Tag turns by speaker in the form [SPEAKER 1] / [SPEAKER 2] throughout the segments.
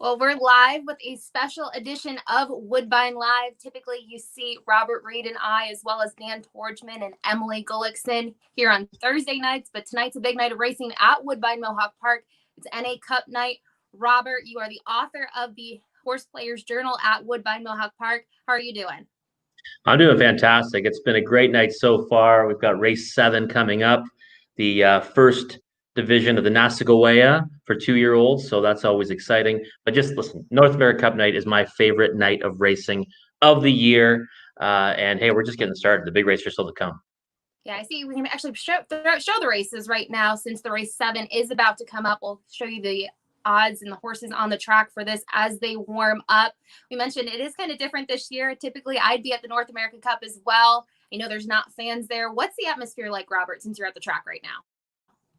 [SPEAKER 1] Well, we're live with a special edition of Woodbine Live. Typically, you see Robert, Reid, and I, as well as Dan Torchman and Emily Gullickson here on Thursday nights. But tonight's a big night of racing at Woodbine Mohawk Park. It's NA Cup night. Robert, you are the author of the Horse Players Journal at Woodbine Mohawk Park. How are you doing?
[SPEAKER 2] I'm doing fantastic. It's been a great night so far. We've got race 7 coming up, the first division of the Nasagaweya for 2-year-olds. So that's always exciting. But just listen, North America Cup night is my favorite night of racing of the year. And hey, we're just getting started. The big race are still to come.
[SPEAKER 1] Yeah, I see we can actually show the races right now since the race 7 is about to come up. We'll show you the odds and the horses on the track for this as they warm up. We mentioned it is kind of different this year. Typically, I'd be at the North American Cup as well. I know there's not fans there. What's the atmosphere like, Robert, since you're at the track right now?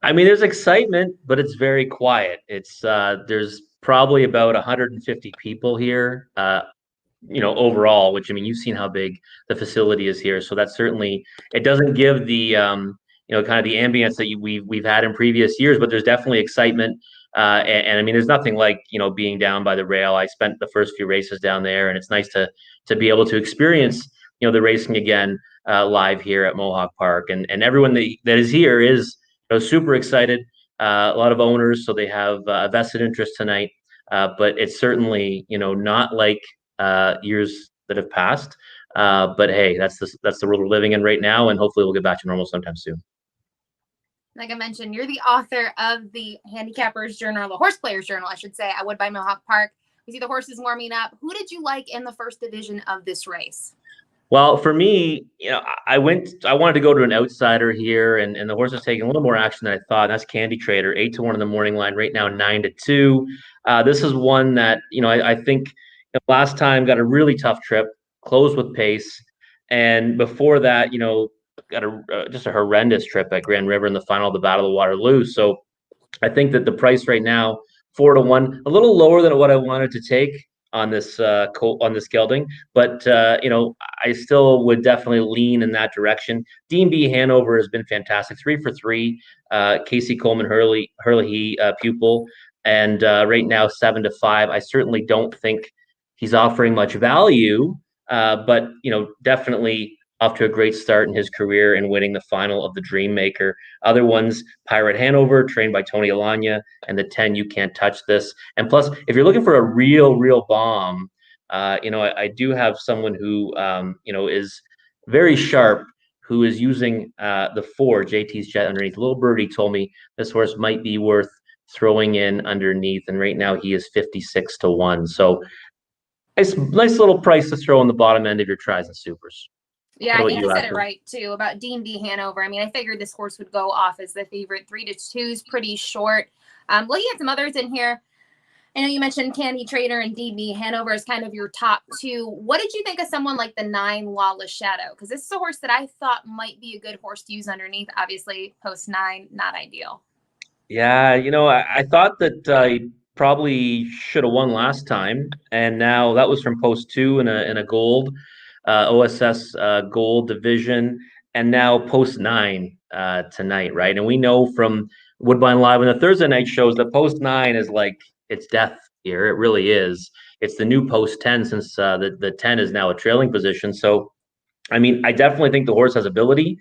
[SPEAKER 2] I mean, there's excitement, but it's very quiet. It's there's probably about 150 people here, overall, which, I mean, you've seen how big the facility is here. So that's certainly, it doesn't give the, kind of the ambience that we've had in previous years, but there's definitely excitement. And I mean, there's nothing like, being down by the rail. I spent the first few races down there, and it's nice to be able to experience, the racing again live here at Mohawk Park. And everyone that is here is, super excited. A lot of owners, so they have a vested interest tonight. But it's certainly, not like years that have passed. But hey, that's the world we're living in right now, and hopefully we'll get back to normal sometime soon.
[SPEAKER 1] Like I mentioned, you're the author of the Handicappers Journal, the Horse Players Journal, I should say, at Woodbine Mohawk Park. We see the horses warming up. Who did you like in the first division of this race?
[SPEAKER 2] Well, for me, I wanted to go to an outsider here, and the horse is taking a little more action than I thought. That's Candy Trader, 8-1 in the morning line right now, 9-2. This is one that, I think last time got a really tough trip, closed with pace. And before that, got just a horrendous trip at Grand River in the final of the Battle of Waterloo. So I think that the price right now, 4-1, a little lower than what I wanted to take on this gelding, but I still would definitely lean in that direction. Dean B. Hanover has been fantastic, 3 for 3. Casey Coleman Hurley pupil, and right now 7-5. I certainly don't think he's offering much value, but definitely off to a great start in his career and winning the final of the Dream Maker. Other ones, Pirate Hanover, trained by Tony Alagna, and the 10, You Can't Touch This. And plus, if you're looking for a real bomb, I do have someone who, is very sharp, who is using the 4, JT's Jet, underneath. Little Birdie told me this horse might be worth throwing in underneath, and right now he is 56-1. So it's nice little price to throw on the bottom end of your tries and supers.
[SPEAKER 1] Yeah, I think you said it right, too, about Dean B. Hanover. I mean, I figured this horse would go off as the favorite. 3-2 is pretty short. Looking at some others in here, I know you mentioned Candy Trader and Dean B. Hanover is kind of your top 2. What did you think of someone like the 9, Lawless Shadow? Because this is a horse that I thought might be a good horse to use underneath. Obviously, post 9, not ideal.
[SPEAKER 2] Yeah, I thought that he probably should have won last time, and now that was from post 2 in a gold. OSS gold division, and now post 9 tonight, right? And we know from Woodbine Live and the Thursday night shows that post 9 is like, it's death here. It really is. It's the new post 10, since the 10 is now a trailing position. So, I mean, I definitely think the horse has ability.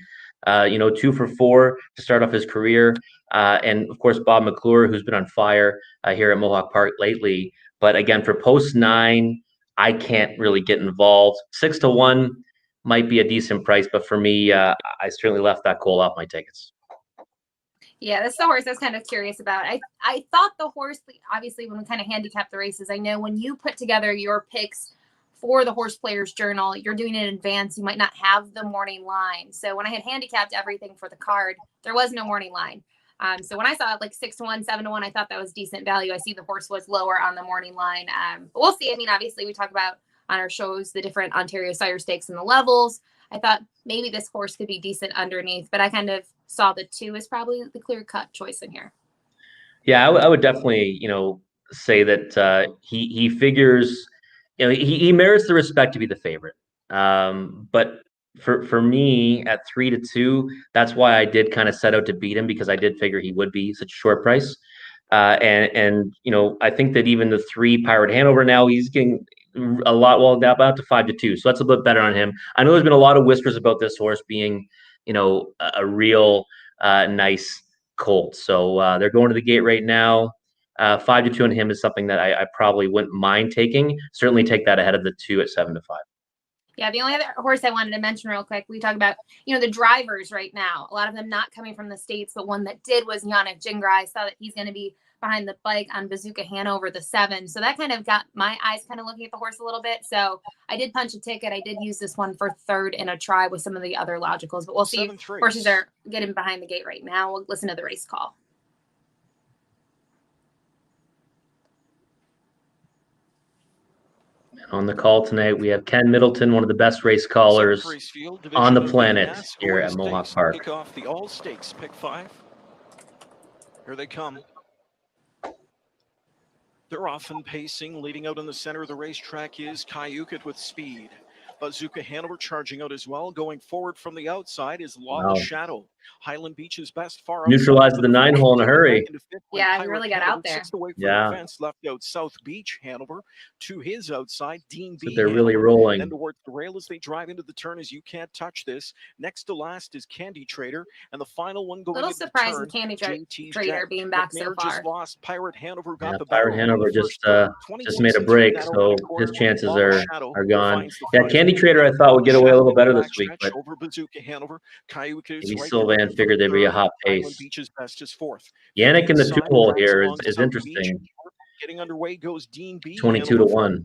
[SPEAKER 2] 2 for 4 to start off his career. And of course, Bob McClure, who's been on fire here at Mohawk Park lately. But again, for post 9, I can't really get involved. 6-1 might be a decent price, but for me, I certainly left that coal off my tickets.
[SPEAKER 1] Yeah, that's the horse I was kind of curious about. I thought the horse, obviously, when we kind of handicap the races, I know when you put together your picks for the Horse Players Journal, you're doing it in advance. You might not have the morning line. So when I had handicapped everything for the card, there was no morning line. So when I saw it like 6-1, 7-1, I thought that was decent value. I see the horse was lower on the morning line. But we'll see. I mean, obviously, we talk about on our shows the different Ontario Sire Stakes and the levels. I thought maybe this horse could be decent underneath, but I kind of saw the 2 as probably the clear-cut choice in here.
[SPEAKER 2] Yeah, I would definitely, say that he figures, he merits the respect to be the favorite. But for me at 3-2, that's why I did kind of set out to beat him, because I did figure he would be such a short price. And I think that even the 3 Pirate Hanover now, he's getting a lot, well, about to 5-2. So that's a bit better on him. I know there's been a lot of whispers about this horse being, a real nice colt. So they're going to the gate right now. 5-2 on him is something that I probably wouldn't mind taking. Certainly take that ahead of the 2 at 7-5.
[SPEAKER 1] Yeah, the only other horse I wanted to mention real quick, we talk about, the drivers right now. A lot of them not coming from the States, but one that did was Yannick Gingrich. I saw that he's going to be behind the bike on Bazooka Hanover, the 7. So that kind of got my eyes kind of looking at the horse a little bit. So I did punch a ticket. I did use this one for 3rd in a try with some of the other logicals, but we'll see. Horses are getting behind the gate right now. We'll listen to the race call.
[SPEAKER 2] On the call tonight, we have Ken Middleton, one of the best race callers on the planet here at Mohawk Park.
[SPEAKER 3] Kick off the All Stakes, pick 5. Here they come. They're often pacing. Leading out in the center of the racetrack is Kayukit with speed. Bazooka Hanover charging out as well. Going forward from the outside is Lawless Shadow. Highland Beach's best far
[SPEAKER 2] neutralized the 9-hole in a hurry.
[SPEAKER 1] Yeah, he really got out there.
[SPEAKER 3] Yeah. Defense, left out South Beach Hanover to his outside Dean B.
[SPEAKER 2] So they're really rolling.
[SPEAKER 3] Then towards the rail as they drive into the turn as You Can't Touch This. Next to last is Candy Trader, and the final one going.
[SPEAKER 1] Little surprise with Candy Trader being back so far.
[SPEAKER 3] Just lost. Pirate Hanover got the
[SPEAKER 2] Pirate Hanover just made a break, so his chances are gone. Yeah, Candy Trader I thought would get away a little better this week, but
[SPEAKER 3] over Bazooka Hanover.
[SPEAKER 2] maybe Sylvan figured there'd be a hot pace.
[SPEAKER 3] Beach's best is 4th.
[SPEAKER 2] Yannick in the 2-hole here is interesting.
[SPEAKER 3] Getting underway goes Dean B.
[SPEAKER 2] 22-1.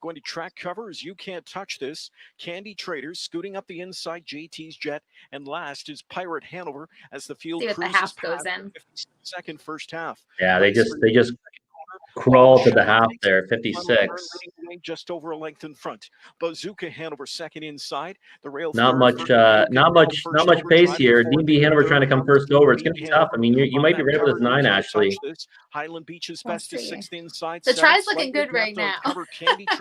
[SPEAKER 3] Going to track covers. You Can't Touch This. Candy Traders scooting up the inside. JT's Jet, and last is Pirate Hanover as the field cruises
[SPEAKER 1] the half goes in.
[SPEAKER 3] 52nd first half.
[SPEAKER 2] Yeah, they just crawl to the half there, 56.
[SPEAKER 3] Just over a length in front. Bazooka Hanover 2nd inside. The rail.
[SPEAKER 2] Not much pace here. DB Hanover trying to come first over. It's going to be tough. I mean, you might be right with this 9, Ashley.
[SPEAKER 3] Highland Beach's best is 6th inside.
[SPEAKER 1] The try's looking good right now.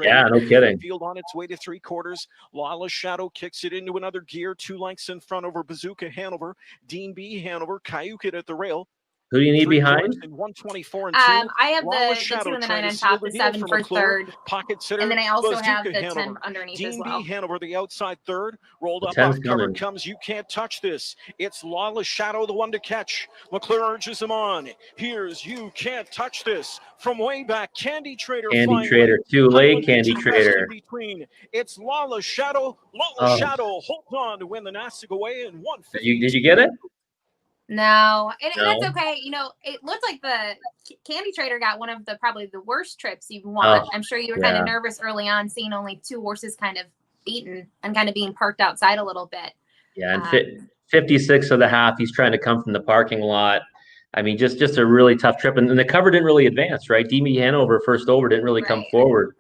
[SPEAKER 2] Yeah, no kidding.
[SPEAKER 3] Field on its way to 3/4. Lawless Shadow kicks it into another gear. 2 lengths in front over Bazooka Hanover. Dean B. Hanover. Kayukit at the rail.
[SPEAKER 2] Who do you need behind?
[SPEAKER 3] 124 and 2.
[SPEAKER 1] I have the 2 and the 9 on top, the 7 for 3rd.
[SPEAKER 3] Pocket sitter,
[SPEAKER 1] and then I also
[SPEAKER 3] Bazooka
[SPEAKER 1] have the
[SPEAKER 3] Hanover.
[SPEAKER 1] 10 underneath
[SPEAKER 3] Dean
[SPEAKER 1] as well.
[SPEAKER 3] B. Hanover, the outside 3rd. Rolled
[SPEAKER 2] The
[SPEAKER 3] up
[SPEAKER 2] 10's
[SPEAKER 3] off cover
[SPEAKER 2] coming.
[SPEAKER 3] comes You Can't Touch This. It's Lawless Shadow, the one to catch. McClure urges him on. Here's You Can't Touch This. From way back, Candy Trader.
[SPEAKER 2] Candy Trader, too late, Candy Trader.
[SPEAKER 3] Between. It's Lawless Shadow. Lawless Shadow holds on to win the Nassau away in 150.
[SPEAKER 2] Did you get it?
[SPEAKER 1] No, and that's okay. It looked like the Candy Trader got one of probably the worst trips you've won. I'm sure you were kind of nervous early on, seeing only 2 horses kind of beaten and kind of being parked outside a little bit.
[SPEAKER 2] Yeah, and 56 of the half, he's trying to come from the parking lot. I mean, just a really tough trip. And the cover didn't really advance, right? DB Hanover first over didn't really come forward.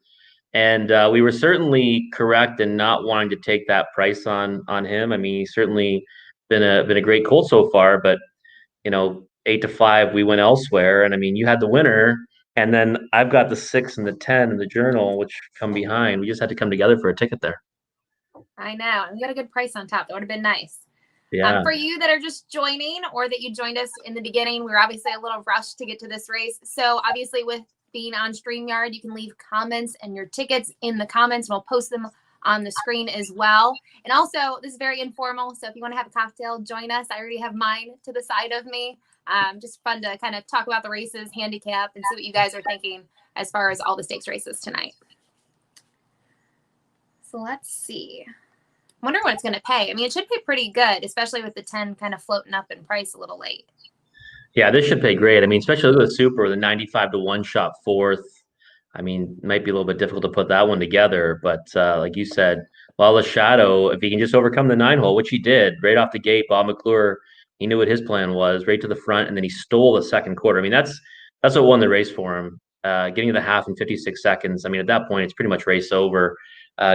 [SPEAKER 2] And we were certainly correct in not wanting to take that price on him. I mean, he's certainly been a great colt so far, but 8-5, we went elsewhere. And I mean, you had the winner, and then I've got the 6 and the 10 in the journal, which come behind. We just had to come together for a ticket there.
[SPEAKER 1] I know. And we got a good price on top. That would have been nice.
[SPEAKER 2] Yeah.
[SPEAKER 1] For you that are just joining, or that you joined us in the beginning, we were obviously a little rushed to get to this race. So obviously with being on StreamYard, you can leave comments and your tickets in the comments, and we'll post them on the screen as well. And also, this is very informal, so if you want to have a cocktail, join us. I already have mine to the side of me. Just fun to kind of talk about the races, handicap, and see what you guys are thinking as far as all the stakes races tonight. So let's see. I wonder what it's going to pay. I mean, it should pay pretty good, especially with the 10 kind of floating up in price a little late.
[SPEAKER 2] Yeah, this should pay great. I mean, especially with the Super, the 95-1 shot 4th. I mean, it might be a little bit difficult to put that one together, but like you said, Lawless Shadow, if he can just overcome the 9-hole, which he did right off the gate, Bob McClure, he knew what his plan was, right to the front, and then he stole the 2nd quarter. I mean, that's what won the race for him. Getting to the half in 56 seconds. I mean, at that point, it's pretty much race over.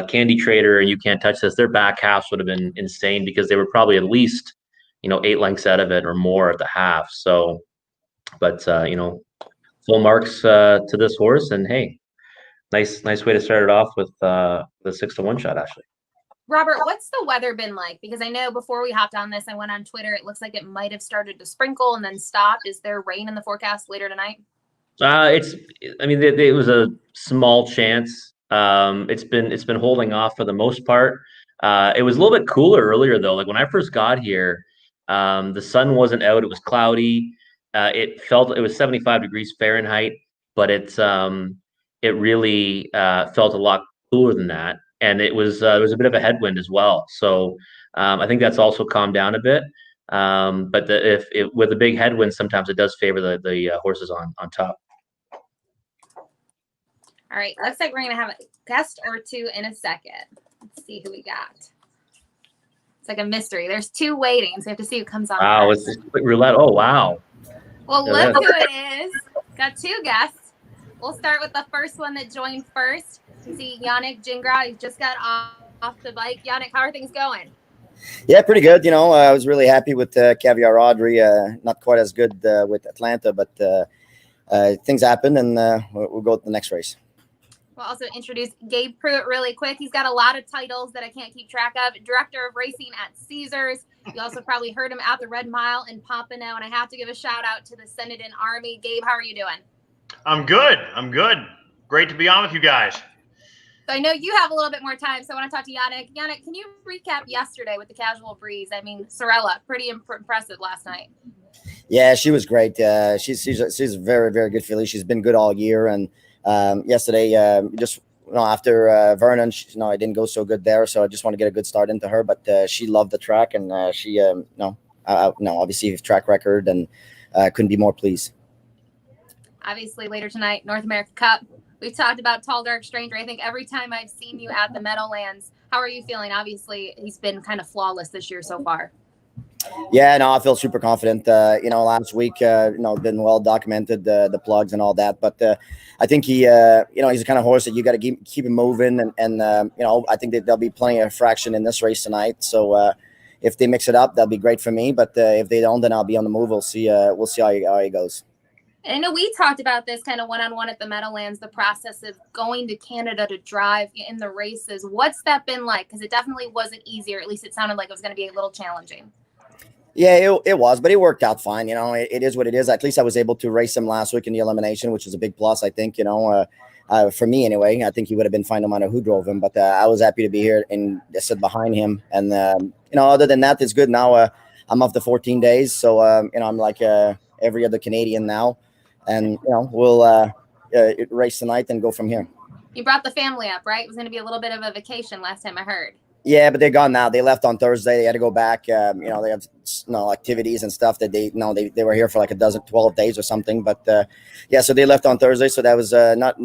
[SPEAKER 2] Candy Trader and You Can't Touch This, their back halves would have been insane because they were probably at least, 8 lengths out of it or more at the half. So, but, full marks to this horse, and hey, nice way to start it off with the 6-1 shot, Ashley.
[SPEAKER 1] Robert, what's the weather been like? Because I know before we hopped on this, I went on Twitter. It looks like it might have started to sprinkle and then stopped. Is there rain in the forecast later tonight?
[SPEAKER 2] It was a small chance. It's been holding off for the most part. It was a little bit cooler earlier though. Like when I first got here, the sun wasn't out. It was cloudy. It was 75 degrees Fahrenheit, but it really felt a lot cooler than that. And there was a bit of a headwind as well. So I think that's also calmed down a bit. But with a big headwind, sometimes it does favor the horses on top.
[SPEAKER 1] All right, looks like we're going to have a guest or two in a second. Let's see who we got. It's like a mystery. There's two waiting, so we have to see who comes on.
[SPEAKER 2] Wow,
[SPEAKER 1] first.
[SPEAKER 2] it's roulette. Oh, wow.
[SPEAKER 1] Well, look who it is. Got two guests. We'll start with the first one that joined first. You see Yannick Gingrich. He just got off the bike. Yannick, how are things going?
[SPEAKER 4] Yeah, pretty good. You know, I was really happy with Caviar Audrey. Not quite as good with Atlanta, but things happen, and we'll go to the next race.
[SPEAKER 1] We'll also introduce Gabe Pruitt really quick. He's got a lot of titles that I can't keep track of. Director of Racing at Caesars. You also probably heard him at the Red Mile in Pompano. And I have to give a shout out to the Senate Army. Gabe, how are you doing?
[SPEAKER 5] I'm good. Great to be on with you guys.
[SPEAKER 1] So I know you have a little bit more time, so I want to talk to Yannick. Yannick, can you recap yesterday with the Casual Breeze? I mean, Sorella, pretty impressive last night.
[SPEAKER 4] Yeah, she was great. She's a very, very good filly. She's been good all year, and yesterday, after Vernon, I didn't go so good there, so I just want to get a good start into her. But she loved the track, and she obviously track record, and couldn't be more pleased.
[SPEAKER 1] Obviously, later tonight, North America Cup. We've talked about Tall Dark Stranger. I think every time I've seen you at the Meadowlands, how are you feeling? Obviously, he's been kind of flawless this year so far.
[SPEAKER 4] Yeah, no, I feel super confident. Last week, been well documented, the plugs and all that. But I think he's the kind of horse that you got to keep him moving. And I think that there'll be plenty of fraction in this race tonight. So if they mix it up, that'll be great for me. But if they don't, then I'll be on the move. We'll see how he goes.
[SPEAKER 1] And I know we talked about this kind of one-on-one at the Meadowlands, the process of going to Canada to drive in the races. What's that been like? Because it definitely wasn't easy, or at least it sounded like it was going to be a little challenging.
[SPEAKER 4] Yeah, it was, but it worked out fine. It is what it is. At least I was able to race him last week in the elimination, which is a big plus, I think, for me anyway. I think he would have been fine no matter who drove him, but I was happy to be here and sit behind him. And, other than that, it's good. Now I'm off the 14 days. So, I'm like every other Canadian now. And, we'll race tonight and go from here.
[SPEAKER 1] You brought the family up, right? It was going to be a little bit of a vacation last time I heard.
[SPEAKER 4] Yeah, but they're gone now. They left on Thursday. They had to go back. They have activities and stuff that they were here for like 12 days or something. But so they left on Thursday. So that was not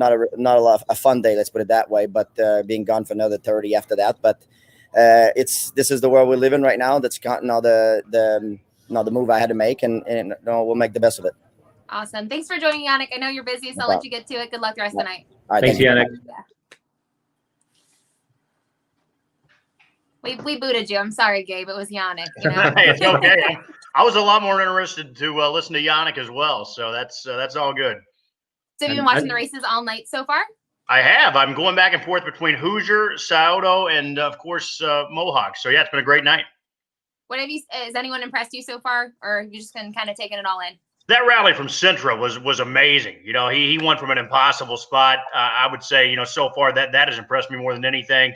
[SPEAKER 4] a fun day. Let's put it that way. But being gone for another 30 after that. But this is the world we live in right now. That's the move I had to make, and we'll make the best of it.
[SPEAKER 1] Awesome. Thanks for joining, Yannick. I know you're busy, so I'll let you get to it. Good luck the rest of the night.
[SPEAKER 4] All right,
[SPEAKER 2] thanks, Yannick.
[SPEAKER 1] We booted you. I'm sorry, Gabe. It was Yannick.
[SPEAKER 5] It's okay. I was a lot more interested to listen to Yannick as well, so that's all good.
[SPEAKER 1] So you've been watching the races all night so far?
[SPEAKER 5] I have. I'm going back and forth between Hoosier, Scioto, and of course Mohawk. So yeah, it's been a great night.
[SPEAKER 1] Has anyone impressed you so far, or have you just been kind of taking it all in?
[SPEAKER 5] That rally from Sintra was amazing. He went from an impossible spot. I would say, so far that has impressed me more than anything.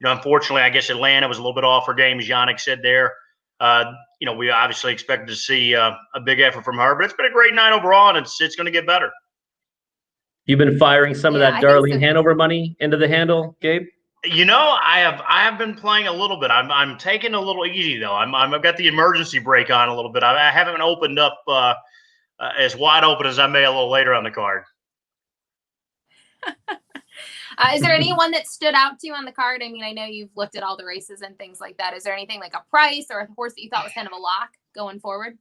[SPEAKER 5] Unfortunately, I guess Atlanta was a little bit off her game, as Yannick said there. We obviously expected to see a big effort from her, but it's been a great night overall, and it's going to get better.
[SPEAKER 2] You've been firing some of that Darlene Hanover money into the handle, Gabe?
[SPEAKER 5] I have been playing a little bit. I'm taking a little easy though. I've got the emergency brake on a little bit. I haven't opened up as wide open as I may a little later on the card.
[SPEAKER 1] Is there anyone that stood out to you on the card? I mean, I know you've looked at all the races and things like that. Is there anything like a price or a horse that you thought was kind of a lock going forward?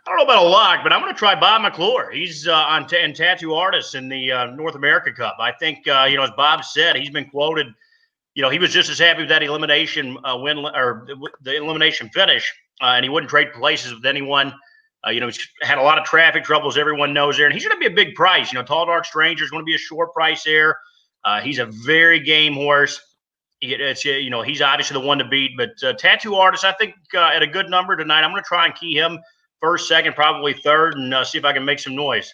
[SPEAKER 5] I don't know about a lock, but I'm going to try Bob McClure. He's in Tattoo Artists in the North America Cup. I think, as Bob said, he's been quoted, he was just as happy with that elimination win or the elimination finish, and he wouldn't trade places with anyone. He's had a lot of traffic troubles, everyone knows there, and he's going to be a big price. Tall Dark Stranger is going to be a short price there. He's a very game horse. it's he's obviously the one to beat. But Tattoo Artist, I think at a good number tonight. I'm going to try and key him first, second, probably third, and see if I can make some noise.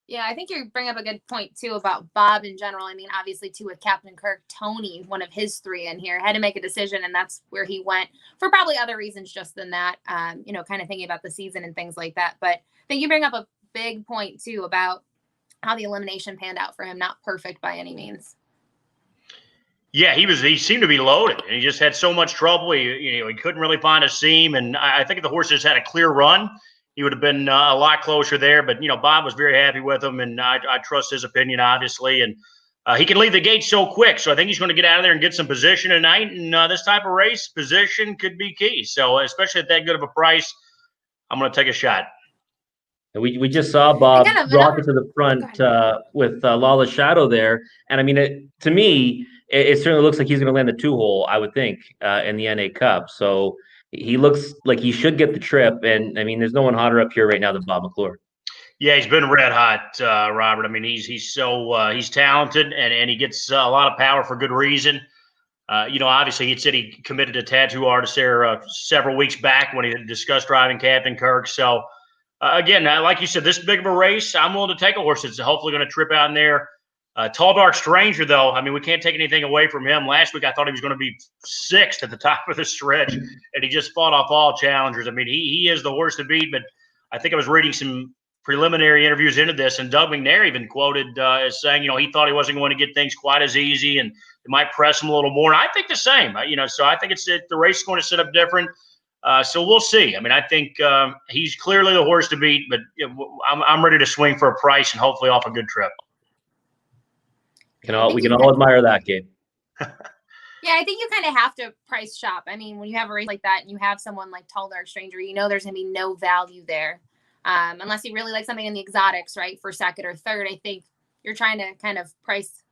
[SPEAKER 1] Yeah, I think you bring up a good point, too, about Bob in general. I mean, obviously, too, with Captain Kirk, Tony, one of his three in here, had to make a decision, and that's where he went for probably other reasons just than that, kind of thinking about the season and things like that. But I think you bring up a big point, too, about how the elimination panned out for him. Not perfect by any means.
[SPEAKER 5] Yeah, he seemed to be loaded, and he just had so much trouble. He couldn't really find a seam, and I think if the horse just had a clear run, he would have been a lot closer there. But, Bob was very happy with him, and I trust his opinion, obviously. And he can leave the gate so quick. So I think he's going to get out of there and get some position tonight. And this type of race, position could be key. So especially at that good of a price, I'm going to take a shot.
[SPEAKER 2] We just saw Bob rocket to the front with Lawless Shadow there. And, I mean, to me, it certainly looks like he's going to land the 2-hole, I would think, in the NA Cup. So he looks like he should get the trip. And, I mean, there's no one hotter up here right now than Bob McClure. Yeah,
[SPEAKER 5] he's been red hot, Robert. I mean, he's talented, and he gets a lot of power for good reason. Obviously, he said he committed to Tattoo Artist there several weeks back when he discussed driving Captain Kirk. So, again, like you said, this big of a race, I'm willing to take a horse that's hopefully going to trip out in there. Tall Dark Stranger, though, I mean, we can't take anything away from him. Last week, I thought he was going to be 6th at the top of the stretch, and he just fought off all challengers. I mean, he is the horse to beat, but I think I was reading some preliminary interviews into this, and Doug McNair even quoted as saying, he thought he wasn't going to get things quite as easy, and it might press him a little more. And I think the same, so I think the race is going to set up different. So we'll see. I mean, I think he's clearly the horse to beat, but I'm ready to swing for a price and hopefully off a good trip.
[SPEAKER 2] We can all admire that, Gabe.
[SPEAKER 1] Yeah, I think you kind of have to price shop. I mean, when you have a race like that and you have someone like Tall Dark Stranger, there's going to be no value there. Unless you really like something in the exotics, right, for second or third. I think you're trying to kind of price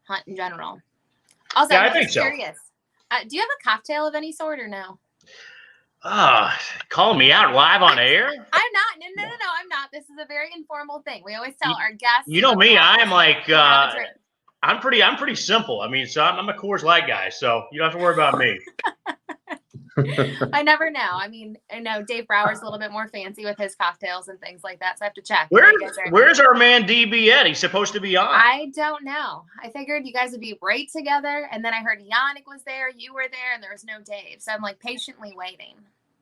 [SPEAKER 1] hunt in general. Also,
[SPEAKER 5] yeah,
[SPEAKER 1] I'm
[SPEAKER 5] I think
[SPEAKER 1] curious. Do you have a cocktail of any sort or no?
[SPEAKER 5] Calling me out live on air?
[SPEAKER 1] I'm not. No, I'm not. This is a very informal thing. We always tell our guests.
[SPEAKER 5] You know me. I am like, I'm pretty simple. I mean, so I'm a Coors Light guy, so you don't have to worry about me.
[SPEAKER 1] I never know. I mean, I know Dave Brower's a little bit more fancy with his cocktails and things like that, so I have to check.
[SPEAKER 5] Where's our man DB at? He's supposed to be on.
[SPEAKER 1] I don't know. I figured you guys would be right together, and then I heard Yannick was there, you were there, and there was no Dave. So I'm like patiently waiting.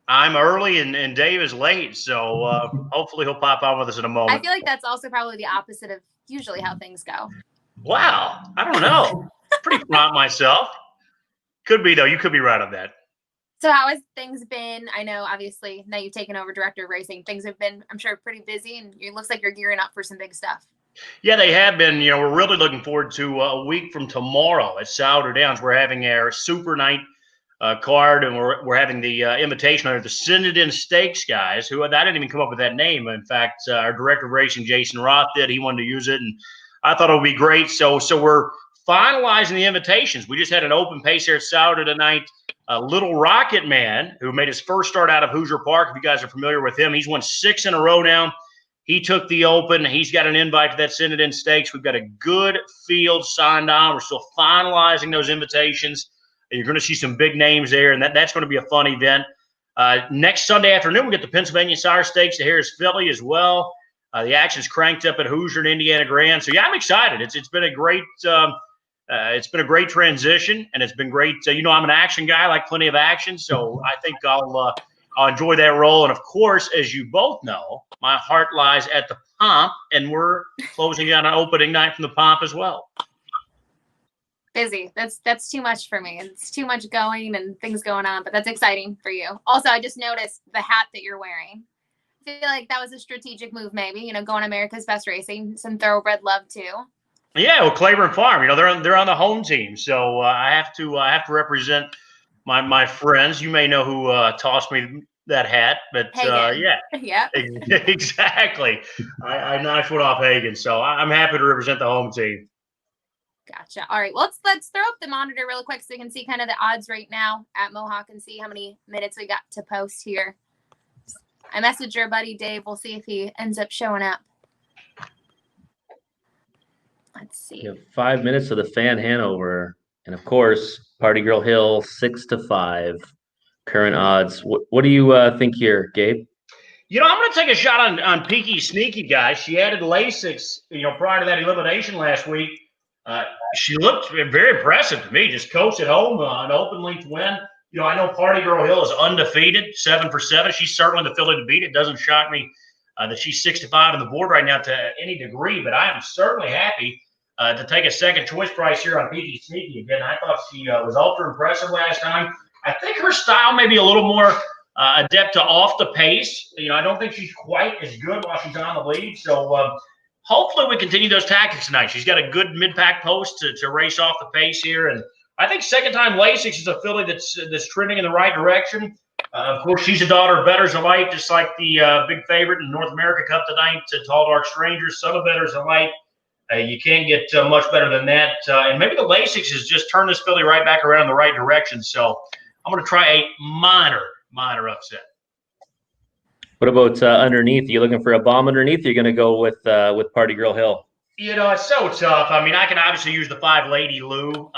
[SPEAKER 5] I'm early, and Dave is late, so hopefully he'll pop on with us in a moment.
[SPEAKER 1] I feel like that's also probably the opposite of usually how things go.
[SPEAKER 5] Wow. I don't know. Pretty prompt myself. Could be, though. You could be right on that.
[SPEAKER 1] So how has things been? I know, obviously, now you've taken over director of racing. Things have been, I'm sure, pretty busy, and it looks like you're gearing up for some big stuff.
[SPEAKER 5] Yeah, they have been. We're really looking forward to a week from tomorrow at Souder Downs. We're having our Super Night card, and we're having the invitation under the Synodon Stakes guys, who I didn't even come up with that name. In fact, our director of racing, Jason Roth, did. He wanted to use it, and I thought it would be great. So we're finalizing the invitations. We just had an open pace here at Souder tonight. Little Rocket Man, who made his first start out of Hoosier Park. If you guys are familiar with him, he's won 6 in a row now. He took the open. He's got an invite to that Synodon Stakes. We've got a good field signed on. We're still finalizing those invitations. You're going to see some big names there, and that's going to be a fun event. Next Sunday afternoon, we get the Pennsylvania Sire Stakes to Harris Philly as well. The action's cranked up at Hoosier and Indiana Grand. So, yeah, I'm excited. It's been a great transition, and it's been great. I'm an action guy. I like plenty of action, so I think I'll enjoy that role. And, of course, as you both know, my heart lies at the Pomp, and we're closing out an opening night from the Pomp as well.
[SPEAKER 1] Busy. That's too much for me. It's too much going and things going on, but that's exciting for you. Also, I just noticed the hat that you're wearing. I feel like that was a strategic move, maybe, going America's Best Racing, some thoroughbred love too.
[SPEAKER 5] Yeah, well, Claiborne Farm, they're on the home team, so I have to represent my friends. You may know who tossed me that hat, but yeah, exactly. I knifed one off Hagen, so I'm happy to represent the home team.
[SPEAKER 1] Gotcha. All right, well, let's throw up the monitor real quick so we can see kind of the odds right now at Mohawk and see how many minutes we got to post here. I messaged your buddy Dave. We'll see if he ends up showing up. Let's see.
[SPEAKER 2] You have 5 minutes of the Fan Hanover, And of course, Party Girl Hill 6-5 current odds. What do you think here, Gabe?
[SPEAKER 5] I'm going to take a shot on Peaky Sneaky, guys. She added Lasix, prior to that elimination last week. She looked very impressive to me. Just coast at home, an open length win. I know Party Girl Hill is undefeated, 7 for 7. She's certainly the filly to beat. It doesn't shock me that she's 6-5 on the board right now to any degree, but I am certainly happy to take a second choice price here on Peaky Sneaky again. I thought she was ultra impressive last time. I think her style may be a little more adept to off the pace. I don't think she's quite as good while she's on the lead. So hopefully we continue those tactics tonight. She's got a good mid-pack post to race off the pace here. And I think second time Lasix is a filly that's trending in the right direction. Of course, she's a daughter of Betters of Light, just like the big favorite in North America Cup tonight, Tall Dark Strangers, son of Betters of Light. You can't get much better than that. And maybe the Lasix has just turned this filly right back around in the right direction. So I'm going to try a minor upset.
[SPEAKER 2] What about underneath? Are you looking for a bomb underneath? You're going to go with Party Girl Hill.
[SPEAKER 5] It's so tough. I mean, I can obviously use the 5 Lady Lou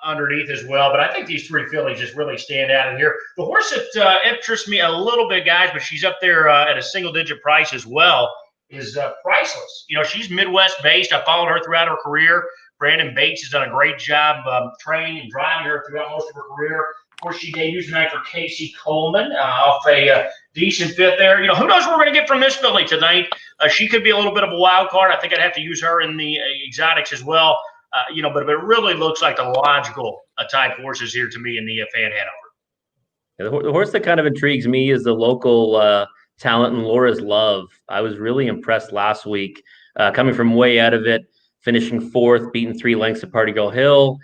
[SPEAKER 5] underneath as well, but I think these 3 fillies just really stand out in here. The horse that interests me a little bit, guys, but she's up there at a single-digit price as well, is Priceless. She's Midwest-based. I followed her throughout her career. Brandon Bates has done a great job training and driving her throughout most of her career. Of course, she debuts tonight for Casey Coleman off a decent fit there. Who knows what we're going to get from this filly tonight? She could be a little bit of a wild card. I think I'd have to use her in the exotics as well. But it really looks like the logical type horses here to me in the Fan Hanover.
[SPEAKER 2] Yeah, the horse that kind of intrigues me is the local talent in Laura's Love. I was really impressed last week, coming from way out of it, finishing 4th, beating 3 lengths at Party Girl Hill.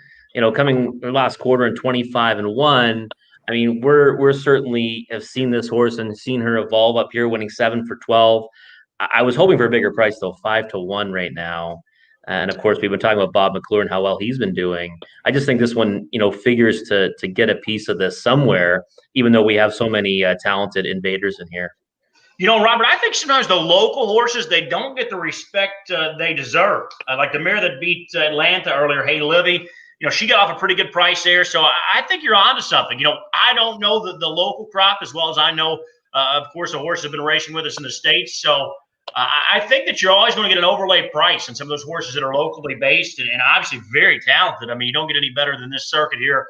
[SPEAKER 2] Coming last quarter in 25-1. I mean, we're certainly have seen this horse and seen her evolve up here, winning 7 for 12. I was hoping for a bigger price though, 5-1 right now. And of course, we've been talking about Bob McClure and how well he's been doing. I just think this one, figures to get a piece of this somewhere, even though we have so many talented invaders in here.
[SPEAKER 5] Robert, I think sometimes the local horses, they don't get the respect they deserve. Like the mare that beat Atlanta earlier, Hey Livy. She got off a pretty good price there. So I think you're onto something. I don't know the local crop as well as I know, of course, the horses have been racing with us in the States. So I think that you're always going to get an overlay price on some of those horses that are locally based and obviously very talented. I mean, you don't get any better than this circuit here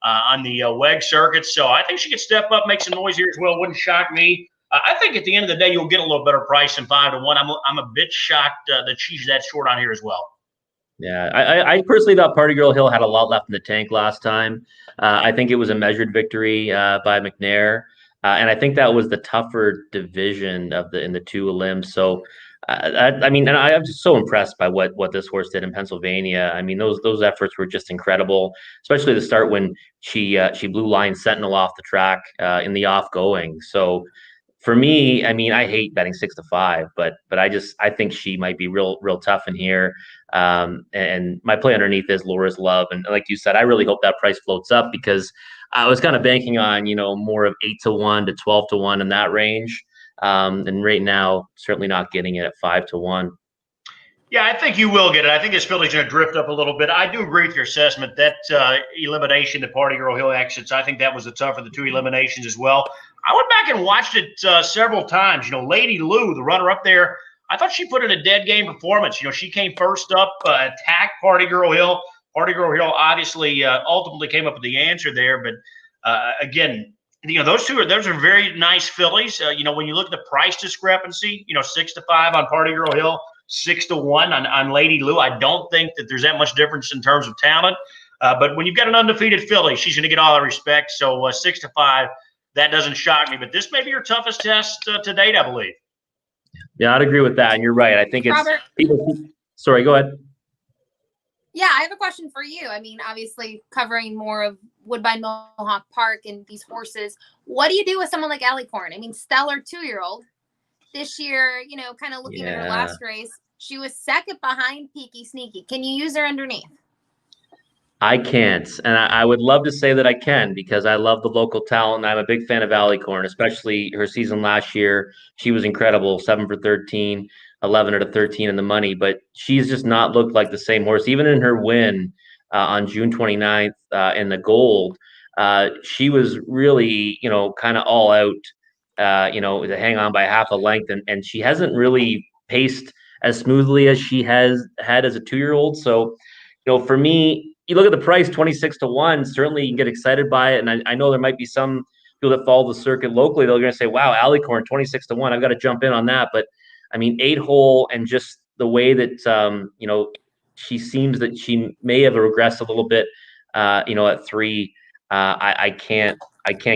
[SPEAKER 5] on the WEG circuit. So I think she could step up, make some noise here as well. Wouldn't shock me. I think at the end of the day, you'll get a little better price than 5-1. I'm a bit shocked that she's that short on here as well.
[SPEAKER 2] Yeah, I personally thought Party Girl Hill had a lot left in the tank last time. I think it was a measured victory by McNair, and I think that was the tougher division in the 2 limbs. So, I mean, and I'm just so impressed by what this horse did in Pennsylvania. I mean, those efforts were just incredible, especially the start when she blew Lion Sentinel off the track in the off going. So. For me, I mean, I hate betting 6-5, but I think she might be real tough in here. And my play underneath is Laura's Love, and like you said, I really hope that price floats up because I was kind of banking on more of 8-1 to 12-1 in that range, and right now certainly not getting it at 5-1.
[SPEAKER 5] Yeah, I think you will get it. I think this filly's going to drift up a little bit. I do agree with your assessment that elimination, the Party Girl Hill exits. I think that was the tougher of the 2 eliminations as well. I went back and watched it several times. Lady Lou, the runner-up there, I thought she put in a dead game performance. She came first up, attacked Party Girl Hill. Party Girl Hill obviously ultimately came up with the answer there. But, again, those are very nice fillies. When you look at the price discrepancy, 6-5 on Party Girl Hill, 6-1 on Lady Lou. I don't think that there's that much difference in terms of talent. But when you've got an undefeated filly, she's going to get all the respect. So 6-5. That doesn't shock me, but this may be your toughest test to date, I believe.
[SPEAKER 2] Yeah, I'd agree with that, and you're right. I think it's
[SPEAKER 1] Robert,
[SPEAKER 2] Sorry, go ahead.
[SPEAKER 1] Yeah, I have a question for you. I mean, obviously covering more of Woodbine Mohawk Park and these horses. What do you do with someone like Allie Corn? I mean, stellar 2-year-old. This year, kind of looking at her last race, she was second behind Peaky Sneaky. Can you use her underneath?
[SPEAKER 2] I can't, and I would love to say that I can because I love the local talent. I'm a big fan of Allie Corn, especially her season last year. She was incredible, 7 for 13, 11 out of 13 in the money, but she's just not looked like the same horse. Even in her win on June 29th in the Gold. She was really, kind of all out, to hang on by half a length, and she hasn't really paced as smoothly as she has had as a 2-year-old. So, for me, you look at the price, 26-1. Certainly, you can get excited by it, and I know there might be some people that follow the circuit locally. They're going to say, "Wow, Alicorn 26-1. I've got to jump in on that." But I mean, 8-hole, and just the way that she seems that she may have regressed a little bit, at 3. I can't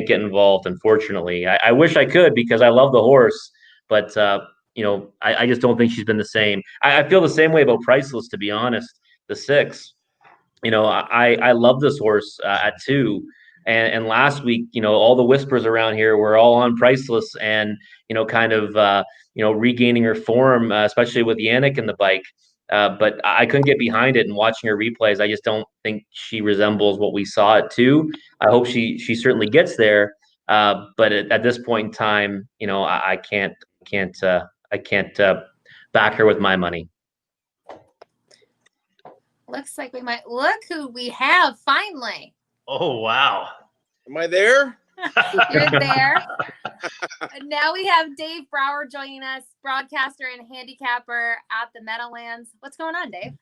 [SPEAKER 2] get involved, unfortunately. I wish I could, because I love the horse, but I just don't think she's been the same. I feel the same way about Priceless, to be honest. The 6, I love this horse at 2. And last week, all the whispers around here were all on Priceless, and kind of regaining her form, especially with Yannick in the bike. But I couldn't get behind it, and watching her replays, I just don't think she resembles what we saw at 2. I hope she certainly gets there, but at this point in time, I can't back her with my money.
[SPEAKER 1] Looks like we might look who we have finally.
[SPEAKER 5] Oh, wow.
[SPEAKER 6] Am I there?
[SPEAKER 1] You're there. Now we have Dave Brower joining us, broadcaster and handicapper at the Meadowlands. What's going on, Dave?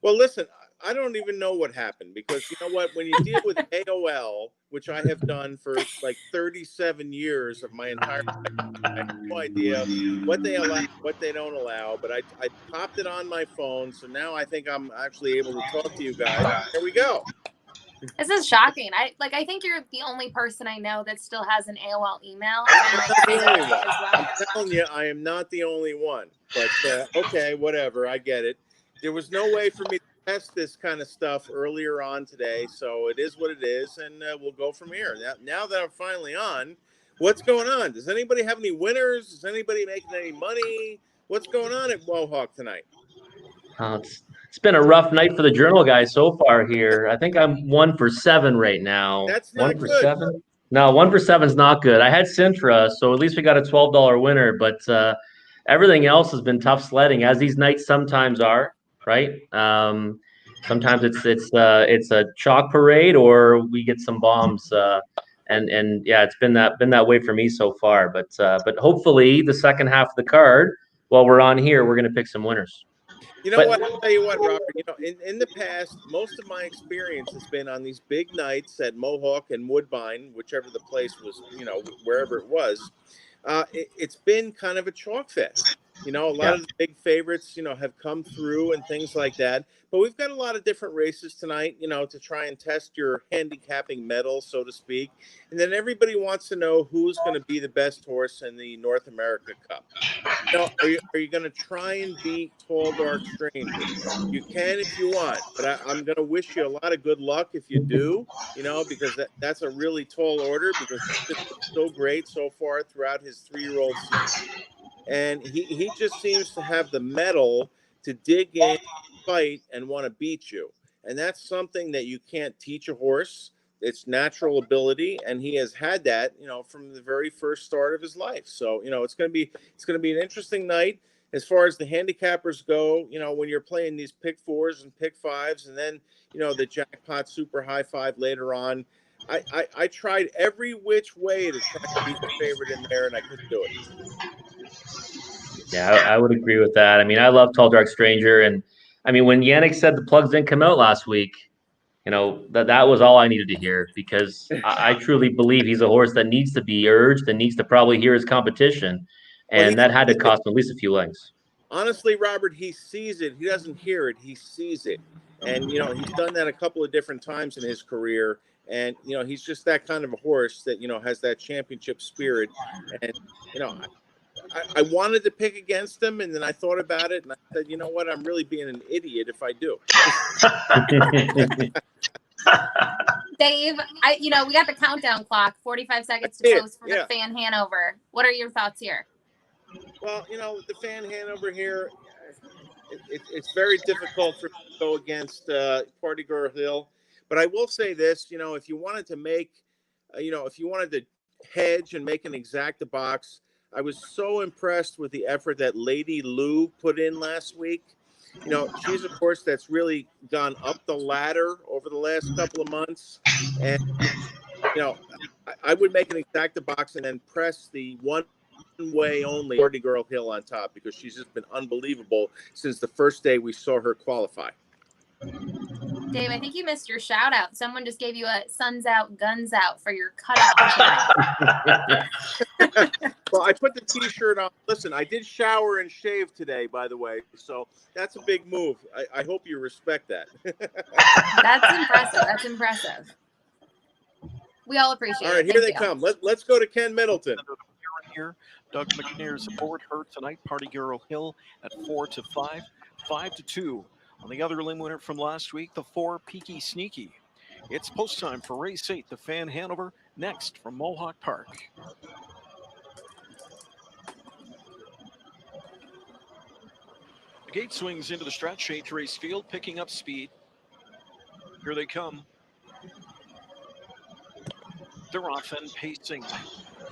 [SPEAKER 6] Well, listen, I don't even know what happened, because you know what? When you deal with AOL, which I have done for like 37 years of my entire life, I have no idea what they allow, what they don't allow, but I popped it on my phone, so now I think I'm actually able to talk to you guys. Here we go.
[SPEAKER 1] This is shocking. I think you're the only person I know that still has an AOL email.
[SPEAKER 6] I'm telling you, I am not the only one. But okay, whatever. I get it. There was no way for me to test this kind of stuff earlier on today, so it is what it is, and we'll go from here. Now that I'm finally on, what's going on? Does anybody have any winners? Is anybody making any money? What's going on at Mohawk tonight?
[SPEAKER 2] It's been a rough night for the Journal guys so far here. I think I'm 1 for 7 right now.
[SPEAKER 6] That's not
[SPEAKER 2] 1 for
[SPEAKER 6] good.
[SPEAKER 2] 7? No, 1 for 7 is not good. I had Sintra, so at least we got a $12 winner, but everything else has been tough sledding, as these nights sometimes are, right? Sometimes it's a chalk parade, or we get some bombs, and yeah, it's been that way for me so far. But hopefully the second half of the card, while we're on here, we're going to pick some winners.
[SPEAKER 6] You know what? I'll tell you what, Robert. In the past, most of my experience has been on these big nights at Mohawk and Woodbine, whichever the place was, wherever it was. It's been kind of a chalk fest. A lot of the big favorites, have come through and things like that. But we've got a lot of different races tonight, to try and test your handicapping mettle, so to speak. And then everybody wants to know who's going to be the best horse in the North America Cup. Are you going to try and beat Tall Dark Stranger? You can if you want, but I'm going to wish you a lot of good luck if you do, because that's a really tall order, because he's been so great so far throughout his 3-year-old season. And he just seems to have the mettle to dig in, fight, and want to beat you. And that's something that you can't teach a horse. It's natural ability, and he has had that, from the very first start of his life. So, it's going to be an interesting night as far as the handicappers go. When you're playing these pick 4s and pick 5s, and then the jackpot super high 5 later on. I tried every which way to try to beat the favorite in there, and I couldn't do it.
[SPEAKER 2] Yeah, I would agree with that. I mean, I love Tall Dark Stranger, and I mean, when Yannick said the plugs didn't come out last week, that was all I needed to hear, because I truly believe he's a horse that needs to be urged and needs to probably hear his competition, and that had to cost him at least a few lengths.
[SPEAKER 6] Honestly, Robert, he sees it. He doesn't hear it. He sees it, and he's done that a couple of different times in his career. And he's just that kind of a horse that has that championship spirit, and I wanted to pick against him, and then I thought about it, and I said, you know what? I'm really being an idiot if I do.
[SPEAKER 1] Dave, we got the countdown clock, 45 seconds to close for the Fan Hanover. What are your thoughts here?
[SPEAKER 6] Well, with the Fan Hanover here, it's very difficult for me to go against Party Girl Hill. But I will say this, if you wanted to make, if you wanted to hedge and make an exacta box, I was so impressed with the effort that Lady Lou put in last week. she's a horse that's really gone up the ladder over the last couple of months. And, I would make an exacta box and then press the one-way only Party Girl Hill on top, because she's just been unbelievable since the first day we saw her qualify.
[SPEAKER 1] Dave, I think you missed your shout out. Someone just gave you a "Suns out, guns out" for your cutoff.
[SPEAKER 6] Well, I put the T-shirt on. Listen, I did shower and shave today, by the way, so that's a big move. I hope you respect that.
[SPEAKER 1] That's impressive. We all appreciate it.
[SPEAKER 6] All right, here they come. Let's go to Ken Middleton.
[SPEAKER 3] Here, Doug McNair's aboard her tonight. Party Girl Hill at 4-5, 5-2. On the other limb winner from last week, the 4 Peaky Sneaky. It's post time for race 8, the Fan Hanover, next from Mohawk Park. The gate swings into the stretch, 8th race field, picking up speed. Here they come. They're off and pacing.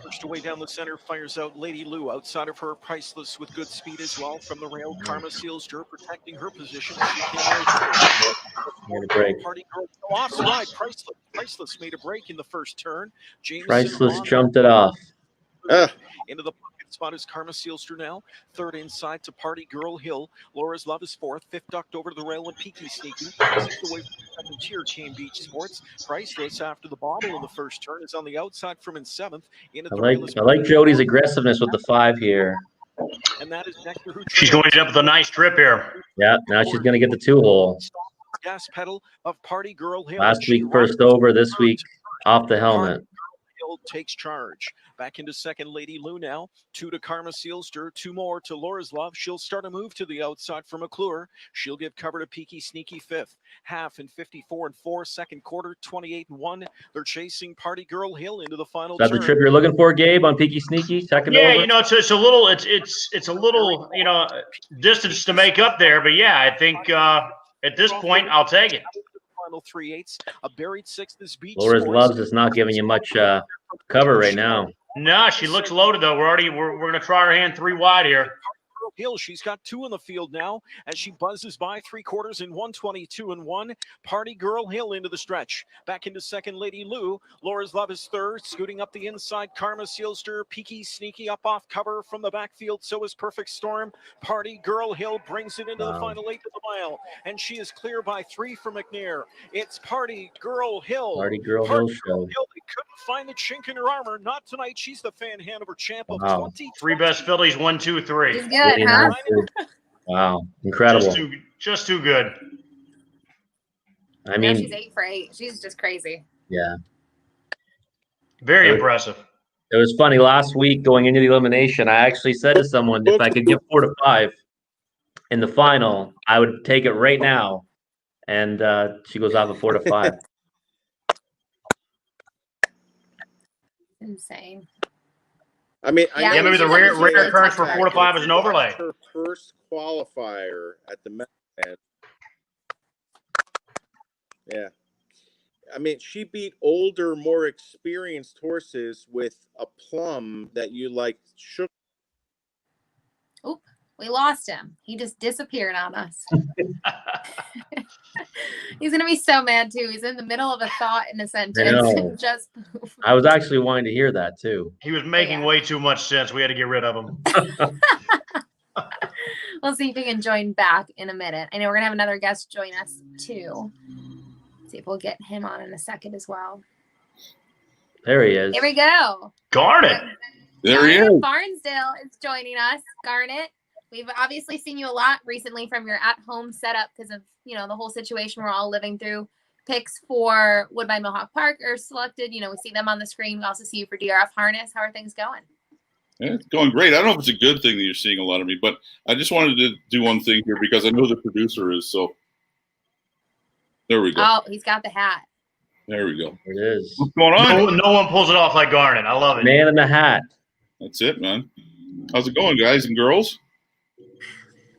[SPEAKER 3] First away down the center, fires out Lady Lou. Outside of her, Priceless with good speed as well. From the rail, Karma Sealster protecting her position. Party Girl offside. Priceless made a break in the first turn. Jameson
[SPEAKER 2] Priceless jumped it off.
[SPEAKER 3] Into the pocket spot is Karma Sealster now. Third inside to Party Girl Hill. Laura's Love is fourth. Fifth ducked over to the rail and Peaky Sneaky. Sixth away from the second tier, Chain Beach Sports. Priceless after the bobble in the first turn is on the outside from in seventh.
[SPEAKER 2] I like Jody's aggressiveness with the 5 here.
[SPEAKER 3] And that is Nectar, who
[SPEAKER 5] she's going to end up with a nice trip here.
[SPEAKER 2] Yeah, now she's going to get the 2-hole.
[SPEAKER 3] Gas pedal of Party Girl Hill.
[SPEAKER 2] Last week first over, this week off the helmet.
[SPEAKER 3] Hill takes charge. Back into second, Lady Lou now. 2 to Karma Sealster. 2 more to Laura's Love. She'll start a move to the outside from McClure. She'll give cover to Peaky Sneaky fifth. Half in 54-4. Second quarter, 28-1. They're chasing Party Girl Hill into the final turn.
[SPEAKER 2] Is that the trip you're looking for, Gabe, on Peaky Sneaky? Second over?
[SPEAKER 5] it's a little distance to make up there, but yeah, I think at this point I'll take it.
[SPEAKER 3] Final 3/8. A buried sixth is Beach
[SPEAKER 2] Laura's
[SPEAKER 3] Sports.
[SPEAKER 2] Loves is not giving you much cover right now.
[SPEAKER 5] No, she looks loaded though. We're going to try her hand 3 wide here.
[SPEAKER 3] Hill, she's got 2 in the field now as she buzzes by 3/4 in 1:22-1. Party Girl Hill into the stretch. Back into second, Lady Lou. Laura's Love is third, scooting up the inside. Karma Sealster, Peaky Sneaky up off cover from the backfield. So is Perfect Storm. Party Girl Hill brings it into the final 8 of the mile, and she is clear by 3 for McNair. It's Party Girl Hill.
[SPEAKER 2] Party Girl Hill show.
[SPEAKER 3] They couldn't find the chink in her armor. Not tonight. She's the Fan Hanover champ of 20.
[SPEAKER 5] 3 best fillies, 1, 2, 3.
[SPEAKER 1] He's good, huh?
[SPEAKER 2] Wow, incredible.
[SPEAKER 5] Just too good.
[SPEAKER 1] I mean, she's 8 for 8. She's just crazy.
[SPEAKER 2] Yeah.
[SPEAKER 5] Very impressive.
[SPEAKER 2] It was funny. Last week going into the elimination, I actually said to someone, if I could get 4 to 5 in the final, I would take it right now. And she goes off of 4 to 5.
[SPEAKER 1] Insane.
[SPEAKER 6] I mean,
[SPEAKER 5] yeah, maybe the rare occurrence for 4 to 5 is an overlay.
[SPEAKER 6] Her first qualifier at the Met. Yeah. I mean, she beat older, more experienced horses with a plum that you like shook.
[SPEAKER 1] Oop, we lost him. He just disappeared on us. He's going to be so mad, too. He's in the middle of a thought in a sentence.
[SPEAKER 2] I was actually wanting to hear that, too.
[SPEAKER 5] He was making way too much sense. We had to get rid of him.
[SPEAKER 1] We'll see if he can join back in a minute. I know we're going to have another guest join us, too. See if we'll get him on in a second as well.
[SPEAKER 2] There he is.
[SPEAKER 1] Here we go.
[SPEAKER 5] Garnet.
[SPEAKER 7] There he is.
[SPEAKER 1] Barnsdale is joining us. Garnet, we've obviously seen you a lot recently from your at-home setup because of, the whole situation we're all living through. Picks for Woodbine Mohawk Park are selected. We see them on the screen. We also see you for DRF Harness. How are things going?
[SPEAKER 7] Yeah, it's going great. I don't know if it's a good thing that you're seeing a lot of me, but I just wanted to do one thing here because I know the producer is, so there we go.
[SPEAKER 1] Oh, he's got the hat.
[SPEAKER 7] There we go.
[SPEAKER 2] It is.
[SPEAKER 7] What's going on?
[SPEAKER 5] No one pulls it off like Garnet. I love it.
[SPEAKER 2] Man in the hat.
[SPEAKER 7] That's it, man. How's it going, guys and girls?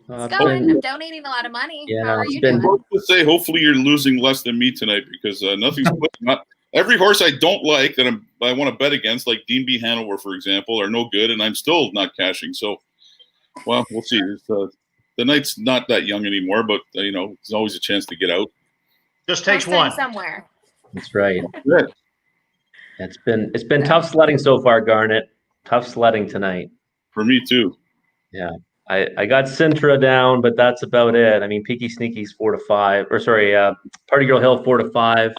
[SPEAKER 1] It's going. I'm donating a lot of money.
[SPEAKER 2] Yeah,
[SPEAKER 1] how are you doing?
[SPEAKER 7] Say, hopefully you're losing less than me tonight because nothing's not every horse I don't like that I want to bet against, like Dean B. Hanover, for example, are no good, and I'm still not cashing. So, well, we'll see. the night's not that young anymore, but there's always a chance to get out.
[SPEAKER 5] Just takes
[SPEAKER 1] First time
[SPEAKER 5] one.
[SPEAKER 1] somewhere.
[SPEAKER 2] That's right.
[SPEAKER 7] Good.
[SPEAKER 2] It's been tough sledding so far, Garnet. Tough sledding tonight.
[SPEAKER 7] For me too.
[SPEAKER 2] Yeah. I got Sintra down, but that's about it. I mean, Peaky Sneaky's 4 to 5, or sorry, Party Girl Hill 4 to 5.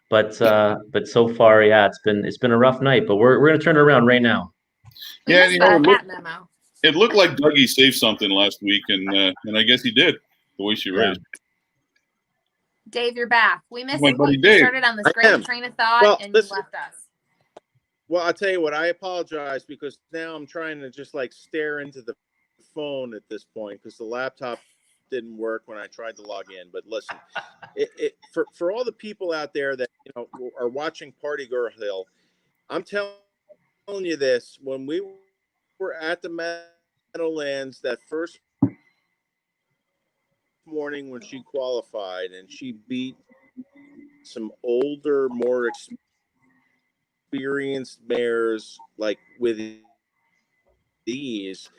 [SPEAKER 2] But so far, yeah, it's been a rough night. But we're gonna turn it around right now.
[SPEAKER 1] We
[SPEAKER 7] Yeah,
[SPEAKER 1] missed that memo.
[SPEAKER 7] it looked like Dougie saved something last week, and I guess he did the way she raced.
[SPEAKER 1] Dave, you're back. We missed
[SPEAKER 7] My
[SPEAKER 1] you.
[SPEAKER 7] buddy
[SPEAKER 1] You
[SPEAKER 7] Dave.
[SPEAKER 1] started on this great train of thought, and
[SPEAKER 6] listen,
[SPEAKER 1] you left us.
[SPEAKER 6] Well, I'll tell you what. I apologize because now I'm trying to just like stare into the phone at this point because the laptop didn't work when I tried to log in. But listen, for all the people out there that are watching Party Girl Hill, I'm telling you this: when we were at the Meadowlands that first morning when she qualified and she beat some older, more experienced mares like with ease.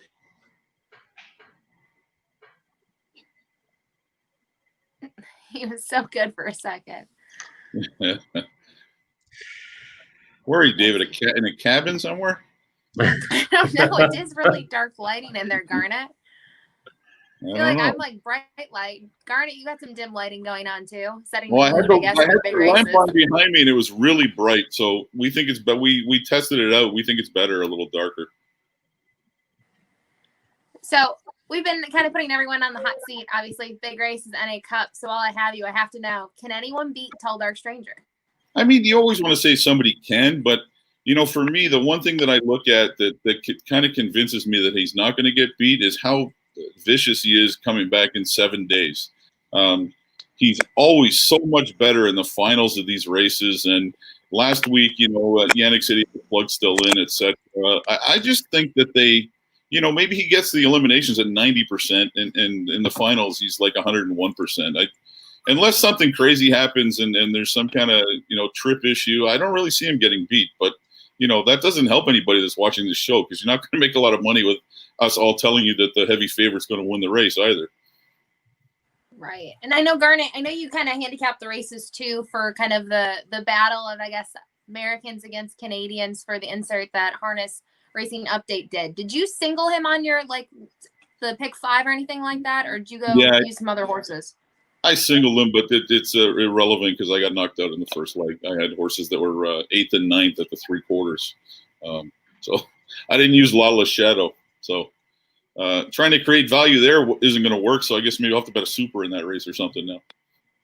[SPEAKER 1] He was so good for a second.
[SPEAKER 7] Where are you, David? In a cabin somewhere?
[SPEAKER 1] I don't know. It is really dark lighting in there, Garnet. I feel like I'm like bright light. Garnet, you got some dim lighting going on too. Setting
[SPEAKER 7] Well, I had
[SPEAKER 1] the mood, I guess, for
[SPEAKER 7] the
[SPEAKER 1] big
[SPEAKER 7] lamp
[SPEAKER 1] races.
[SPEAKER 7] on behind me, and it was really bright. So we think it's, but we tested it out. We think it's better a little darker.
[SPEAKER 1] So we've been kind of putting everyone on the hot seat. Obviously, big race is NA Cup. So while I have you, I have to know: can anyone beat Tall Dark Stranger?
[SPEAKER 7] I mean, you always want to say somebody can, but for me, the one thing that I look at that kind of convinces me that he's not going to get beat is how vicious he is coming back in 7 days. He's always so much better in the finals of these races. And last week, Yannick said he had the plug still in, etc. I just think that they, maybe he gets the eliminations at 90%, and in the finals he's like 101%. Unless something crazy happens and there's some kind of trip issue, I don't really see him getting beat. But that doesn't help anybody that's watching this show, because you're not going to make a lot of money with us all telling you that the heavy favorite's going to win the race either.
[SPEAKER 1] Right. And I know, Garnet, I know you kind of handicap the races too for kind of the battle of, I guess, Americans against Canadians for the insert that Harness Racing Update did. Did you single him on your the pick 5 or anything like that, or did you go use some other horses?
[SPEAKER 7] I singled him, but it's irrelevant because I got knocked out in the first leg. I had horses that were 8th and 9th at the 3/4. So I didn't use Lawless Shadow. So trying to create value there isn't going to work. So I guess maybe I'll have to bet a super in that race or something now.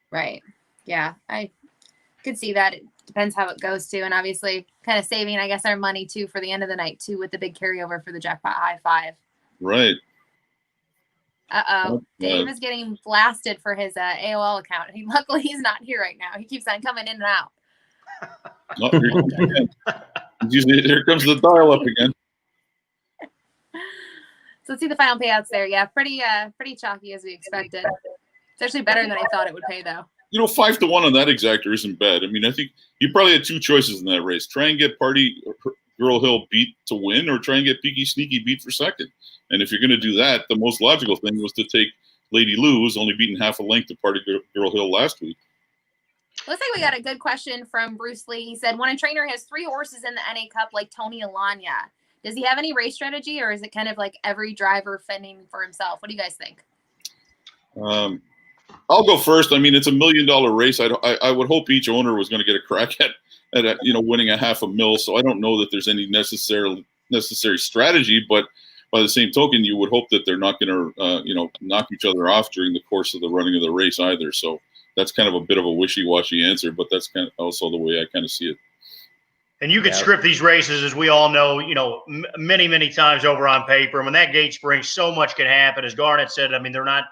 [SPEAKER 1] Right. Yeah, I could see that. It depends how it goes too. And obviously kind of saving, I guess, our money too for the end of the night too with the big carryover for the Jackpot High 5.
[SPEAKER 7] Right.
[SPEAKER 1] Dave is getting blasted for his AOL account. Luckily, he's not here right now. He keeps on coming in and out.
[SPEAKER 7] Here comes the dial up again.
[SPEAKER 1] So let's see the final payouts there. Yeah, pretty chalky as we expected. It's actually better than I thought it would pay, though.
[SPEAKER 7] 5 to 1 on that exactor isn't bad. I mean, I think you probably had 2 choices in that race: try and get Party Girl Hill beat to win, or try and get Peaky Sneaky beat for second. And if you're going to do that, the most logical thing was to take Lady Lou, who's only beaten half a length to Party Girl Hill last week.
[SPEAKER 1] Looks like we got a good question from Bruce Lee. He said, when a trainer has 3 horses in the NA Cup like Tony Alagna, does he have any race strategy, or is it kind of like every driver fending for himself? What do you guys think?
[SPEAKER 7] I'll go first. I mean, it's $1 million race. I would hope each owner was going to get a crack at winning $500,000. So I don't know that there's any necessary strategy, but by the same token, you would hope that they're not going to knock each other off during the course of the running of the race either. So that's kind of a bit of a wishy-washy answer, but that's kind of also the way I kind of see it.
[SPEAKER 5] And you could script these races, as we all know, many, many times over on paper. And when that gate springs, so much can happen. As Garnet said, I mean, they're not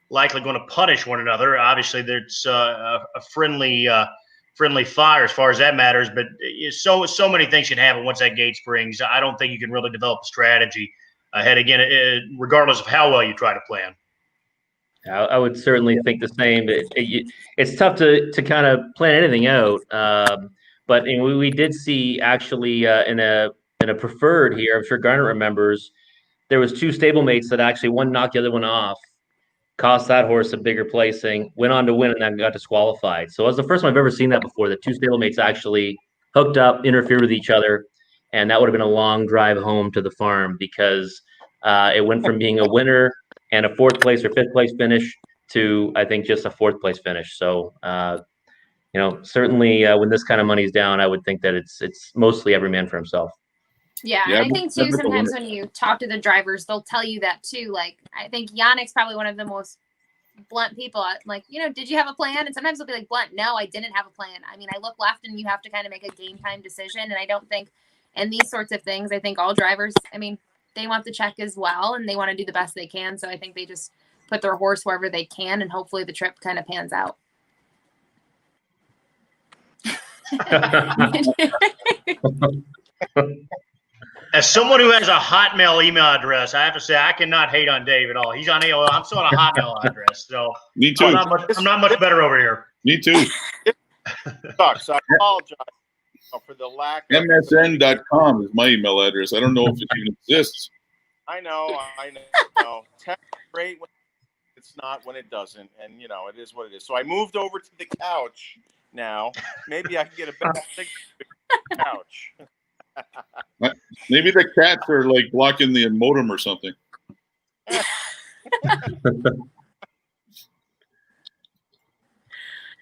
[SPEAKER 5] likely going to punish one another. Obviously, there's a friendly fire as far as that matters. But so many things can happen once that gate springs. I don't think you can really develop a strategy ahead again, regardless of how well you try to plan.
[SPEAKER 2] I would certainly think the same. It's tough to kind of plan anything out. But we did see actually in a preferred here, I'm sure Garnet remembers, there was two stablemates that actually one knocked the other one off, cost that horse a bigger placing, went on to win, and then got disqualified. So it was the first time I've ever seen that before, that two stablemates actually hooked up, interfered with each other, and that would have been a long drive home to the farm because it went from being a winner and a fourth place or fifth place finish to, I think, just a fourth place finish. So, certainly when this kind of money's down, I would think that it's mostly every man for himself.
[SPEAKER 1] Yeah, and I think too, sometimes when you talk to the drivers, they'll tell you that too. Like, I think Yannick's probably one of the most blunt people. Like, did you have a plan? And sometimes they'll be like, blunt, no, I didn't have a plan. I mean, I look left and you have to kind of make a game time decision. And I don't think in these sorts of things, I think all drivers, I mean, they want the check as well and they want to do the best they can. So I think they just put their horse wherever they can and hopefully the trip kind of pans out.
[SPEAKER 5] As someone who has a Hotmail email address, I have to say I cannot hate on Dave at all. He's on AOL. I'm still on a Hotmail address, so
[SPEAKER 7] me too.
[SPEAKER 5] I'm not much better over here.
[SPEAKER 7] Me too.
[SPEAKER 6] Sucks. I apologize for the lack of
[SPEAKER 7] MSN.com is my email address. I don't know if it even exists.
[SPEAKER 6] I know. Text is great when it's not when it doesn't, and it is what it is. So I moved over to the couch now. Maybe I can get a better signal on the couch.
[SPEAKER 7] Maybe the cats are like blocking the modem or something.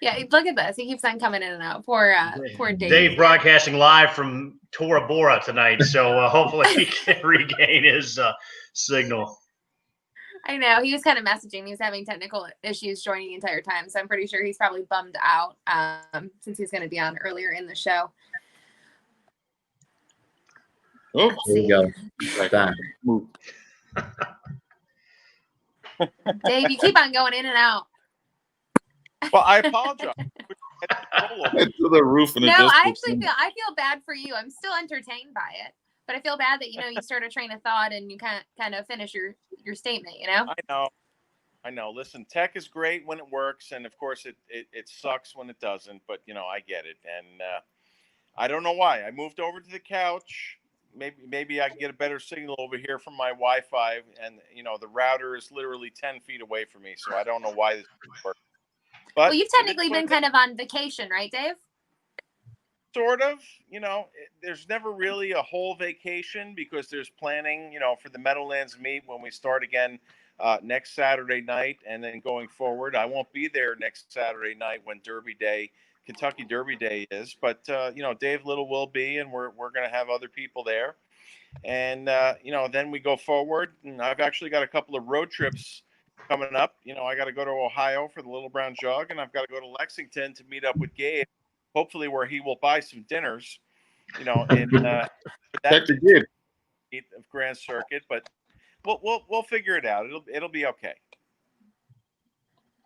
[SPEAKER 1] Yeah, look at this. He keeps on coming in and out. Poor Dave.
[SPEAKER 5] Dave broadcasting live from Tora Bora tonight, so hopefully he can regain his signal.
[SPEAKER 1] I know. He was kind of messaging. He was having technical issues joining the entire time, so I'm pretty sure he's probably bummed out since he's going to be on earlier in the show.
[SPEAKER 7] Oh,
[SPEAKER 2] there you go. Back.
[SPEAKER 1] Dave, you keep on going in and out.
[SPEAKER 6] Well, I apologize.
[SPEAKER 7] To the roof and
[SPEAKER 1] no, I feel bad for you. I'm still entertained by it, but I feel bad that you start a train of thought and you kind of finish your statement.
[SPEAKER 6] I know. Listen, tech is great when it works, and of course it sucks when it doesn't. But I get it, and I don't know why. I moved over to the couch. Maybe I can get a better signal over here from my Wi-Fi, and the router is literally 10 feet away from me, so I don't know why this works. But
[SPEAKER 1] well, you've technically been kind of on vacation, right, Dave?
[SPEAKER 6] Sort of. There's never really a whole vacation because there's planning, for the Meadowlands meet when we start again next Saturday night, and then going forward. I won't be there next Saturday night when Kentucky Derby Day is, but Dave Little will be, and we're going to have other people there, and then we go forward. And I've actually got a couple of road trips coming up. I got to go to Ohio for the Little Brown Jug, and I've got to go to Lexington to meet up with Gabe, hopefully where he will buy some dinners. In that of Grand Circuit, but we'll figure it out. It'll be okay.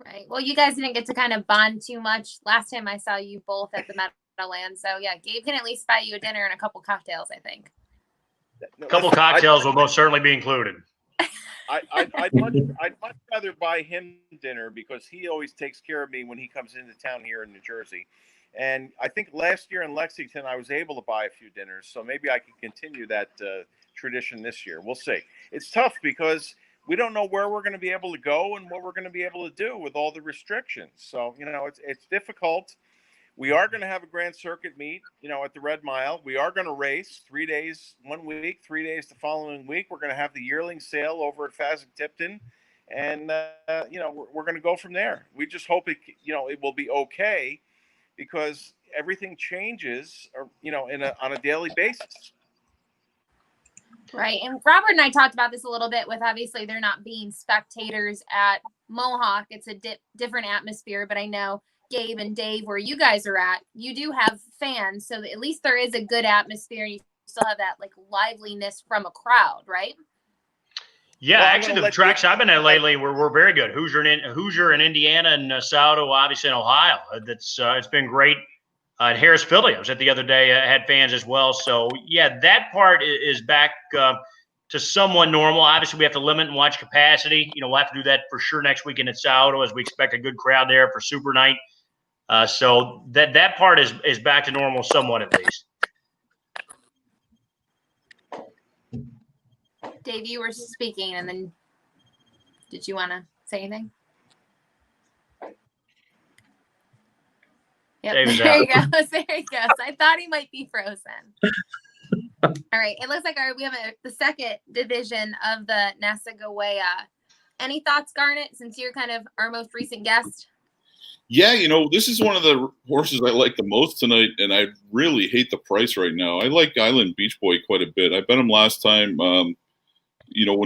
[SPEAKER 1] Right. Well, you guys didn't get to kind of bond too much last time I saw you both at the Meadowlands. So yeah, Gabe can at least buy you a dinner and a couple cocktails, I think.
[SPEAKER 5] A couple cocktails will most certainly be included.
[SPEAKER 6] I'd much rather buy him dinner because he always takes care of me when he comes into town here in New Jersey. And I think last year in Lexington, I was able to buy a few dinners. So maybe I can continue that tradition this year. We'll see. It's tough because we don't know where we're going to be able to go and what we're going to be able to do with all the restrictions. So, it's difficult. We are going to have a Grand Circuit meet, at the Red Mile. We are going to race 3 days, 1 week, 3 days the following week. We're going to have the yearling sale over at Fasig-Tipton. And, we're going to go from there. We just hope it will be okay because everything changes, on a daily basis.
[SPEAKER 1] Right. And Robert and I talked about this a little bit with obviously there not being spectators at Mohawk. It's a different atmosphere, but I know Gabe and Dave, where you guys are at, you do have fans. So at least there is a good atmosphere and you still have that like liveliness from a crowd, right?
[SPEAKER 5] Yeah, well, actually the tracks I've been at lately were very good. Hoosier in Indiana and Saldo, obviously in Ohio. It's been great. In Harris Philly, I was at the other day, had fans as well. So, yeah, that part is back to somewhat normal. Obviously, we have to limit and watch capacity. We'll have to do that for sure next weekend at Saldo as we expect a good crowd there for Super Night. So that part is back to normal somewhat at least.
[SPEAKER 1] Dave, you were speaking, and then did you want to say anything? Yep, there he goes. There he goes. I thought he might be frozen. All right. It looks like we have the second division of the Nasagaweya. Any thoughts, Garnet, since you're kind of our most recent guest?
[SPEAKER 7] Yeah, this is one of the horses I like the most tonight, and I really hate the price right now. I like Island Beach Boy quite a bit. I bet him last time, when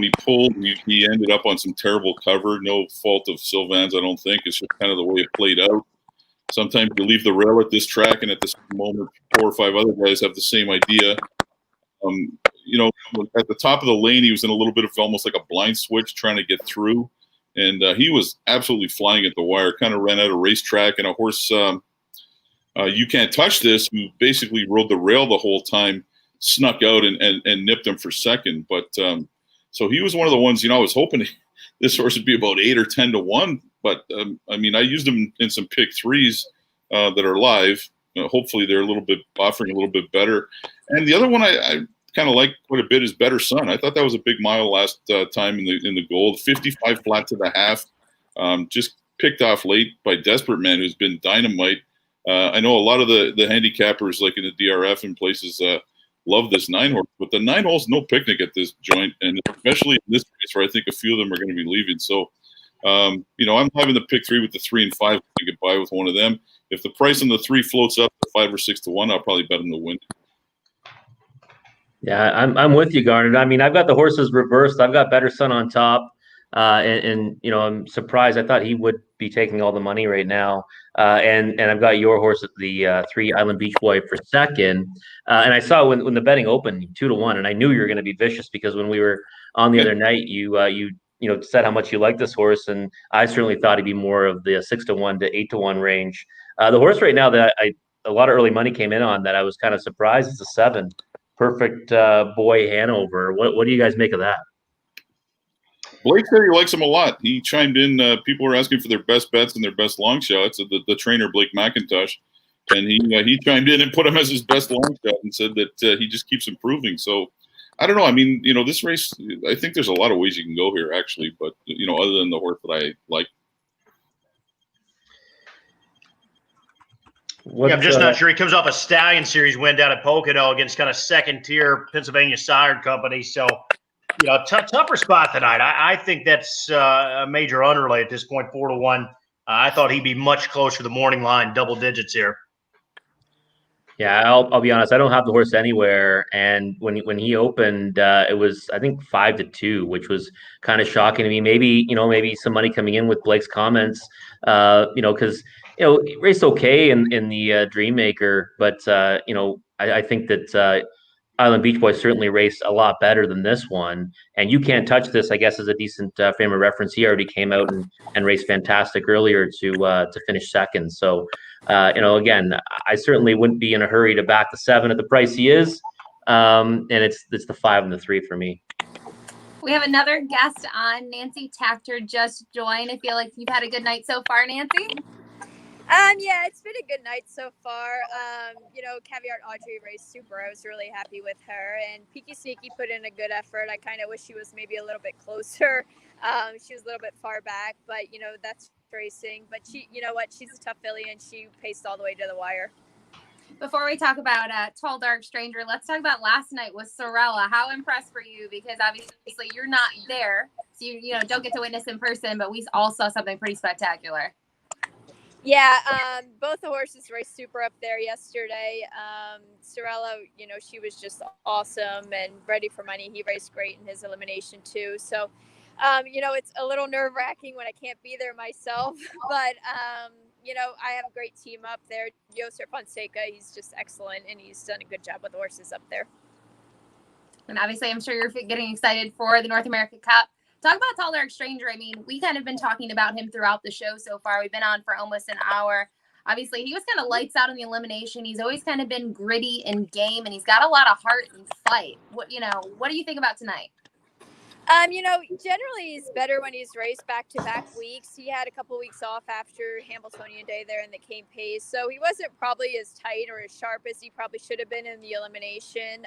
[SPEAKER 7] he pulled, he ended up on some terrible cover. No fault of Sylvan's, I don't think. It's just kind of the way it played out. Sometimes you leave the rail at this track, and at this moment, 4 or 5 other guys have the same idea. At the top of the lane, he was in a little bit of almost like a blind switch trying to get through. And he was absolutely flying at the wire, kind of ran out of racetrack. And a horse, You Can't Touch This, who basically rode the rail the whole time, snuck out and nipped him for second. But so he was one of the ones, I was hoping this horse would be about 8 or 10 to 1. But I used him in some pick threes that are live. Hopefully they're offering a little bit better. And the other one I kind of like quite a bit is Better Sun. I thought that was a big mile last time in the gold. 55 flat to the half. Just picked off late by Desperate Man, who's been dynamite. I know a lot of the handicappers, like in the DRF and places, love this 9 horse, but the 9 hole's no picnic at this joint, and especially in this race where I think a few of them are going to be leaving. So, I'm having the pick 3 with the 3 and 5 to get by with one of them. If the price on the 3 floats up to 5 or 6 to 1, I'll probably bet him to win.
[SPEAKER 2] Yeah, I'm with you, Garnet. I've got the horses reversed. I've got Better Sun on top, and I'm surprised. I thought he would be taking all the money right now, and I've got your horse at the 3 Island Beach Boy for second. And I saw when the betting opened 2 to 1, and I knew you were going to be vicious because when we were on the other night, you said how much you like this horse, and I certainly thought he'd be more of the 6 to 1 to 8 to 1 range. The horse right now that a lot of early money came in on that I was kind of surprised is a 7. Perfect Boy Hanover. What do you guys make of that?
[SPEAKER 7] Blake said he likes him a lot. He chimed in. People were asking for their best bets and their best long shots. The trainer, Blake McIntosh, and he chimed in and put him as his best long shot and said that he just keeps improving. So I don't know. This race, I think there's a lot of ways you can go here, actually. But, other than the horse that I like.
[SPEAKER 5] I'm just not sure. He comes off a Stallion Series win down at Pocono against kind of second-tier Pennsylvania Sired Company. So, tougher spot tonight. I think that's a major underlay at this point, 4 to 1. I thought he'd be much closer to the morning line, double digits here.
[SPEAKER 2] Yeah, I'll be honest. I don't have the horse anywhere, and when he opened, it was I think 5 to 2, which was kind of shocking to me. Maybe some money coming in with Blake's comments, because he raced okay in the Dreammaker, but I think that Island Beach Boy certainly raced a lot better than this one. And You Can't Touch This, I guess, is a decent frame of reference. He already came out and raced fantastic earlier to finish second. So. Again, I certainly wouldn't be in a hurry to back the 7 at the price he is, and it's the 5 and the 3 for me.
[SPEAKER 1] We have another guest on. Nancy Tactor just joined. I feel like you've had a good night so far, Nancy.
[SPEAKER 8] Yeah, it's been a good night so far. Caveat Audrey raced super. I was really happy with her, and Peaky Sneaky put in a good effort. I kind of wish she was maybe a little bit closer. She was a little bit far back, but that's racing. But she's a tough filly, and she paced all the way to the wire.
[SPEAKER 1] Before we talk about Tall Dark Stranger, let's talk about last night with Sorella. How impressed were you? Because obviously you're not there, so you don't get to witness in person, but we all saw something pretty spectacular.
[SPEAKER 8] Yeah, both the horses raced super up there yesterday. Sorella, she was just awesome and ready for money. He raced great in his elimination too. So, it's a little nerve-wracking when I can't be there myself. But, I have a great team up there. Yoser Fonseca, he's just excellent, and he's done a good job with the horses up there.
[SPEAKER 1] And obviously, I'm sure you're getting excited for the North America Cup. Talk about Tall Dark Stranger. We kind of been talking about him throughout the show so far. We've been on for almost an hour. Obviously, he was kind of lights out in the elimination. He's always kind of been gritty and game, and he's got a lot of heart and fight. What do you think about tonight?
[SPEAKER 8] Generally he's better when he's raced back-to-back weeks. He had a couple weeks off after Hamiltonian Day there in the Cane Pace, so he wasn't probably as tight or as sharp as he probably should have been in the elimination.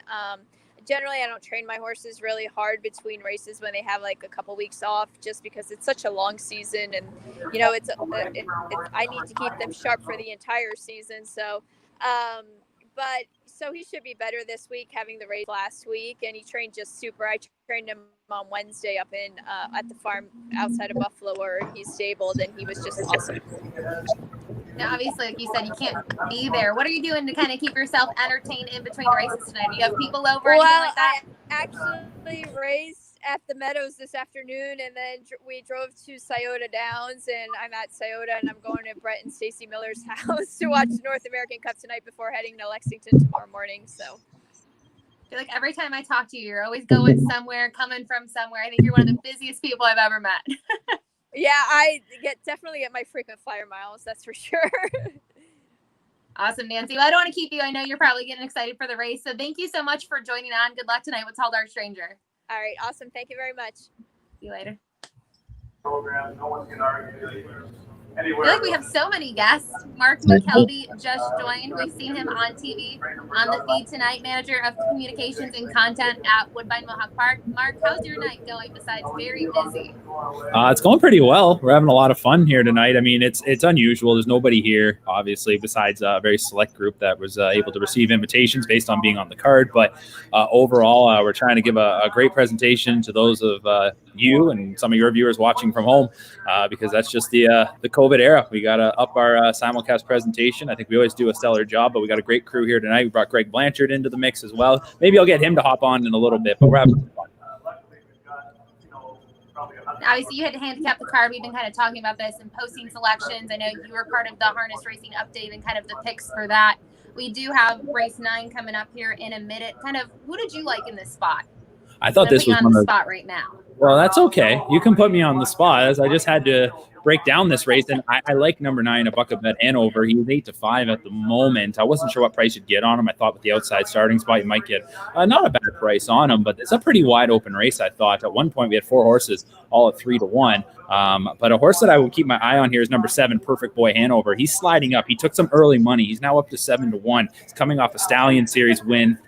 [SPEAKER 8] generally I don't train my horses really hard between races when they have like a couple weeks off, just because it's such a long season, and I need to keep them sharp for the entire season. So, but so he should be better this week, having the race last week, and he trained just super. I trained him on Wednesday up in at the farm outside of Buffalo where he's stabled, and he was just awesome.
[SPEAKER 1] Now, obviously, like you said, you can't be there. What are you doing to kind of keep yourself entertained in between races tonight? Do you have people over? Or anything like that?
[SPEAKER 8] I actually raced at the Meadows this afternoon, and then we drove to Scioto Downs, and I'm at Scioto, and I'm going to Brett and Stacy Miller's house to watch the North American Cup tonight before heading to Lexington tomorrow morning. So
[SPEAKER 1] I feel like every time I talk to you, you're always going somewhere, coming from somewhere. I think you're one of the busiest people I've ever met.
[SPEAKER 8] Yeah, I definitely get my frequent flyer miles, that's for sure.
[SPEAKER 1] Awesome, Nancy. Well, I don't want to keep you. I know you're probably getting excited for the race. So thank you so much for joining on. Good luck tonight with Tall Dark Stranger.
[SPEAKER 8] All right, awesome. Thank you very much.
[SPEAKER 1] See you later. I feel like we have so many guests. Mark Mckelvey just joined. We've seen him on TV on the feed tonight, manager of communications and content at Woodbine Mohawk Park. Mark, how's your night going besides very busy?
[SPEAKER 9] It's going pretty well. We're having a lot of fun here tonight. I mean, it's unusual. There's nobody here, obviously, besides a very select group that was able to receive invitations based on being on the card. But overall, we're trying to give a great presentation to those of you and some of your viewers watching from home, because that's just the COVID era. We got to up our simulcast presentation. I think we always do a stellar job, but we got a great crew here tonight. We brought Greg Blanchard into the mix as well. Maybe I'll get him to hop on in a little bit, but we're having fun.
[SPEAKER 1] Obviously, you had to handicap the card. We've been kind of talking about this and posting selections. I know you were part of the harness racing update and kind of the picks for that. We do have race 9 coming up here in a minute. Kind of, who did you like in this spot?
[SPEAKER 9] I thought this was
[SPEAKER 1] on the spot right now.
[SPEAKER 9] Well, that's okay. You can put me on the spot, as I just had to break down this race. And I like number 9, a buck of bet Hanover. He was 8-5 at the moment. I wasn't sure what price you'd get on him. I thought with the outside starting spot, you might get not a bad price on him, but it's a pretty wide open race. I thought at one point we had 4 horses all at 3-1. But a horse that I would keep my eye on here is number 7, Perfect Boy Hanover. He's sliding up. He took some early money. He's now up to 7-1. He's coming off a Stallion Series win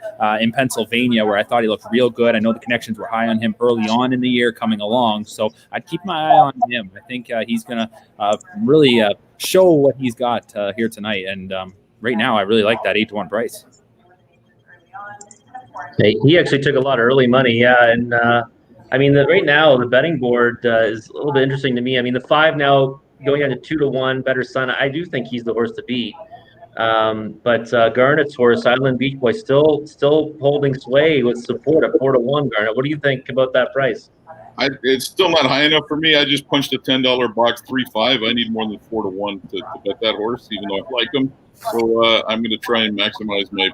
[SPEAKER 9] in Pennsylvania, where I thought he looked real good. I know the connections were high on him early on in the year coming along, so I'd keep my eye on him. I think he's going to really show what he's got here tonight. And right now, I really like that 8-1 price.
[SPEAKER 2] Hey, he actually took a lot of early money, yeah, and I mean, right now the betting board is a little bit interesting to me. I mean, the 5 now going down to 2-1, Better Son. I do think he's the horse to beat. But Garnett's horse, Island Beach Boy, still holding sway with support at 4-1. Garnett, what do you think about that price?
[SPEAKER 7] It's still not high enough for me. I just punched a $10 box 3-5. I need more than 4-1 to bet that horse, even though I like him. So I'm going to try and maximize my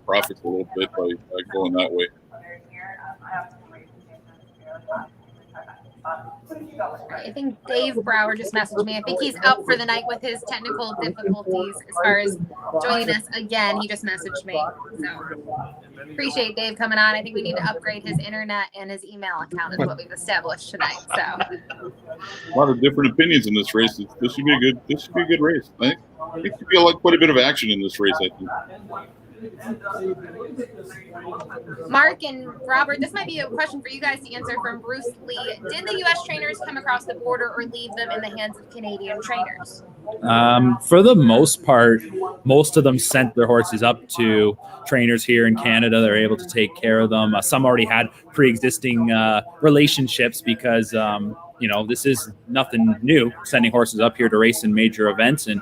[SPEAKER 7] profits a little bit by going that way.
[SPEAKER 1] I think Dave Brower just messaged me. I think he's up for the night with his technical difficulties as far as joining us again. He just messaged me. So appreciate Dave coming on. I think we need to upgrade his internet and his email account is what we've established tonight. So
[SPEAKER 7] a lot of different opinions in this race. This should be a good race. I think there should be quite a bit of action in this race, I think.
[SPEAKER 1] Mark and Robert, this might be a question for you guys to answer from Bruce Lee. Did the U.S. trainers come across the border or leave them in the hands of Canadian trainers?
[SPEAKER 9] For the most part, most of them sent their horses up to trainers here in Canada. They're able to take care of them. Some already had pre-existing relationships because this is nothing new, sending horses up here to race in major events. And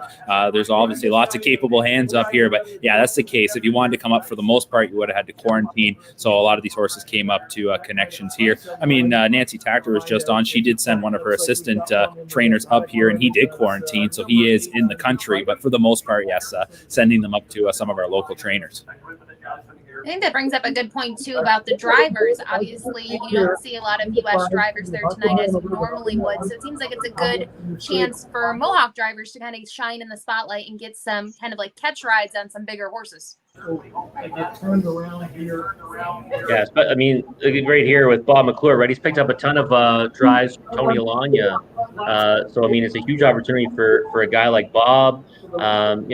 [SPEAKER 9] there's obviously lots of capable hands up here. But yeah, that's the case. If you wanted to come up, for the most part, you would have had to quarantine. So a lot of these horses came up to connections here. I mean, Nancy Tactor was just on. She did send one of her assistant trainers up here, and he did quarantine. So he is in the country. But for the most part, yes, sending them up to some of our local trainers.
[SPEAKER 1] I think that brings up a good point, too, about the drivers. Obviously, you don't see a lot of U.S. drivers there tonight as you normally would. So it seems like it's a good chance for Mohawk drivers to kind of shine in the spotlight and get some kind of like catch rides on some bigger horses.
[SPEAKER 2] Yes, but I mean, right here with Bob McClure, right? He's picked up a ton of drives from Tony Alagna. So, I mean, it's a huge opportunity for a guy like Bob, and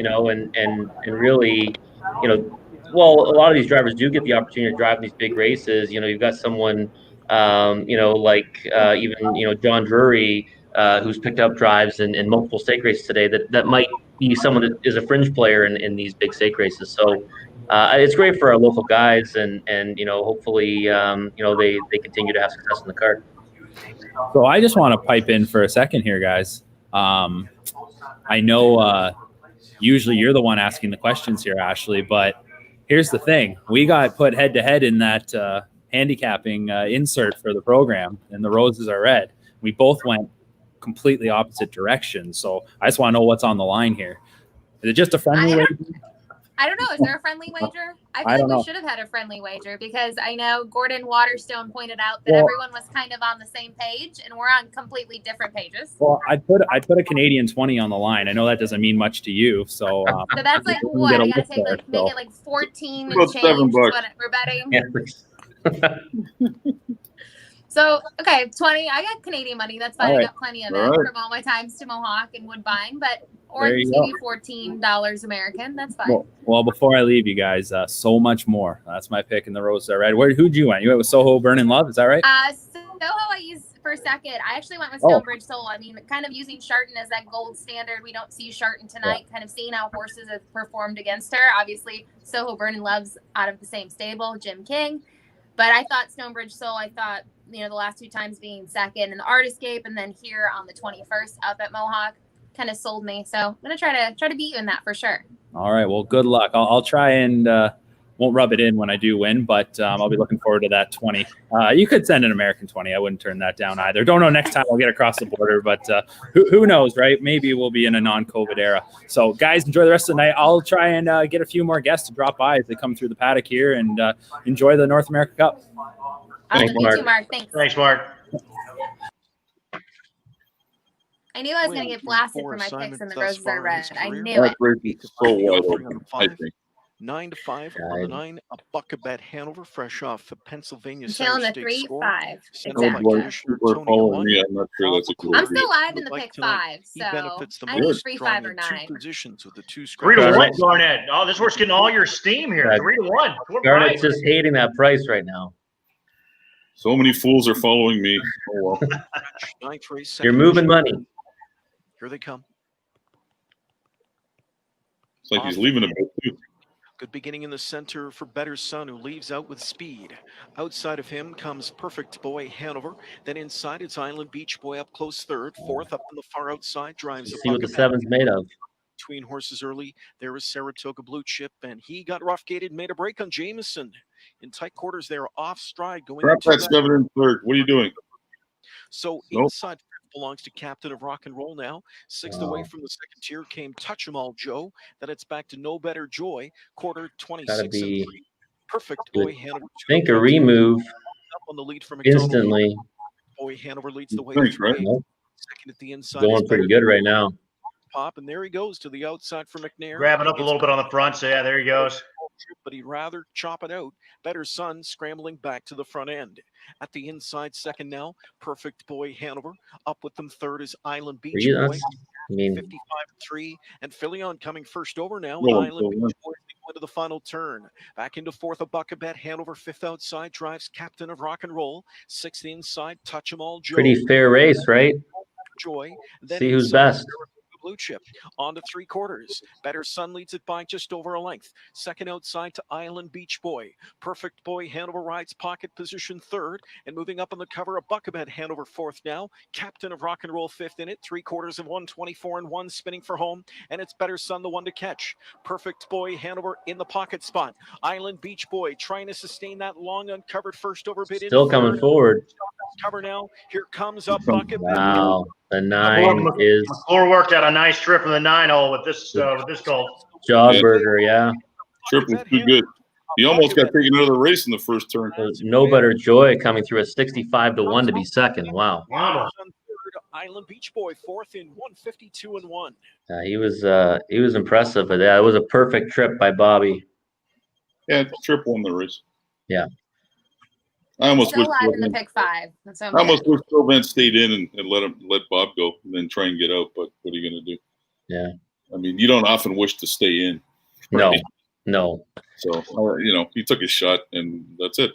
[SPEAKER 2] really, well, a lot of these drivers do get the opportunity to drive these big races. You've got someone, like even John Drury, who's picked up drives in multiple stake races today. That might be someone that is a fringe player in these big stake races. So it's great for our local guys, and hopefully they continue to have success in the kart.
[SPEAKER 9] So I just want to pipe in for a second here, guys. I know usually you're the one asking the questions here, Ashley, but here's the thing. We got put head-to-head in that handicapping insert for the program, and the roses are red. We both went completely opposite directions, so I just want to know what's on the line here. Is it just a friendly wager?
[SPEAKER 1] I don't know. Is there a friendly wager? I feel like we should have had a friendly wager, because I know Gordon Waterstone pointed out that everyone was kind of on the same page, and we're on completely different pages.
[SPEAKER 9] Well, I'd put a Canadian 20 on the line. I know that doesn't mean much to you, so
[SPEAKER 1] so that's like what? I gotta take make it like 14 and change. What we're betting. So, okay, 20. I got Canadian money. That's fine. I got plenty of it from all my times to Mohawk and Woodbine, or maybe $14 American. That's fine.
[SPEAKER 9] Well, before I leave you guys, so much more. That's my pick in the roses are red. Who'd you went? You went with Soho, Burn, Love. Is that right?
[SPEAKER 1] Soho I used for second. I actually went with Stonebridge Soul. I mean, kind of using Sharton as that gold standard. We don't see Sharton tonight. Kind of seeing how horses have performed against her. Obviously, Soho, Burn, Love's out of the same stable, Jim King. But I thought Stonebridge Soul, the last two times being second in the Art Escape, and then here on the 21st up at Mohawk, kind of sold me. So I'm gonna try to beat you in that for sure.
[SPEAKER 9] All right. Well, good luck. I'll try and won't rub it in when I do win, but I'll be looking forward to that 20. You could send an American 20. I wouldn't turn that down either. Don't know next time I'll get across the border, but who knows, right? Maybe we'll be in a non-COVID era. So, guys, enjoy the rest of the night. I'll try and get a few more guests to drop by as they come through the paddock here, and enjoy the North America Cup.
[SPEAKER 1] Thanks, Mark. Thanks.
[SPEAKER 5] Thanks, Mark.
[SPEAKER 1] I knew I was going to get blasted for my picks, and the roses are red. I knew it.
[SPEAKER 7] I think.
[SPEAKER 3] 9-5 on the 9. A buck a bet Hanover, fresh off the Pennsylvania
[SPEAKER 1] Tail in the
[SPEAKER 3] Stakes
[SPEAKER 1] 3-5.
[SPEAKER 3] Exactly.
[SPEAKER 7] I'm not sure that's a cool
[SPEAKER 1] I'm still live in the pick 5, so I need 3-5 or 9.
[SPEAKER 3] Positions with the 2
[SPEAKER 5] 3-1, Garnett. Oh, this horse getting all your steam here. 3-1.
[SPEAKER 2] Garnett's just hating that price right now.
[SPEAKER 7] So many fools are following me. Oh, well.
[SPEAKER 3] Ninth race,
[SPEAKER 2] You're moving money.
[SPEAKER 3] Here they come.
[SPEAKER 7] It's like he's leaving a bit too.
[SPEAKER 3] Good beginning in the center for Better Son, who leaves out with speed. Outside of him comes Perfect Boy Hanover. Then inside, it's Island Beach Boy up close third. Fourth up on the far outside drives.
[SPEAKER 2] See what the 7's made of.
[SPEAKER 3] Between horses early, there is Saratoga Blue Chip, and he got rough-gated, made a break on Jameson. In tight quarters, they're off stride going.
[SPEAKER 7] Drop that 7 in third. What are you doing?
[SPEAKER 3] So inside belongs to Captain of Rock and Roll now. Sixth away from the second tier came Touch 'Em All Joe. Then it's back to No Better Joy. Quarter 26 and 3. Perfect Boy Hanover.
[SPEAKER 2] I think a remove
[SPEAKER 3] on the lead from
[SPEAKER 2] instantly.
[SPEAKER 3] Boy Hanover leads the way.
[SPEAKER 7] Right?
[SPEAKER 3] Second at the inside.
[SPEAKER 2] Going pretty good right now.
[SPEAKER 3] Pop, and there he goes to the outside for McNair.
[SPEAKER 5] Grabbing up a little bit on the front. So, yeah, there he goes.
[SPEAKER 3] But he'd rather chop it out. Better Son scrambling back to the front end. At the inside second now, Perfect Boy Hanover. Up with them third is Island Beach Boy. 55-3. And Philion coming first over now. Island Beach Boy into the final turn. Back into fourth, a buck a bet. Hanover fifth outside drives Captain of Rock and Roll. Sixth inside, Touch 'Em All Joe.
[SPEAKER 2] Pretty fair race, right?
[SPEAKER 3] Joy. Then
[SPEAKER 2] see who's best.
[SPEAKER 3] Blue Chip on to 3/4. Better Son leads it by just over a length. Second outside to Island Beach Boy. Perfect Boy Hanover rides pocket position third, and moving up on the cover, a buck a bet Hanover fourth now. Captain of Rock and Roll fifth in it. 3/4 of 124 and 1 spinning for home, and it's Better Son the one to catch. Perfect Boy Hanover in the pocket spot. Island Beach Boy trying to sustain that long uncovered first over bid.
[SPEAKER 2] Still coming forward.
[SPEAKER 3] Cover now. Here comes a bucket.
[SPEAKER 2] Wow. The 9 is.
[SPEAKER 5] McClure worked out a nice trip from the 9 hole with this goal.
[SPEAKER 2] Jawburger, yeah.
[SPEAKER 7] Trip was too good. He almost got taken out of the race in the first turn.
[SPEAKER 2] No Better Joy coming through at 65-1 to be second. Wow.
[SPEAKER 3] Island Beach Boy fourth in 152 and 1.
[SPEAKER 2] He was impressive, but yeah, it was a perfect trip by Bobby.
[SPEAKER 7] Yeah, Trip won the race.
[SPEAKER 2] Yeah.
[SPEAKER 7] I almost wish
[SPEAKER 1] live in the pick 5. That's
[SPEAKER 7] I almost wish Sylvan stayed in and let Bob go and then try and get out. But what are you going to do?
[SPEAKER 2] Yeah.
[SPEAKER 7] I mean, you don't often wish to stay in.
[SPEAKER 2] Right? No.
[SPEAKER 7] So, he took his shot, and that's it.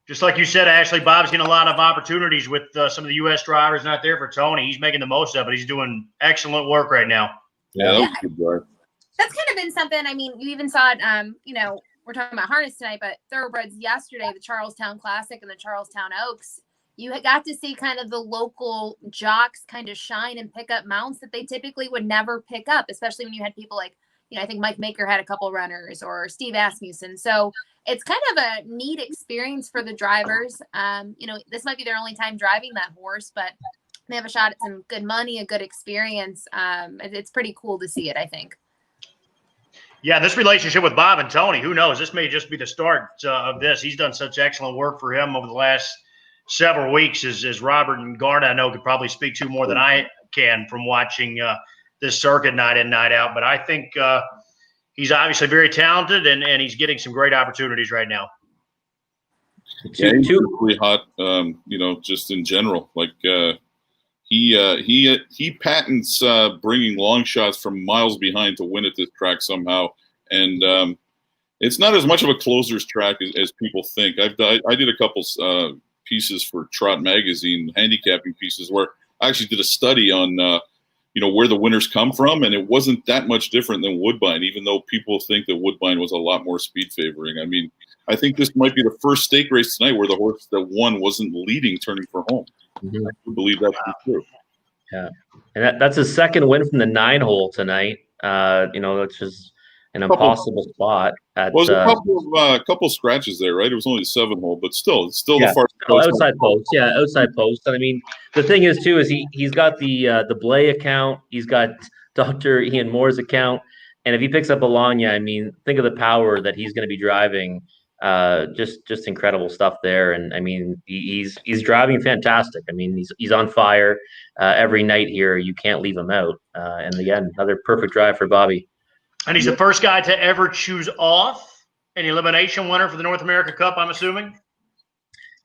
[SPEAKER 5] Just like you said, Ashley, Bob's getting a lot of opportunities with some of the U.S. drivers not there for Tony. He's making the most of it. He's doing excellent work right now.
[SPEAKER 7] Yeah, that was a good drive.
[SPEAKER 1] That's kind of been something. I mean, you even saw it, we're talking about harness tonight, but thoroughbreds yesterday, the Charlestown Classic and the Charlestown Oaks, you got to see kind of the local jocks kind of shine and pick up mounts that they typically would never pick up, especially when you had people like, I think Mike Maker had a couple runners or Steve Asmussen. So it's kind of a neat experience for the drivers. This might be their only time driving that horse, but they have a shot at some good money, a good experience. It's pretty cool to see it, I think.
[SPEAKER 5] Yeah, this relationship with Bob and Tony, who knows? This may just be the start of this. He's done such excellent work for him over the last several weeks, as Robert and Garda, I know, could probably speak to more than I can from watching this circuit night in, night out. But I think he's obviously very talented, and he's getting some great opportunities right now.
[SPEAKER 7] Yeah, he's really hot, just in general. Like he patents bringing long shots from miles behind to win at this track somehow. And it's not as much of a closer's track as people think. I did a couple pieces for Trot Magazine, handicapping pieces, where I actually did a study on where the winners come from, and it wasn't that much different than Woodbine, even though people think that Woodbine was a lot more speed favoring. I mean, I think this might be the first stake race tonight where the horse that won wasn't leading turning for home.
[SPEAKER 2] Mm-hmm.
[SPEAKER 7] I believe that's true.
[SPEAKER 2] Yeah, and that's his second win from the 9-hole tonight. Which is an impossible spot. Well,
[SPEAKER 7] there's a couple scratches there, right? It was only the 7-hole, but still the far
[SPEAKER 2] outside post. Yeah, outside post. And I mean, the thing is too is he's got the Blay account, he's got Dr. Ian Moore's account, and if he picks up Alanya, I mean, think of the power that he's going to be driving. Just incredible stuff there, and I mean, he's driving fantastic. I mean, he's on fire every night here. You can't leave him out. And again, another perfect drive for Bobby.
[SPEAKER 5] And he's the first guy to ever choose off an elimination winner for the North America Cup, I'm assuming.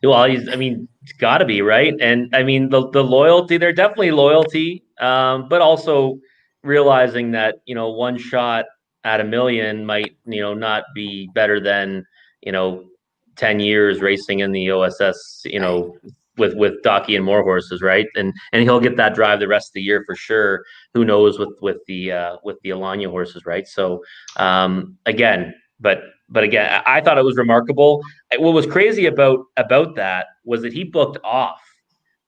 [SPEAKER 2] Well, it's got to be, right? And I mean, the loyalty, they're definitely loyalty, but also realizing that, one shot at a million might, not be better than, 10 years racing in the OSS, with Docky and more horses, right? And he'll get that drive the rest of the year for sure. Who knows with the Alanya horses, right? So again, but again, I thought it was remarkable. What was crazy about that was that he booked off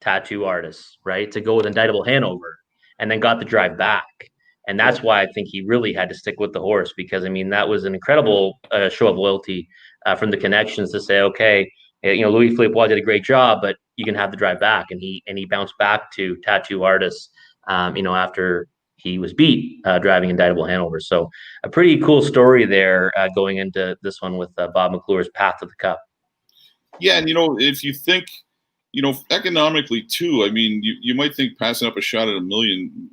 [SPEAKER 2] Tattoo Artists, right, to go with Untitled Hanover, and then got the drive back. And that's why I think he really had to stick with the horse, because I mean, that was an incredible show of loyalty from the connections to say, okay, Louis Philippe did a great job, but you can have the drive back. And he bounced back to Tattoo Artists, after he was beat driving Untitled Hanover. So a pretty cool story there going into this one with Bob McClure's Path to the Cup. Yeah, and
[SPEAKER 7] if you think, economically too, I mean, you might think passing up a shot at $1 million,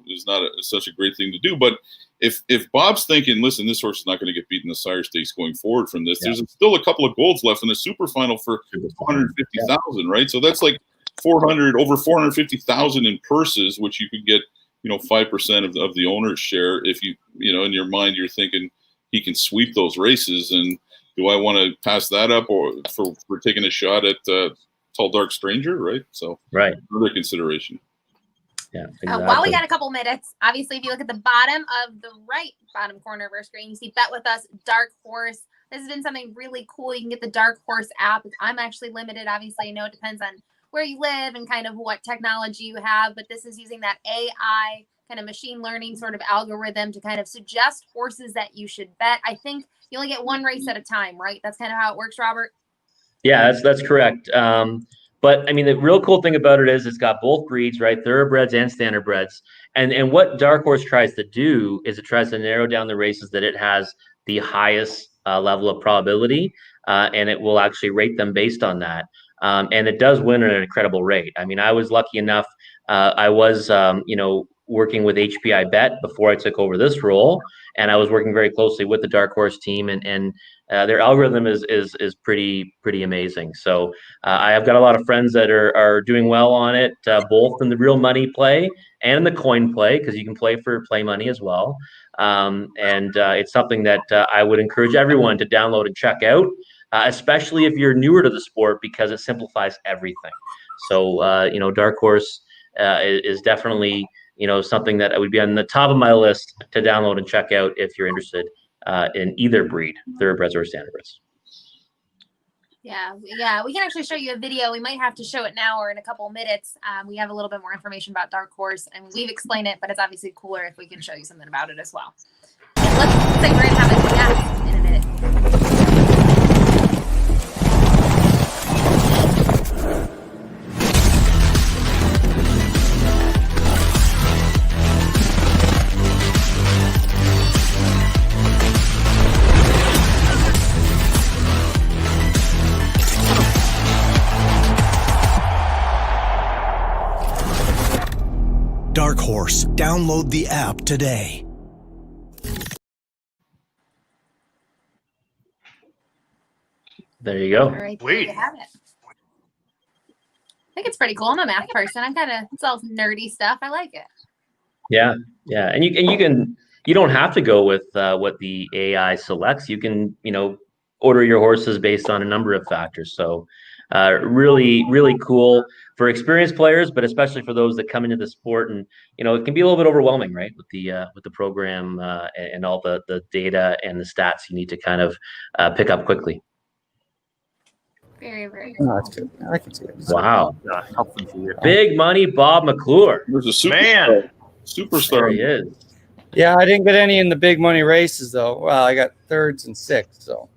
[SPEAKER 7] is not such a great thing to do. But if Bob's thinking, listen, this horse is not going to get beaten in the Sire Stakes going forward from this, there's still a couple of golds left in the super final for 450,000, right? So that's like over 450,000 in purses, which you could get, 5% of the owner's share. If you in your mind, you're thinking he can sweep those races, and do I want to pass that up or for taking a shot at Tall Dark Stranger, right? So another consideration.
[SPEAKER 2] Yeah, exactly.
[SPEAKER 1] While we got a couple minutes, obviously, if you look at the bottom of the right bottom corner of our screen, you see Bet With Us, Dark Horse. This has been something really cool. You can get the Dark Horse app. I'm actually limited. Obviously, I know it depends on where you live and kind of what technology you have, but this is using that AI kind of machine learning sort of algorithm to kind of suggest horses that you should bet. I think you only get one race at a time, right? That's kind of how it works, Robert.
[SPEAKER 2] Yeah, that's correct. But I mean, the real cool thing about it is it's got both breeds, right? Thoroughbreds and standardbreds. And what Dark Horse tries to do is it tries to narrow down the races that it has the highest level of probability, and it will actually rate them based on that. And it does win at an incredible rate. I mean, I was lucky enough. I was, working with HPI Bet before I took over this role, and I was working very closely with the Dark Horse team, and their algorithm is pretty amazing. So I have got a lot of friends that are doing well on it, both in the real money play and in the coin play, because you can play for play money as well. And it's something that I would encourage everyone to download and check out, especially if you're newer to the sport, because it simplifies everything. So, Dark Horse is definitely, something that would be on the top of my list to download and check out if you're interested in either breed, thoroughbreds or standardbreds.
[SPEAKER 1] Yeah, we can actually show you a video. We might have to show it now or in a couple of minutes. We have a little bit more information about Dark Horse, and we've explained it, but it's obviously cooler if we can show you something about it as well. Let's say we're going to have a guest in a minute.
[SPEAKER 10] Dark Horse. Download the app today.
[SPEAKER 2] There you go.
[SPEAKER 1] All right, there you have it. I think it's pretty cool. I'm a math person. It's all nerdy stuff. I like it.
[SPEAKER 2] Yeah, and you don't have to go with what the AI selects. You can order your horses based on a number of factors. So really, really cool for experienced players, but especially for those that come into the sport. And it can be a little bit overwhelming, right, with the program and all the data and the stats you need to kind of pick up quickly.
[SPEAKER 1] Very, very
[SPEAKER 11] cool. No, that's good. I can see it.
[SPEAKER 2] Wow. Big money Bob McClure.
[SPEAKER 7] There's a superstar.
[SPEAKER 2] There he is.
[SPEAKER 11] Yeah, I didn't get any in the big money races, though. Well, I got thirds and sixths, so.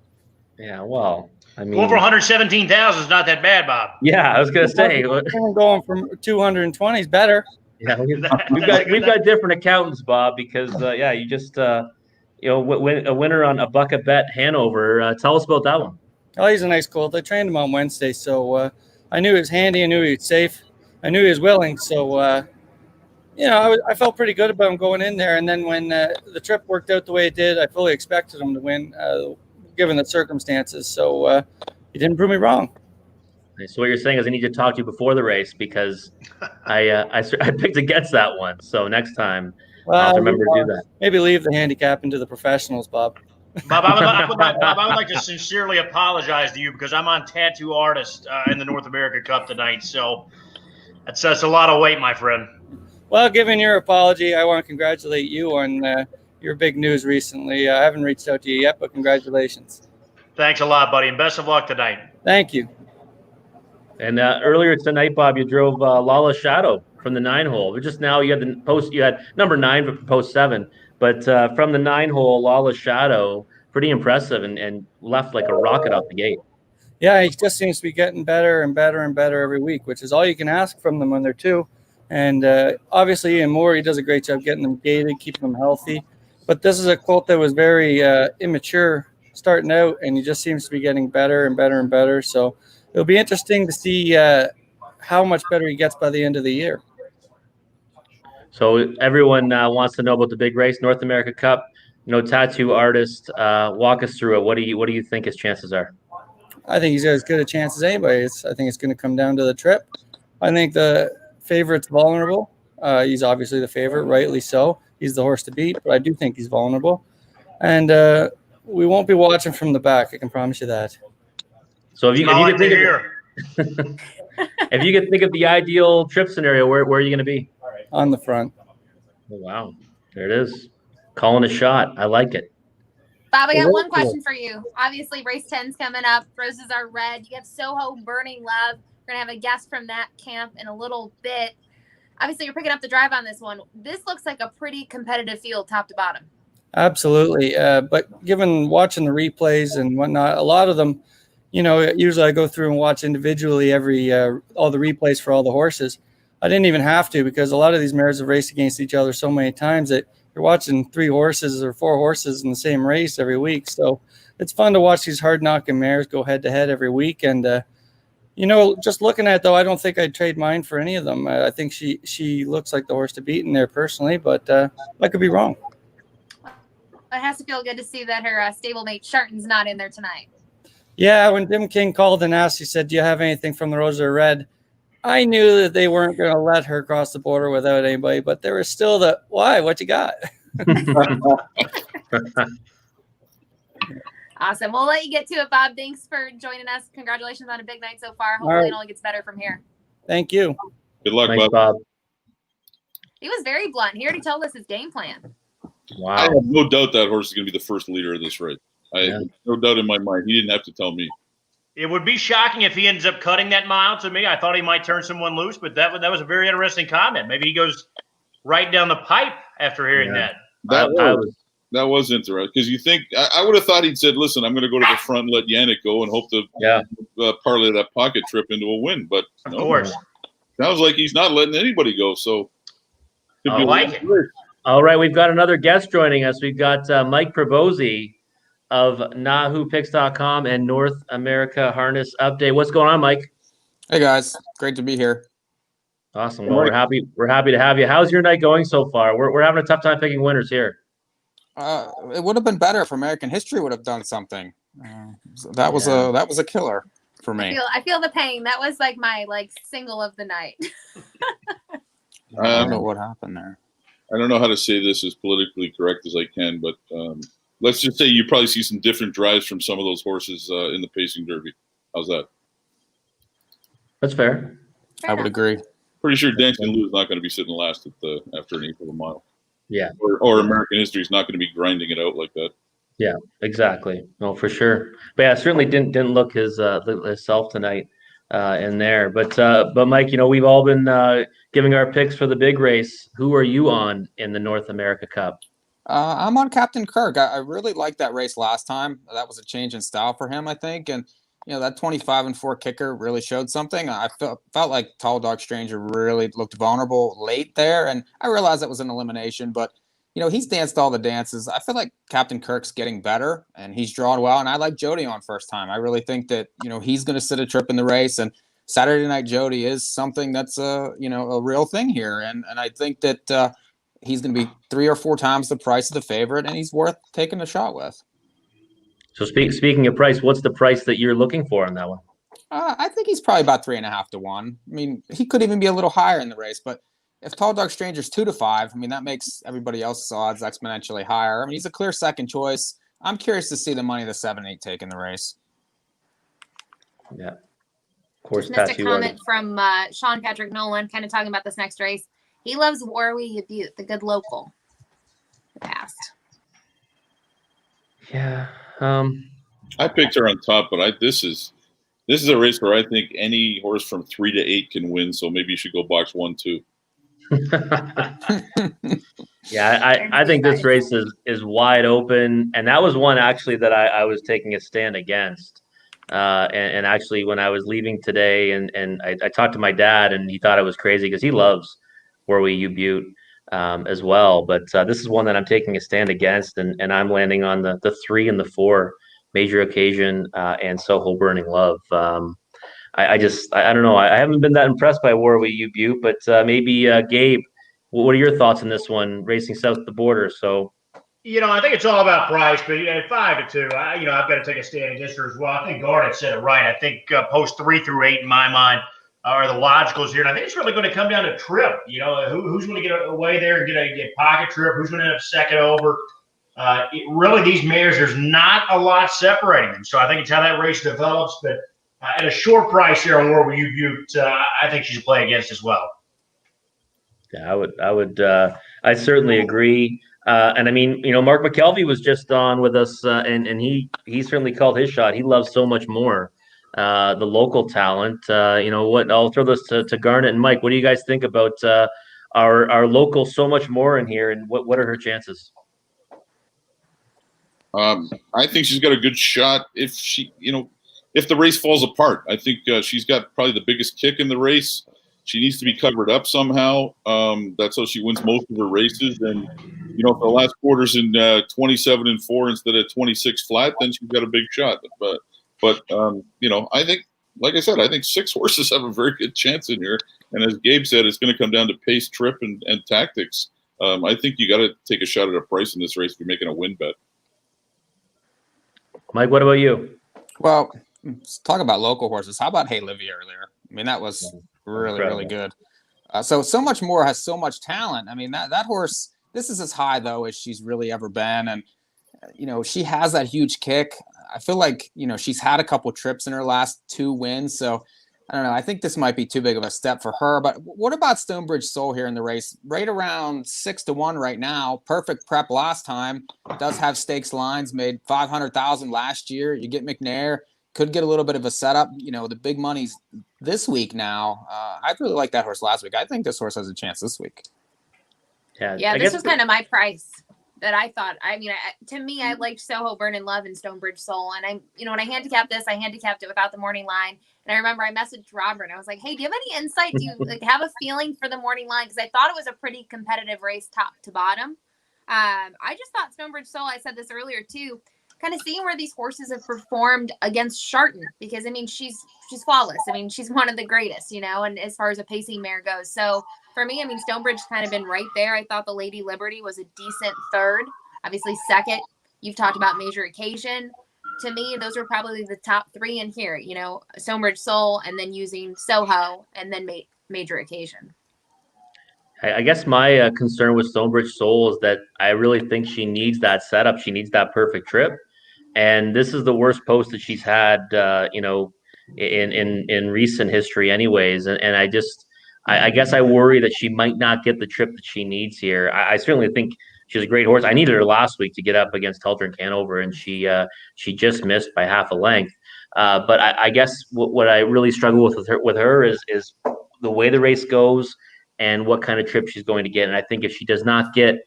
[SPEAKER 2] Yeah, well, I mean.
[SPEAKER 5] Over 117,000 is not that bad, Bob.
[SPEAKER 2] Yeah, I was going to say.
[SPEAKER 11] Going from 220 is better.
[SPEAKER 2] Yeah, we've got different accountants, Bob, because, you just, win a winner on a buck a bet Hanover. Tell us about that one.
[SPEAKER 11] Oh, he's a nice colt. I trained him on Wednesday, so I knew he was handy. I knew he was safe. I knew he was willing. So, I felt pretty good about him going in there. And then when the trip worked out the way it did, I fully expected him to win, given the circumstances. So he didn't prove me wrong.
[SPEAKER 2] So what you're saying is I need to talk to you before the race because I picked against that one. So next time I'll remember to do that.
[SPEAKER 11] Maybe leave the handicap into the professionals, Bob.
[SPEAKER 5] Bob, I would like to sincerely apologize to you because I'm on Tattoo Artist in the North America Cup tonight. So that's a lot of weight, my friend.
[SPEAKER 11] Well, given your apology, I want to congratulate you on your big news recently. I haven't reached out to you yet, but congratulations.
[SPEAKER 5] Thanks a lot, buddy, and best of luck tonight.
[SPEAKER 11] Thank you.
[SPEAKER 2] And earlier tonight, Bob, you drove Lala Shadow from the 9-hole. Just now you had number 9 for post 7. But from the 9-hole, Lala Shadow, pretty impressive and left like a rocket off the gate.
[SPEAKER 11] Yeah, he just seems to be getting better and better and better every week, which is all you can ask from them when they're 2. And obviously, Ian Moore, he does a great job getting them gated, keeping them healthy. But this is a colt that was very immature starting out, and he just seems to be getting better and better and better. So it'll be interesting to see how much better he gets by the end of the year.
[SPEAKER 2] So everyone wants to know about the big race, North America Cup. Tattoo Artist, walk us through it. What do you think his chances are?
[SPEAKER 11] I think he's got as good a chance as anybody. I think it's going to come down to the trip. I think the favorite's vulnerable. He's obviously the favorite, rightly so. He's the horse to beat, but I do think he's vulnerable. And we won't be watching from the back. I can promise you that.
[SPEAKER 2] So if you could think of the ideal trip scenario, where are you going to be?
[SPEAKER 11] On the front.
[SPEAKER 2] Oh, wow. There it is. Calling a shot. I like it.
[SPEAKER 1] Bob, I got one question for you. Obviously, race 10's coming up. Roses are red. You have Soho Burning Love. We're going to have a guest from that camp in a little bit. Obviously, you're picking up the drive on this one. This looks like a pretty competitive field top to bottom.
[SPEAKER 11] Absolutely. But given watching the replays and whatnot, a lot of them, usually I go through and watch individually all the replays for all the horses. I didn't even have to because a lot of these mares have raced against each other so many times that you're watching 3 horses or 4 horses in the same race every week. So it's fun to watch these hard-knocking mares go head-to-head every week. And, just looking at it, though, I don't think I'd trade mine for any of them. I think she looks like the horse to beat in there personally, but I could be wrong.
[SPEAKER 1] It has to feel good to see that her stablemate Sharton's not in there tonight.
[SPEAKER 11] Yeah, when Tim King called and asked, he said, do you have anything from the Roses Are Red? I knew that they weren't going to let her cross the border without anybody, but there was still why? What you got?
[SPEAKER 1] Awesome. We'll let you get to it, Bob. Thanks for joining us. Congratulations on a big night so far. Hopefully it only gets better from here.
[SPEAKER 11] Thank you.
[SPEAKER 7] Good luck,
[SPEAKER 2] Thanks,
[SPEAKER 7] Bob.
[SPEAKER 1] He was very blunt. He already told us his game plan.
[SPEAKER 2] Wow.
[SPEAKER 7] I have no doubt that horse is going to be the first leader of this race. I have no doubt in my mind. He didn't have to tell me.
[SPEAKER 5] It would be shocking if he ends up cutting that mile to me. I thought he might turn someone loose, but that was a very interesting comment. Maybe he goes right down the pipe after hearing that.
[SPEAKER 7] That was interesting because you think I would have thought he'd said, "Listen, I'm going to go to the front and let Yannick go and hope to parlay that pocket trip into a win." But no,
[SPEAKER 5] of course,
[SPEAKER 7] sounds like he's not letting anybody go. So
[SPEAKER 5] I like it.
[SPEAKER 2] All right, we've got another guest joining us. We've got Mike Prabozzi of NahooPicks.com and North America Harness Update. What's going on, Mike?
[SPEAKER 12] Hey guys, great to be here.
[SPEAKER 2] Awesome. Well, we're happy to have you. How's your night going so far? We're having a tough time picking winners here.
[SPEAKER 12] It would have been better if American history would have done something. That was a killer for me.
[SPEAKER 1] I feel the pain. That was like my single of the night.
[SPEAKER 12] I don't know what happened there.
[SPEAKER 7] I don't know how to say this as politically correct as I can, but let's just say you probably see some different drives from some of those horses in the Pacing Derby. How's that?
[SPEAKER 2] That's fair.
[SPEAKER 12] I would agree.
[SPEAKER 7] Pretty sure Dancing Lou is not going to be sitting last after an eighth of a mile.
[SPEAKER 2] Yeah.
[SPEAKER 7] Or American history is not going to be grinding it out like that.
[SPEAKER 2] Yeah, exactly. No, for sure. But yeah, certainly didn't look his self tonight in there. But Mike, we've all been giving our picks for the big race. Who are you on in the North America Cup?
[SPEAKER 12] I'm on Captain Kirk. I really liked that race last time. That was a change in style for him, I think. And that 25-4 kicker really showed something. I felt like Tall Dog Stranger really looked vulnerable late there. And I realized that was an elimination, but he's danced all the dances. I feel like Captain Kirk's getting better and he's drawn well. And I like Jody on first time. I really think that, he's going to sit a trip in the race, and Saturday Night Jody is something that's a real thing here. And I think that he's going to be 3 or 4 times the price of the favorite, and he's worth taking a shot with.
[SPEAKER 2] So speaking of price, what's the price that you're looking for on that one?
[SPEAKER 12] I think he's probably about 3.5 to 1. I mean, he could even be a little higher in the race, but if Tall Dog Stranger's 2 to 5, I mean, that makes everybody else's odds exponentially higher. I mean, he's a clear second choice. I'm curious to see the money the 7-8 take in the race.
[SPEAKER 2] Yeah. Of course,
[SPEAKER 1] Just missed a comment from Sean Patrick Nolan, kind of talking about this next race. He loves Warwie Butte, the good local. The past.
[SPEAKER 2] Yeah.
[SPEAKER 7] I picked her on top, but this is a race where I think any horse from 3 to 8 can win. So maybe you should go box 1, 2.
[SPEAKER 2] Yeah, I think this race is wide open, and that was one actually that I was taking a stand against. And actually, when I was leaving today, and I talked to my dad, and he thought it was crazy because he loves Warwie Butte as well. But this is one that I'm taking a stand against, and I'm landing on the 3 and the 4 Major Occasion and Soho Burning Love. I don't know. I haven't been that impressed by Warwie Butte, but maybe Gabe, what are your thoughts on this one, racing south of the border? So,
[SPEAKER 5] I think it's all about price, but 5 to 2, I've got to take a stand against her as well. I think Garnet said it right. I think post 3 through 8 in my mind are the logicals here, and I think it's really going to come down to trip. Who's going to get away there and get a pocket trip? Who's going to end up second over? Really, these mares, there's not a lot separating them. So I think it's how that race develops. But at a short price here on Warwie Butte, I think she should play against as well.
[SPEAKER 2] Yeah, I certainly agree. And I mean, Mark Mckelvey was just on with us, and he certainly called his shot. He loves so much more the local talent. I'll throw this to Garnet and Mike. What do you guys think about our local so much more in here, and what are her chances?
[SPEAKER 7] I think she's got a good shot if if the race falls apart. I think she's got probably the biggest kick in the race. She needs to be covered up somehow. That's how she wins most of her races. And, if the last quarter's in 27-4 instead of 26 flat, then she's got a big shot. But I think, like I said, I think 6 horses have a very good chance in here. And as Gabe said, it's going to come down to pace, trip, and tactics. I think you got to take a shot at a price in this race if you're making a win bet.
[SPEAKER 2] Mike, what about you?
[SPEAKER 12] Well, let's talk about local horses. How about Hey Livy earlier? I mean, that was really, really good. So much more has so much talent. I mean, that horse This is as high though as she's really ever been, and she has that huge kick. I feel like she's had a couple trips in her last 2 wins, so I don't know. I think this might be too big of a step for her. But what about Stonebridge Soul here in the race? Right around 6-1 right now. Perfect prep last time. Does have stakes lines. Made $500,000 last year. You get McNair. Could get a little bit of a setup. The big money's this week now. I really like that horse last week. I think this horse has a chance this week.
[SPEAKER 1] Yeah, this was kind of my price that I thought. I mean, to me, I liked Soho Burn and Love and Stonebridge Soul. And when I handicapped this, I handicapped it without the morning line. And I remember I messaged Robert and I was like, hey, do you have any insight? Do you have a feeling for the morning line? Because I thought it was a pretty competitive race top to bottom. I just thought Stonebridge Soul, I said this earlier too, kind of seeing where these horses have performed against Sharton, because she's flawless. She's one of the greatest, and as far as a pacing mare goes. So for me, Stonebridge kind of been right there. I thought the Lady Liberty was a decent third. Obviously second, you've talked about Major Occasion. To me, those are probably the top 3 in here, Stonebridge Soul, and then using Soho, and then Major Occasion.
[SPEAKER 2] I guess my concern with Stonebridge Soul is that I really think she needs that setup. She needs that perfect trip. And this is the worst post that she's had, in recent history anyways. And I guess I worry that she might not get the trip that she needs here. I certainly think she's a great horse. I needed her last week to get up against Telter and Hanover, and she just missed by half a length. But I guess what I really struggle with her is the way the race goes and what kind of trip she's going to get. And I think if she does not get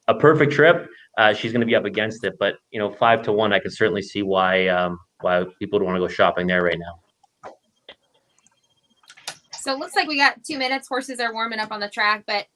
[SPEAKER 2] a perfect trip, she's going to be up against it. But 5-1, I can certainly see why people don't want to go shopping there right now.
[SPEAKER 1] So it looks like we got 2 minutes. Horses are warming up on the track, but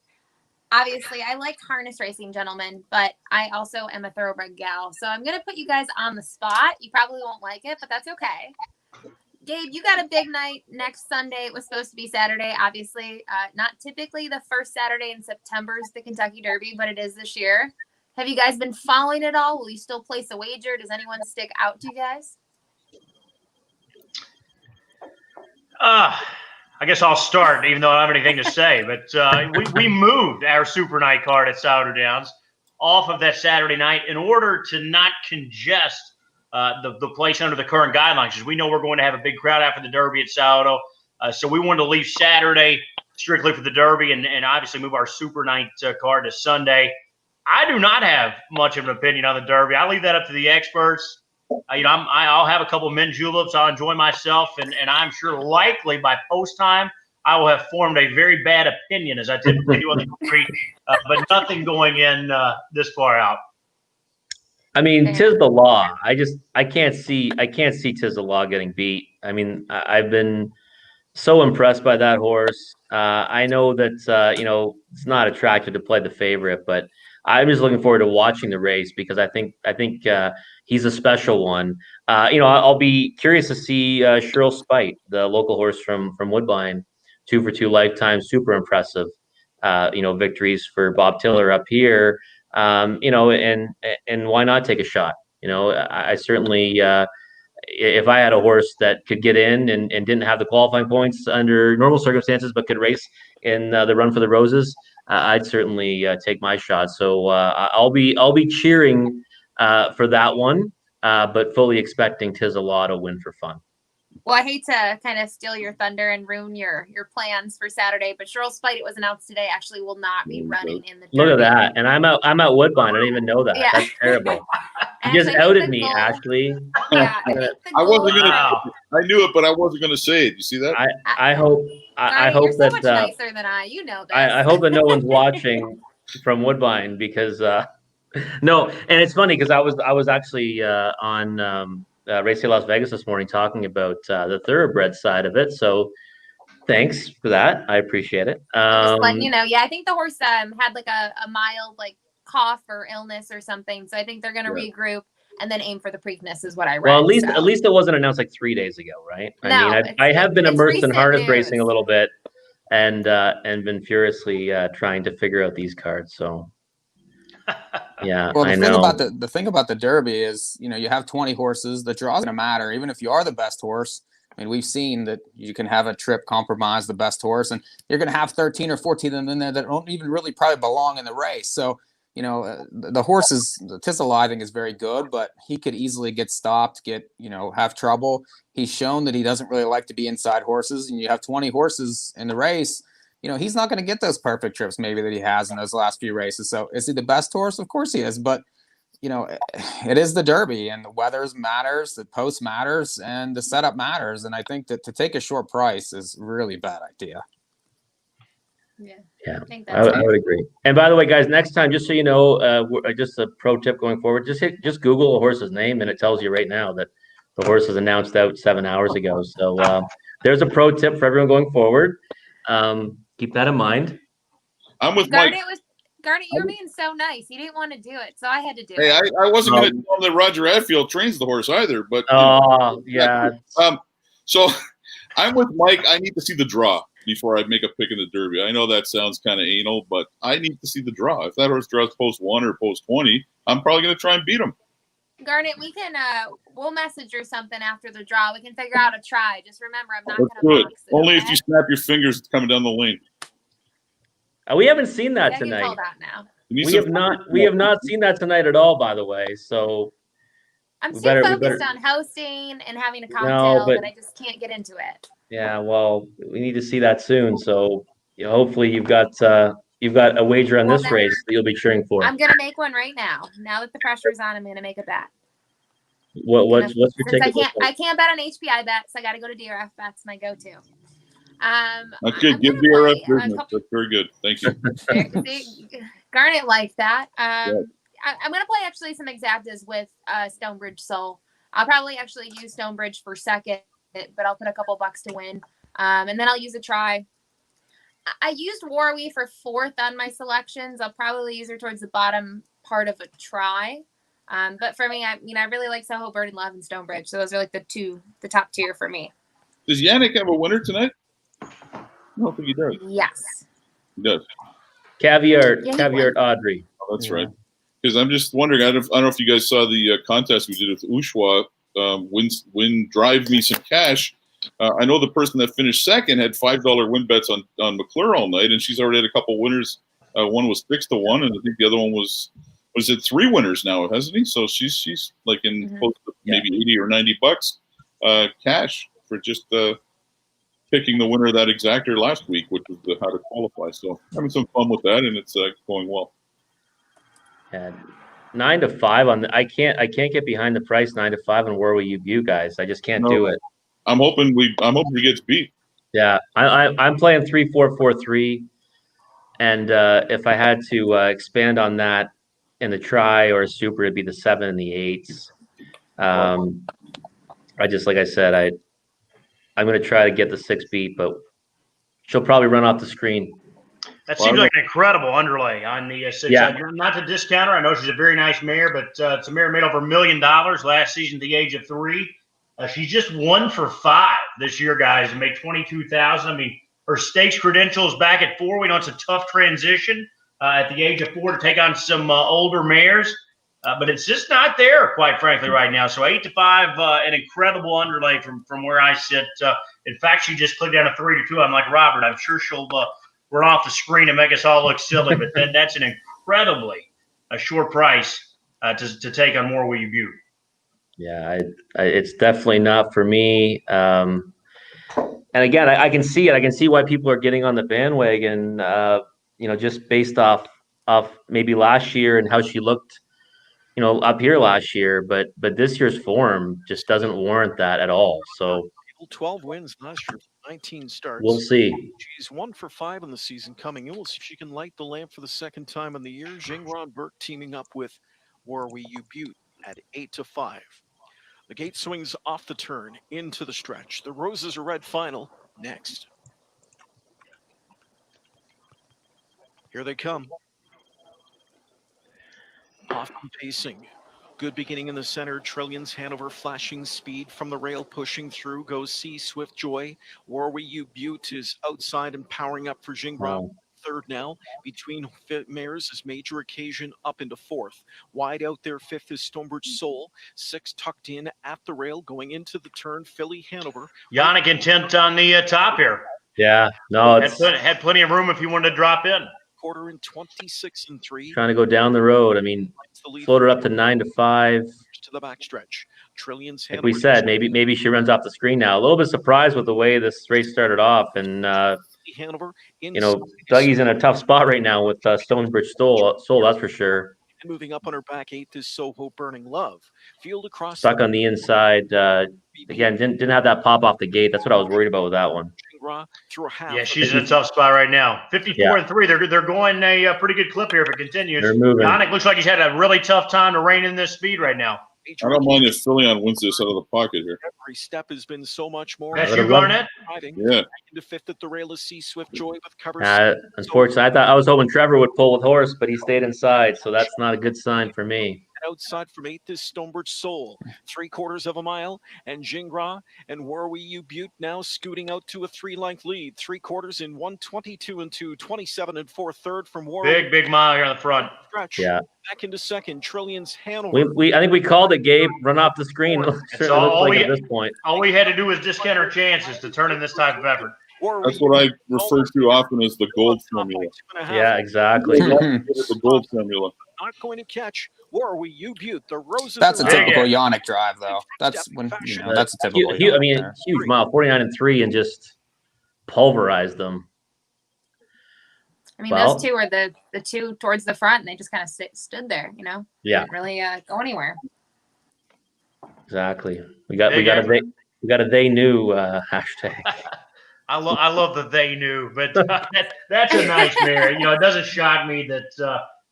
[SPEAKER 1] obviously I like harness racing, gentlemen, but I also am a thoroughbred gal. So I'm going to put you guys on the spot. You probably won't like it, but that's okay. Gabe, you got a big night next Sunday. It was supposed to be Saturday, obviously. Not typically the first Saturday in September is the Kentucky Derby, but it is this year. Have you guys been following it all? Will you still place a wager? Does anyone stick out to you guys?
[SPEAKER 5] I guess I'll start, even though I don't have anything to say. But we moved our Super Night card at Souder Downs off of that Saturday night in order to not congest the place under the current guidelines, because we know we're going to have a big crowd after the Derby at Saldo. So we wanted to leave Saturday strictly for the Derby and obviously move our Super Night card to Sunday. I do not have much of an opinion on the Derby. I leave that up to the experts. I'll have a couple of mint juleps. I'll enjoy myself, and I'm sure likely by post time I will have formed a very bad opinion, as I typically do on the street, but nothing going in this far out.
[SPEAKER 2] Tis the law. I can't see tis the law getting beat. I've been so impressed by that horse. I know that it's not attractive to play the favorite, but I'm just looking forward to watching the race because I think he's a special one. I'll be curious to see Cheryl Spite, the local horse from Woodbine, 2 for 2 lifetime, super impressive. Victories for Bob Tiller up here. And why not take a shot? I certainly, if I had a horse that could get in and didn't have the qualifying points under normal circumstances, but could race in the Run for the Roses, I'd certainly take my shot. So I'll be cheering for that one, but fully expecting Tis a Law to win for fun.
[SPEAKER 1] Well, I hate to kind of steal your thunder and ruin your plans for Saturday, but Cheryl Spite, it was announced today, actually will not be running in the Derby.
[SPEAKER 2] Look at that. And I'm at Woodbine. I didn't even know that. Yeah. That's terrible. You just outed me, Ashley.
[SPEAKER 1] Yeah,
[SPEAKER 7] I wasn't gonna. I knew it, but I wasn't gonna say it. You see that?
[SPEAKER 2] I hope. I hope
[SPEAKER 1] you're so
[SPEAKER 2] that.
[SPEAKER 1] much nicer than I. You know that.
[SPEAKER 2] I hope that no one's watching from Woodbine because no. And it's funny because I was actually on Race Day Las Vegas this morning talking about the thoroughbred side of it. So thanks for that. I appreciate it.
[SPEAKER 1] Just letting you know. Yeah, I think the horse had like a mild cough or illness or something. So I think they're going to regroup and then aim for the Preakness is what I read.
[SPEAKER 2] Well, at least it wasn't announced 3 days ago, right? I have been immersed in harness racing a little bit and been furiously trying to figure out these cards. So yeah.
[SPEAKER 12] Well, the thing about the Derby is, you have 20 horses. The draw's going to matter, even if you are the best horse. We've seen that you can have a trip compromise the best horse, and you're going to have 13 or 14 of them in there that don't even really probably belong in the race. So the horse is Tissel, I think, is very good, but he could easily get stopped, have trouble. He's shown that he doesn't really like to be inside horses, and you have 20 horses in the race. He's not going to get those perfect trips maybe that he has in those last few races. So is he the best horse? Of course he is, but it is the Derby, and the weather matters, the post matters, and the setup matters. And I think that to take a short price is really a bad idea.
[SPEAKER 2] Yeah, I would agree. And by the way, guys, next time, just so you know, just a pro tip going forward, just Google a horse's name, and it tells you right now that the horse is announced out 7 hours ago. So there's a pro tip for everyone going forward. Keep that in mind.
[SPEAKER 7] I'm with
[SPEAKER 1] Garnet
[SPEAKER 7] Mike.
[SPEAKER 1] Garnet, you were being so nice. You didn't want to do it, so I had to do it.
[SPEAKER 7] Hey, I wasn't going to tell him that Roger Atfield trains the horse either, but
[SPEAKER 2] yeah.
[SPEAKER 7] So I'm with Mike. I need to see the draw before I make a pick in the Derby. I know that sounds kind of anal, but I need to see the draw. If that horse draws post 1 or post 20, I'm probably going to try and beat him.
[SPEAKER 1] Garnet, we can we'll message or something after the draw. We can figure out a try. Just remember, I'm not going to box it.
[SPEAKER 7] Only if you snap your fingers coming down the lane.
[SPEAKER 2] We haven't seen that tonight.
[SPEAKER 1] Call that now.
[SPEAKER 2] We have not seen that tonight at all, by the way. So
[SPEAKER 1] I'm so focused on hosting and having a cocktail that I just can't get into it.
[SPEAKER 2] Yeah, well, we need to see that soon. So hopefully you've got a wager on this race that you'll be cheering for.
[SPEAKER 1] I'm gonna make one right now. Now that the pressure's on, I'm gonna make a bet.
[SPEAKER 2] What's your ticket?
[SPEAKER 1] I can't bet on HPI bets. I got to go to DRF bets. My go-to.
[SPEAKER 7] That's good. Give DRF business. That's very good. Thank you.
[SPEAKER 1] Garnet liked that. I'm going to play actually some exactas with Stonebridge Soul. I'll probably actually use Stonebridge for second, but I'll put a couple bucks to win. And then I'll use a try. I used Warwee for fourth on my selections. I'll probably use her towards the bottom part of a try. But for me, I really like Soho Bird and Love and Stonebridge. So those are like the top tier for me.
[SPEAKER 7] Does Yannick have a winner tonight? I don't think he does.
[SPEAKER 1] Yes.
[SPEAKER 7] He does.
[SPEAKER 2] Caviar Audrey.
[SPEAKER 7] Oh, that's right. Because I'm just wondering, I don't know if you guys saw the contest we did with Ushwa, win drive me some cash. I know the person that finished second had $5 win bets on McClure all night, and she's already had a couple winners. One was 6-1, and I think the other one was it 3 winners now, hasn't he? So she's like in close to maybe $80 or $90 cash for just picking the winner of that exactor last week, which was how to qualify. So having some fun with that, and it's going well.
[SPEAKER 2] And 9 to 5 on I can't get behind the price 9 to 5 on where will you guys. I just can't do it.
[SPEAKER 7] I'm hoping he gets beat.
[SPEAKER 2] Yeah, I'm playing 3-4-4-3, and if I had to expand on that in the try or a super, it'd be the 7 and the 8s. I just, like I said, I'm going to try to get the 6 beat, but she'll probably run off the screen.
[SPEAKER 5] That seems like an incredible underlay on the 6.
[SPEAKER 2] Yeah.
[SPEAKER 5] Not to discount her. I know she's a very nice mare, but it's a mare made over $1 million last season at the age of 3. She's just 1 for 5 this year, guys, and made $22,000. I mean, her stakes credentials back at 4. We know it's a tough transition at the age of 4 to take on some older mares. But it's just not there, quite frankly, right now. So 8 to 5, an incredible underlay from where I sit. In fact, she just clicked down a 3 to 2. I'm like Robert. I'm sure she'll run off the screen and make us all look silly. But that's an incredibly short price to take on More Will You Butte.
[SPEAKER 2] Yeah, it's definitely not for me. And again, I can see it. I can see why people are getting on the bandwagon. Just based off maybe last year and how she looked. Up here last year, but this year's form just doesn't warrant that at all. So
[SPEAKER 3] 12 wins last year, 19 starts.
[SPEAKER 2] We'll see.
[SPEAKER 3] She's 1 for 5 in the season coming in. We'll see if she can light the lamp for the second time in the year. Jingron Burke teaming up with Warwee Butte at 8 to 5. The gate swings off the turn into the stretch. The Roses are Red final next. Here they come. Off pacing. Good beginning in the center. Trillions, Hanover, flashing speed from the rail, pushing through. Goes C, Swift Joy. Warwee Butte is outside and powering up for Jingron. Third now. Between mares is Major Occasion up into 4th. Wide out there, 5th is Stonebridge Soul. 6 tucked in at the rail, going into the turn. Philly, Hanover.
[SPEAKER 5] Yannick intent on the top here.
[SPEAKER 2] Yeah, no,
[SPEAKER 5] had plenty of room if you wanted to drop in.
[SPEAKER 3] quarter in 26-3.
[SPEAKER 2] Trying to go down the road. I mean, floated up to 9-5.
[SPEAKER 3] To the backstretch. Trillions.
[SPEAKER 2] Like we said, maybe she runs off the screen now. A little bit surprised with the way this race started off, and
[SPEAKER 3] Hanover,
[SPEAKER 2] Dougie's in a tough spot right now with Stonebridge Soul, that's for sure.
[SPEAKER 3] And moving up on her back 8th is Soho Burning Love. Field across.
[SPEAKER 2] Stuck on the inside. Again, didn't have that pop off the gate. That's what I was worried about with that one.
[SPEAKER 5] Yeah, she's in a tough spot right now. 54-3. They're going a pretty good clip here if it continues.
[SPEAKER 2] They're moving.
[SPEAKER 5] Yannick looks like he's had a really tough time to rein in this speed right now.
[SPEAKER 7] I don't mind if Phillion wins this out of the pocket here.
[SPEAKER 3] Every step has been so much more.
[SPEAKER 5] That's you, Garnett?
[SPEAKER 7] Yeah.
[SPEAKER 3] Into 5th at the rail is C Swift Joy with covers.
[SPEAKER 2] Unfortunately, I was hoping Trevor would pull with horse, but he stayed inside, so that's not a good sign for me.
[SPEAKER 3] Outside from 8th is Stonebridge Soul, 3/4 of a mile, and Gingrich and Warwi Butte now scooting out to a 3-length lead. 3/4 in 1:22 and 2, 27 and 4 third from Warwi.
[SPEAKER 5] Big mile here on the front.
[SPEAKER 2] Yeah.
[SPEAKER 3] Back into second, Trillions Hanover.
[SPEAKER 2] I think we called it, Gabe. Run off the screen. At this point.
[SPEAKER 5] All we had to do was discount our chances to turn in this type of effort.
[SPEAKER 7] That's what I refer to often as the gold formula.
[SPEAKER 2] Yeah, exactly.
[SPEAKER 7] The gold formula.
[SPEAKER 3] Not going to catch Warwi Butte. The Roses.
[SPEAKER 12] That's a typical Yannick drive, though. That's when that's a typical.
[SPEAKER 2] Huge mile, 49-3, and just pulverized them.
[SPEAKER 1] I mean, those two are the two towards the front, and they just kind of stood there,
[SPEAKER 2] Yeah.
[SPEAKER 1] Didn't really go anywhere.
[SPEAKER 2] Exactly. We got a they knew hashtag.
[SPEAKER 5] I love that they knew, but that's a nice mare. It doesn't shock me that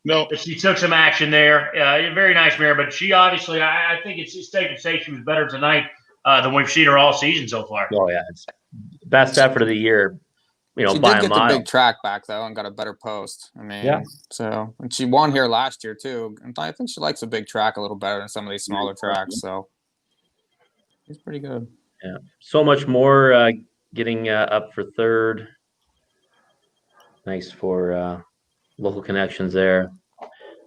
[SPEAKER 5] that she took some action there. Very nice mare, but she obviously, I think it's safe to say she was better tonight than we've seen her all season so far.
[SPEAKER 2] Oh yeah, it's best effort of the year.
[SPEAKER 12] She did get the big track back though, and got a better post. I mean, so and she won here last year too. And I think she likes a big track a little better than some of these smaller tracks. So it's pretty good.
[SPEAKER 2] Yeah, so much more getting up for third. Nice for local connections there,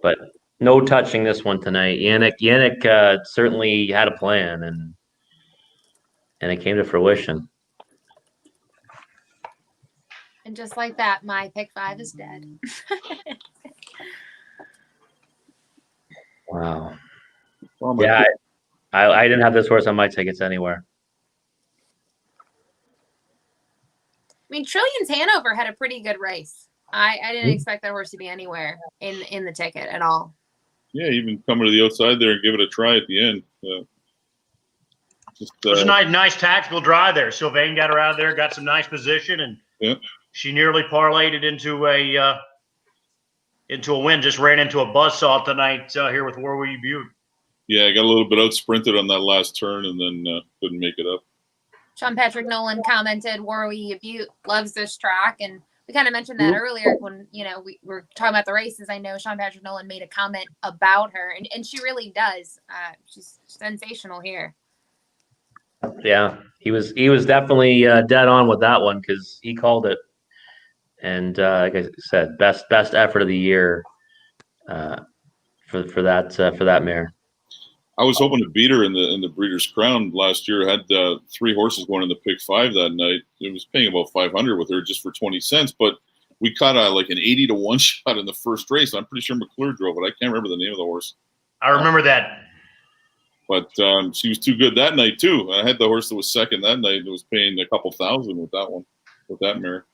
[SPEAKER 2] but no touching this one tonight. Yannick certainly had a plan, and it came to fruition.
[SPEAKER 1] And just like that, my pick 5 is dead.
[SPEAKER 2] Wow. Yeah, I didn't have this horse on my tickets anywhere.
[SPEAKER 1] I mean, Trillions Hanover had a pretty good race. I didn't expect that horse to be anywhere in the ticket at all.
[SPEAKER 7] Yeah, even coming to the outside there and give it a try at the end. It
[SPEAKER 5] was a nice tactical drive there. Sylvain got her out of there, got some nice position, and she nearly parlayed it into a win. Just ran into a buzzsaw tonight here with Warwi Butte.
[SPEAKER 7] Yeah, I got a little bit out sprinted on that last turn and then couldn't make it up.
[SPEAKER 1] Sean Patrick Nolan commented, Warwi Butte loves this track, and we kind of mentioned that earlier when we were talking about the races. I know Sean Patrick Nolan made a comment about her, and she really does. She's sensational here.
[SPEAKER 2] Yeah, he was definitely dead on with that one because he called it, and like I said, best effort of the year for that mare.
[SPEAKER 7] I was hoping to beat her in the Breeders' Crown last year. I had 3 horses going in the pick 5 that night. It was paying about $500 with her just for 20 cents, but we caught like an 80-1 shot in the first race. I'm pretty sure McClure drove it. I can't remember the name of the horse.
[SPEAKER 5] I remember that.
[SPEAKER 7] But she was too good that night too. I had the horse that was second that night. That was paying a couple thousand with that one, with that mare.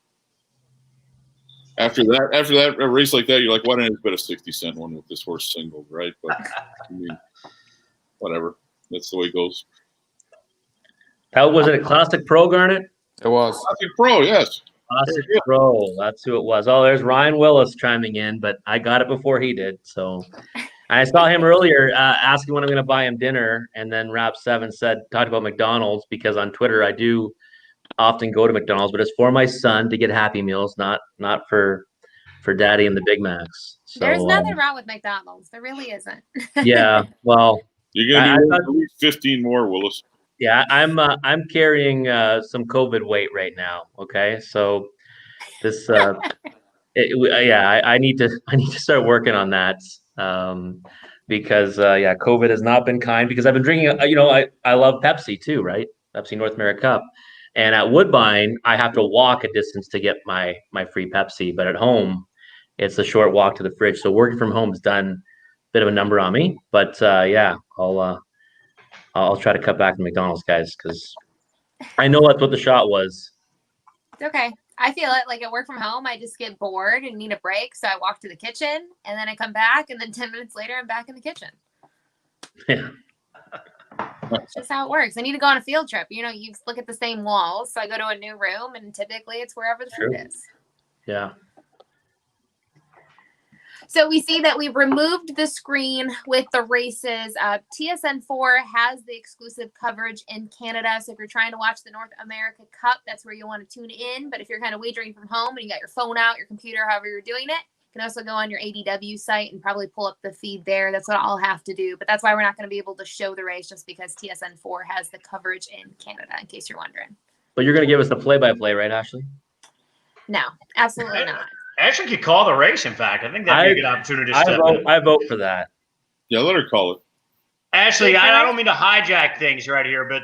[SPEAKER 7] After that, a race like that, you're like, why didn't I bet a 60-cent one with this horse singled, right? But I mean, whatever. That's the way it goes.
[SPEAKER 2] How was it? A Classic Pro, Garnet?
[SPEAKER 12] It was
[SPEAKER 7] Classic Pro, yes.
[SPEAKER 2] Classic Pro. That's who it was. Oh, there's Ryan Willis chiming in, but I got it before he did. So I saw him earlier asking when I'm going to buy him dinner, and then Rap 7 talked about McDonald's because on Twitter I do often go to McDonald's, but it's for my son to get Happy Meals, not for Daddy and the Big Macs. So,
[SPEAKER 1] there's nothing wrong with McDonald's. There really isn't.
[SPEAKER 2] Yeah, well,
[SPEAKER 7] you're gonna need at least 15 more, Willis.
[SPEAKER 2] Yeah, I'm carrying some COVID weight right now. Okay, so this I need to start working on that because COVID has not been kind. Because I've been drinking. I love Pepsi too, right? Pepsi North America Cup, and at Woodbine I have to walk a distance to get my free Pepsi, but at home it's a short walk to the fridge. So working from home has done a bit of a number on me. But yeah, I'll try to cut back to McDonald's, guys, because I know that's what the shot was.
[SPEAKER 1] It's okay. I feel it. Like at work from home, I just get bored and need a break. So I walk to the kitchen and then I come back and then 10 minutes later, I'm back in the kitchen.
[SPEAKER 2] Yeah.
[SPEAKER 1] It's just how it works. I need to go on a field trip. You look at the same walls. So I go to a new room and typically it's wherever the food is.
[SPEAKER 2] Yeah.
[SPEAKER 1] So we see that we removed the screen with the races. TSN4 has the exclusive coverage in Canada. So if you're trying to watch the North America Cup, that's where you'll want to tune in. But if you're kind of wagering from home and you got your phone out, your computer, however you're doing it, you can also go on your ADW site and probably pull up the feed there. That's what I'll have to do. But that's why we're not going to be able to show the race, just because TSN4 has the coverage in Canada, in case you're wondering.
[SPEAKER 2] But you're going to give us the play-by-play, right, Ashley?
[SPEAKER 1] No, absolutely not.
[SPEAKER 5] Ashley could call the race, in fact. I think that'd be a good opportunity to step in.
[SPEAKER 2] I vote for that.
[SPEAKER 7] Yeah, let her call it.
[SPEAKER 5] Ashley, I don't mean to hijack things right here, but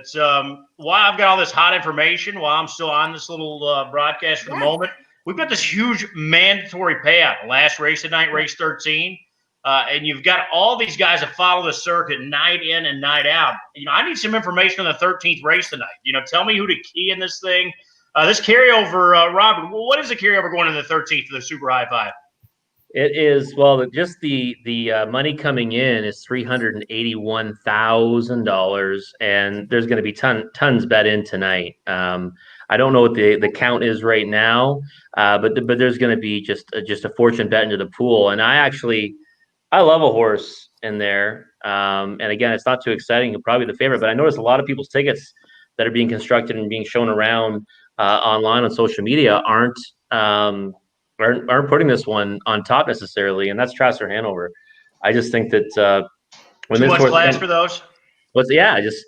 [SPEAKER 5] while I've got all this hot information, while I'm still on this little broadcast for the moment, we've got this huge mandatory payout. Last race tonight, race 13. And you've got all these guys that follow the circuit night in and night out. I need some information on the 13th race tonight. Tell me who to key in this thing. This carryover, Robert, what is the carryover going into the 13th for the Super High Five?
[SPEAKER 2] It is, well, just the money coming in is $381,000, and there's going to be tons bet in tonight. I don't know what the count is right now, but there's going to be just a fortune bet into the pool. And I love a horse in there. And again, it's not too exciting, probably the favorite, but I noticed a lot of people's tickets that are being constructed and being shown around online on social media aren't putting this one on top necessarily, and that's Trasser Hanover. I just think that when
[SPEAKER 5] too
[SPEAKER 2] this
[SPEAKER 5] much class for those.
[SPEAKER 2] Just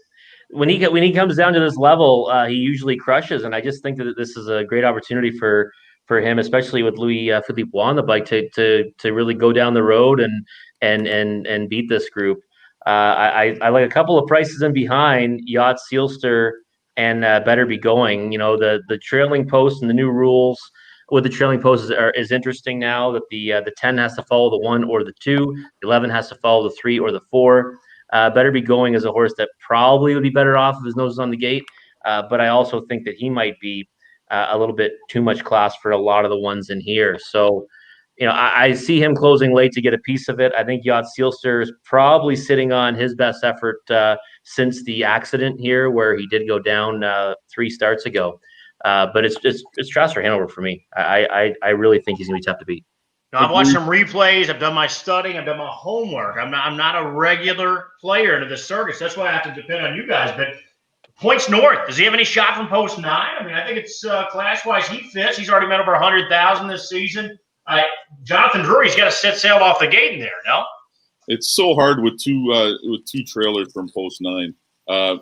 [SPEAKER 2] when he comes down to this level, he usually crushes, and I just think that this is a great opportunity for him, especially with Louis Philippe Bois on the bike, to really go down the road and beat this group. I like a couple of prices in behind Yacht Sealster and Better Be Going. The trailing post and the new rules with the trailing posts is interesting now, that the 10 has to follow the 1 or the 2, the 11 has to follow the 3 or the 4. Better Be Going is a horse that probably would be better off if his nose is on the gate, but I also think that he might be a little bit too much class for a lot of the ones in here. So, I see him closing late to get a piece of it. I think Yacht Sealster is probably sitting on his best effort since the accident here, where he did go down 3 starts ago. But it's Trasser Hanover for me. I really think he's going to be tough to beat.
[SPEAKER 5] I've watched some replays. I've done my studying. I've done my homework. I'm not a regular player into the circus. That's why I have to depend on you guys. But Points North, does he have any shot from post 9? I mean, I think it's class-wise he fits. He's already made over 100,000 this season. Jonathan Drury's got to set sail off the gate in there, no?
[SPEAKER 7] It's so hard with two trailers from post 9. I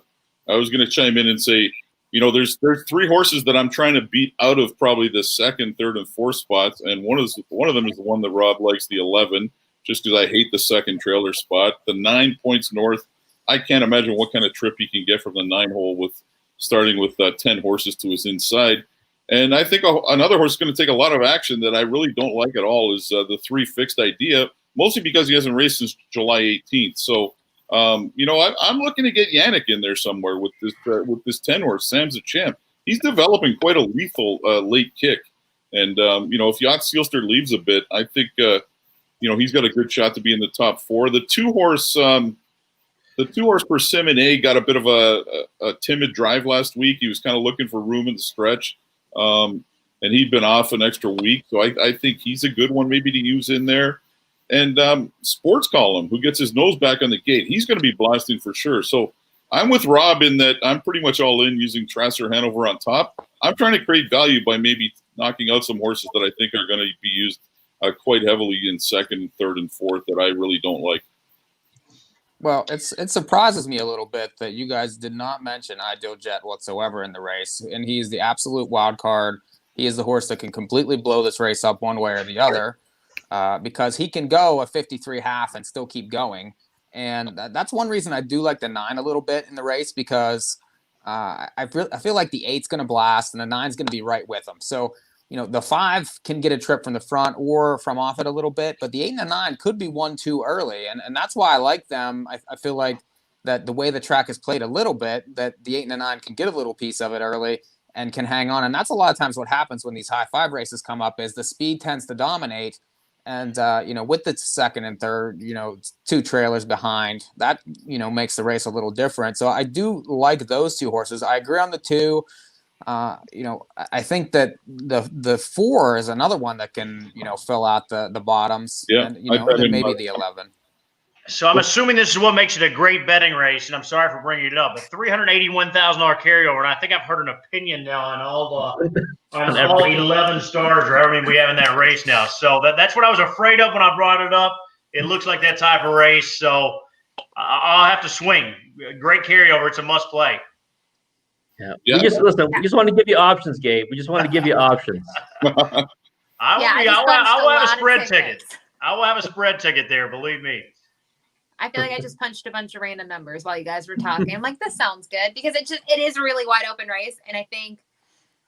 [SPEAKER 7] was going to chime in and say, there's 3 horses that I'm trying to beat out of probably the 2nd, 3rd, and 4th spots, and one of them is the one that Rob likes, the 11, just because I hate the 2nd trailer spot. The 9 Points North, I can't imagine what kind of trip he can get from the 9 hole with starting with 10 horses to his inside. And I think another horse is going to take a lot of action that I really don't like at all is the 3 Fixed Idea, mostly because he hasn't raced since July 18th. So, I'm looking to get Yannick in there somewhere with this 10 horse. Sam's a champ. He's developing quite a lethal late kick. And, if Yacht Sealster leaves a bit, I think, he's got a good shot to be in the top 4. The 2 horse Persimmon A got a bit of a timid drive last week. He was kind of looking for room in the stretch. And he'd been off an extra week. So I think he's a good one maybe to use in there. And Sports Column, who gets his nose back on the gate, he's going to be blasting for sure. So I'm with Rob in that I'm pretty much all in using Trasser Hanover on top. I'm trying to create value by maybe knocking out some horses that I think are going to be used quite heavily in 2nd, 3rd, and 4th that I really don't like.
[SPEAKER 12] Well, it surprises me a little bit that you guys did not mention Ideal Jet whatsoever in the race, and he's the absolute wild card. He is the horse that can completely blow this race up one way or the other, because he can go a 53.5 and still keep going. And that's one reason I do like the 9 a little bit in the race, because I feel like the 8's going to blast and the 9's going to be right with him. So, the 5 can get a trip from the front or from off it a little bit, but the 8 and the 9 could be one too early. And that's why I like them. I feel like that the way the track is played a little bit, that the 8 and the 9 can get a little piece of it early and can hang on. And that's a lot of times what happens when these high 5 races come up is the speed tends to dominate. And, with the second and third, 2 trailers behind, that, makes the race a little different. So I do like those 2 horses. I agree on the 2. I think that the 4 is another one that can, fill out the bottoms.
[SPEAKER 7] Yeah,
[SPEAKER 12] and, and then maybe the 11.
[SPEAKER 5] So I'm assuming this is what makes it a great betting race, and I'm sorry for bringing it up, but $381,000 carryover, and I think I've heard an opinion now on all 11 stars or however many we have in that race now. So that's what I was afraid of when I brought it up. It looks like that type of race, so I'll have to swing. Great carryover. It's a must play.
[SPEAKER 2] Yeah. We just wanted to give you options, Gabe. We just wanted to give you options.
[SPEAKER 5] I will have a spread ticket. I will have a spread ticket there, believe me.
[SPEAKER 1] I feel like I just punched a bunch of random numbers while you guys were talking. I'm like, this sounds good because it is a really wide open race. And I think,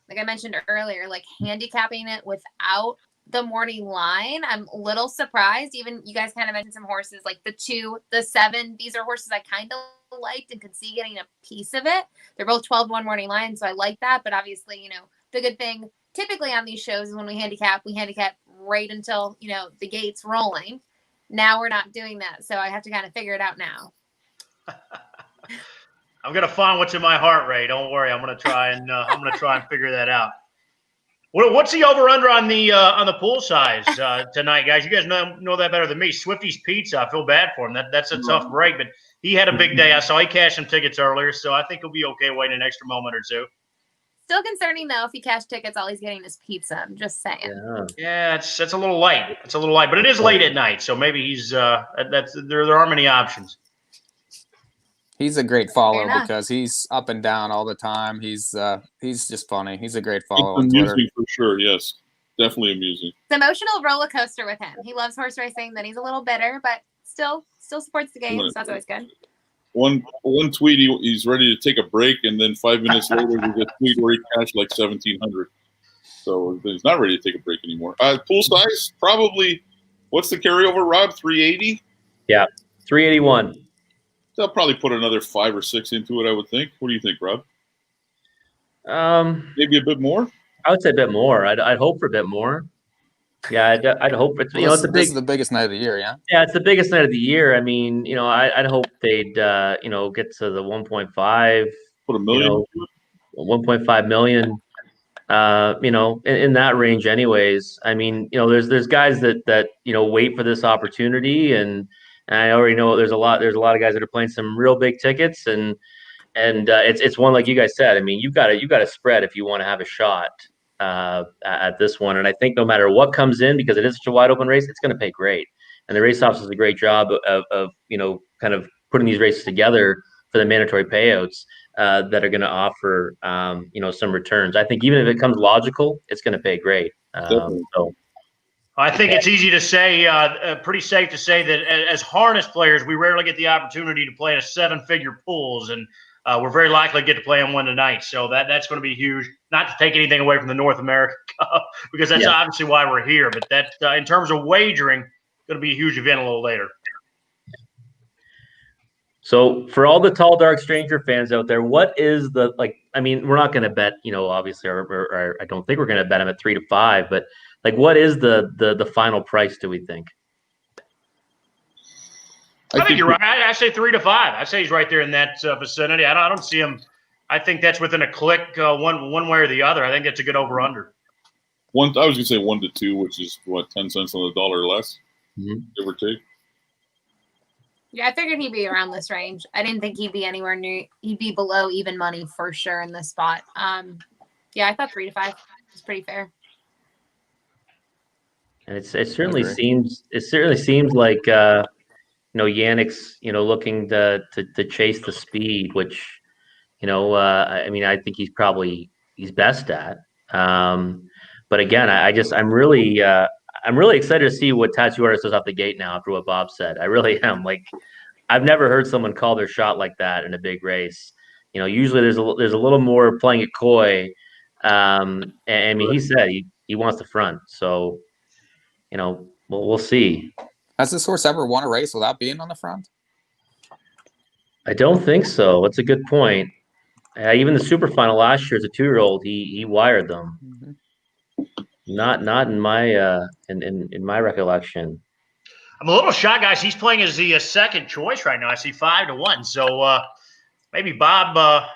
[SPEAKER 1] like I mentioned earlier, like handicapping it without the morning line, I'm a little surprised. Even you guys kind of mentioned some horses like the 2, the 7. These are horses I kind of liked and could see getting a piece of it. They're both 12-1 morning lines, so I like that. But obviously, the good thing typically on these shows is when we handicap right until, the gate's rolling. Now we're not doing that, so I have to kind of figure it out now.
[SPEAKER 5] I'm gonna find what's in my heart rate. Don't worry, I'm gonna try and figure that out. What's the over under on the pool size tonight, guys? You guys know that better than me. Swifty's Pizza. I feel bad for him. That's a tough break, but he had a big day. I saw he cashed some tickets earlier, so I think he'll be okay waiting an extra moment or two.
[SPEAKER 1] Still concerning though if he cashed tickets, all he's getting is pizza. I'm just saying.
[SPEAKER 5] Yeah, it's a little light. It's a little light, but it is late at night, so maybe he's there are many options.
[SPEAKER 12] He's a great follow because he's up and down all the time. He's just funny. He's a great follow on Twitter.
[SPEAKER 7] Amusing for sure. Yes, definitely amusing.
[SPEAKER 1] It's an emotional roller coaster with him. He loves horse racing. Then he's a little bitter, but still supports the game. So that's always good.
[SPEAKER 7] One tweet, he's ready to take a break, and then 5 minutes later, we get a tweet where he cashed like 1,700. So he's not ready to take a break anymore. Pool size, probably. What's the carryover, Rob? 380.
[SPEAKER 2] Yeah, 381.
[SPEAKER 7] They'll probably put another 5 or 6 into it, I would think. What do you think, Rob? Maybe a bit more.
[SPEAKER 2] I would say a bit more. I'd hope for a bit more. Yeah, I'd hope it's
[SPEAKER 12] it's the biggest night of the year. Yeah.
[SPEAKER 2] Yeah, it's the biggest night of the year. I mean, I'd hope they'd get to the 1.5.
[SPEAKER 7] Put $1 million.
[SPEAKER 2] 1.5 million. In that range, anyways. I mean, there's guys that wait for this opportunity, and I already know there's a lot of guys that are playing some real big tickets, and it's one like you guys said. I mean, you've got to spread if you want to have a shot at this one. And I think no matter what comes in, because it is such a wide open race, it's going to pay great. And the race office does a great job of kind of putting these races together for the mandatory payouts that are going to offer some returns. I think even if it comes logical, it's going to pay great. So
[SPEAKER 5] I think it's easy to say, pretty safe to say that as harness players, we rarely get the opportunity to play in a 7-figure pools, and we're very likely to get to play on one tonight. So that's going to be huge. Not to take anything away from the North America Cup, because that's obviously why we're here. But that, in terms of wagering, going to be a huge event a little later.
[SPEAKER 2] So for all the Tall Dark Stranger fans out there, what is the we're not going to bet, obviously, or I don't think we're going to bet them at 3 to 5, but what is the final price, do we think?
[SPEAKER 5] I think you're right. I say 3 to 5. I say he's right there in that vicinity. I don't see him. I think that's within a click, one way or the other. I think that's a good over under.
[SPEAKER 7] I was going to say 1 to 2, which is 10 cents on the dollar or less, give or take.
[SPEAKER 1] Yeah, I figured he'd be around this range. I didn't think he'd be anywhere near. He'd be below even money for sure in this spot. Yeah, I thought 3 to 5 is pretty fair.
[SPEAKER 2] And it certainly seems like Yannick's looking to chase the speed, which I think he's best at. But again, I'm really excited to see what Tattoo Artist does off the gate now after what Bob said. I really am. I've never heard someone call their shot like that in a big race. Usually there's a little more playing it coy. And I mean, he said he wants the front. So, we'll see.
[SPEAKER 12] Has this horse ever won a race without being on the front?
[SPEAKER 2] I don't think so. That's a good point. Even the super final last year as a 2-year-old, he wired them.
[SPEAKER 12] Mm-hmm.
[SPEAKER 2] Not in my in my recollection.
[SPEAKER 5] I'm a little shocked, guys. He's playing as the second choice right now. I see 5-1. So maybe Bob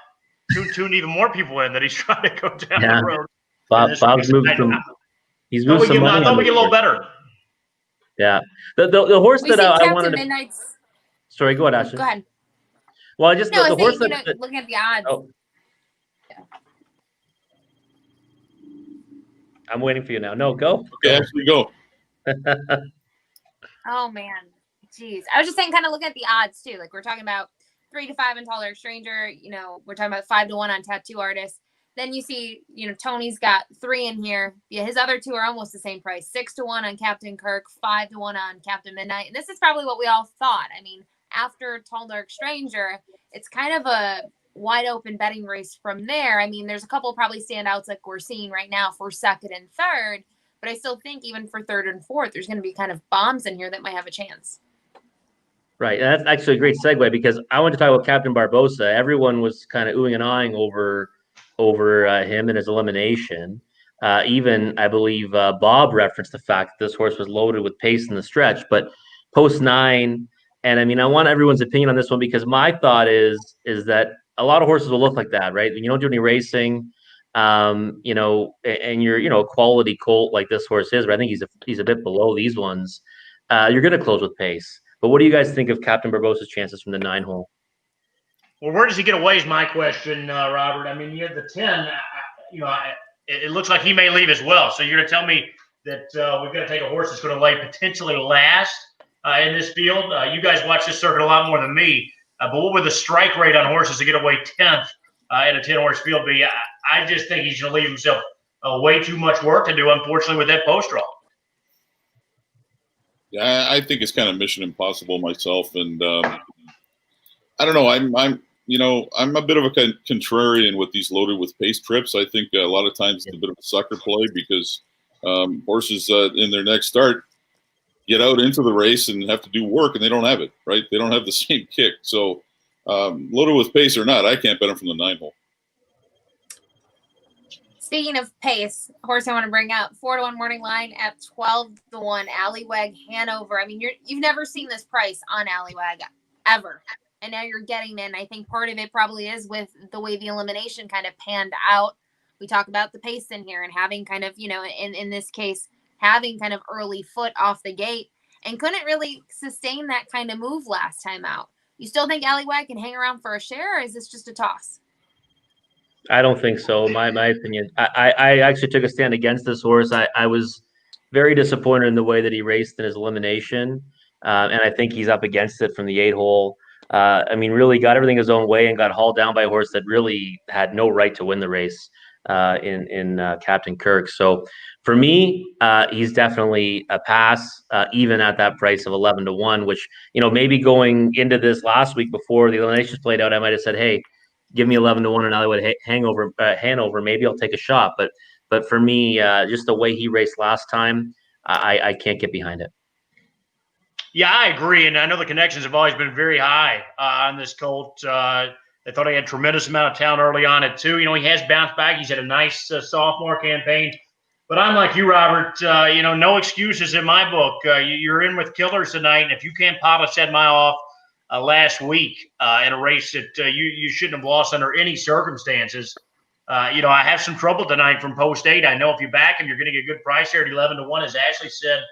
[SPEAKER 5] tuned even more people in that he's trying to go down the road.
[SPEAKER 2] Bob's moved some. He's moved some money.
[SPEAKER 5] I thought we get a little better.
[SPEAKER 2] Yeah, the horse that I wanted to.
[SPEAKER 1] Midnight's...
[SPEAKER 2] Sorry, go ahead, Ashley.
[SPEAKER 1] Go ahead.
[SPEAKER 2] Well, I just
[SPEAKER 1] the
[SPEAKER 2] horse
[SPEAKER 1] that looking at the odds.
[SPEAKER 2] Oh. Yeah. I'm waiting for you now. No, go.
[SPEAKER 7] Okay, Ashley, go.
[SPEAKER 1] Oh man, jeez. I was just saying, kind of looking at the odds too. Like we're talking about 3 to 5 in Tall Dark Stranger. We're talking about 5 to 1 on Tattoo Artist. Then you see, Tony's got 3 in here. Yeah, his other 2 are almost the same price. 6 to 1 on Captain Kirk, 5 to 1 on Captain Midnight. And this is probably what we all thought. I mean, after Tall Dark Stranger, it's kind of a wide open betting race from there. I mean, there's a couple probably standouts like we're seeing right now for second and third, but I still think even for third and fourth, there's going to be kind of bombs in here that might have a chance.
[SPEAKER 2] Right. And that's actually a great segue because I want to talk about Captain Barbosa. Everyone was kind of oohing and ahhing over him and his elimination. Even, I believe, Bob referenced the fact that this horse was loaded with pace in the stretch, but post 9. And I mean, I want everyone's opinion on this one because my thought is that a lot of horses will look like that, right? When you don't do any racing, and you're a quality colt like this horse is, but I think he's a bit below these ones. You're going to close with pace. But what do you guys think of Captain Barbosa's chances from the 9 hole?
[SPEAKER 5] Well, where does he get away is my question, Robert. I mean, you had the 10. It looks like he may leave as well. So you're going to tell me that we've got to take a horse that's going to lay potentially last in this field? You guys watch this circuit a lot more than me. But what would the strike rate on horses to get away 10th in a 10-horse field be? I just think he's going to leave himself way too much work to do, unfortunately, with that post draw.
[SPEAKER 7] Yeah, I think it's kind of mission impossible myself, and I don't know. I'm a bit of a contrarian with these loaded with pace trips. I think a lot of times it's a bit of a sucker play because horses in their next start get out into the race and have to do work, and they don't have it, right? They don't have the same kick. So loaded with pace or not, I can't bet them from the 9 hole.
[SPEAKER 1] Speaking of pace, horse I want to bring up, 4 to 1 morning line at 12 to 1, Alleywag Hanover. I mean, you've never seen this price on Alleywag ever. And now you're getting in. I think part of it probably is with the way the elimination kind of panned out. We talk about the pace in here and having kind of, in this case, having kind of early foot off the gate and couldn't really sustain that kind of move last time out. You still think Alleywag can hang around for a share, or is this just a toss?
[SPEAKER 2] I don't think so. My opinion. I actually took a stand against this horse. I was very disappointed in the way that he raced in his elimination, and I think he's up against it from the 8 hole. I mean, really got everything his own way and got hauled down by a horse that really had no right to win the race in Captain Kirk. So for me, he's definitely a pass, even at that price of 11 to 1. Which maybe going into this last week before the eliminations played out, I might have said, hey, give me 11 to 1 and Hollywood Hanover. Maybe I'll take a shot. But for me, just the way he raced last time, I can't get behind it.
[SPEAKER 5] Yeah, I agree. And I know the connections have always been very high on this colt. They thought he had a tremendous amount of talent early on at 2. He has bounced back. He's had a nice sophomore campaign. But I'm like you, Robert. No excuses in my book. You're in with killers tonight. And if you can't polish that mile off last week in a race that you shouldn't have lost under any circumstances. I have some trouble tonight from post 8. I know if you back him, you're going to get a good price here at 11 to 1, as Ashley said.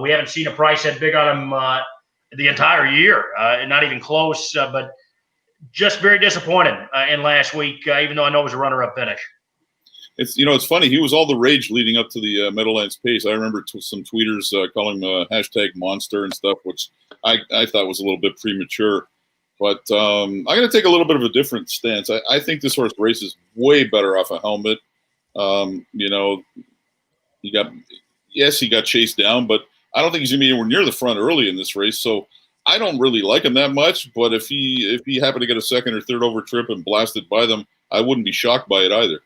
[SPEAKER 5] We haven't seen a price that big on him the entire year, not even close. But just very disappointed in last week, even though I know it was a runner-up finish.
[SPEAKER 7] It's funny. He was all the rage leading up to the Meadowlands Pace. I remember some tweeters calling him hashtag monster and stuff, which I thought was a little bit premature. But I'm going to take a little bit of a different stance. I think this horse races way better off a helmet. He got chased down, but I don't think he's going to be anywhere near the front early in this race. So I don't really like him that much. But if he happened to get a second or third over trip and blasted by them, I wouldn't be shocked by it either.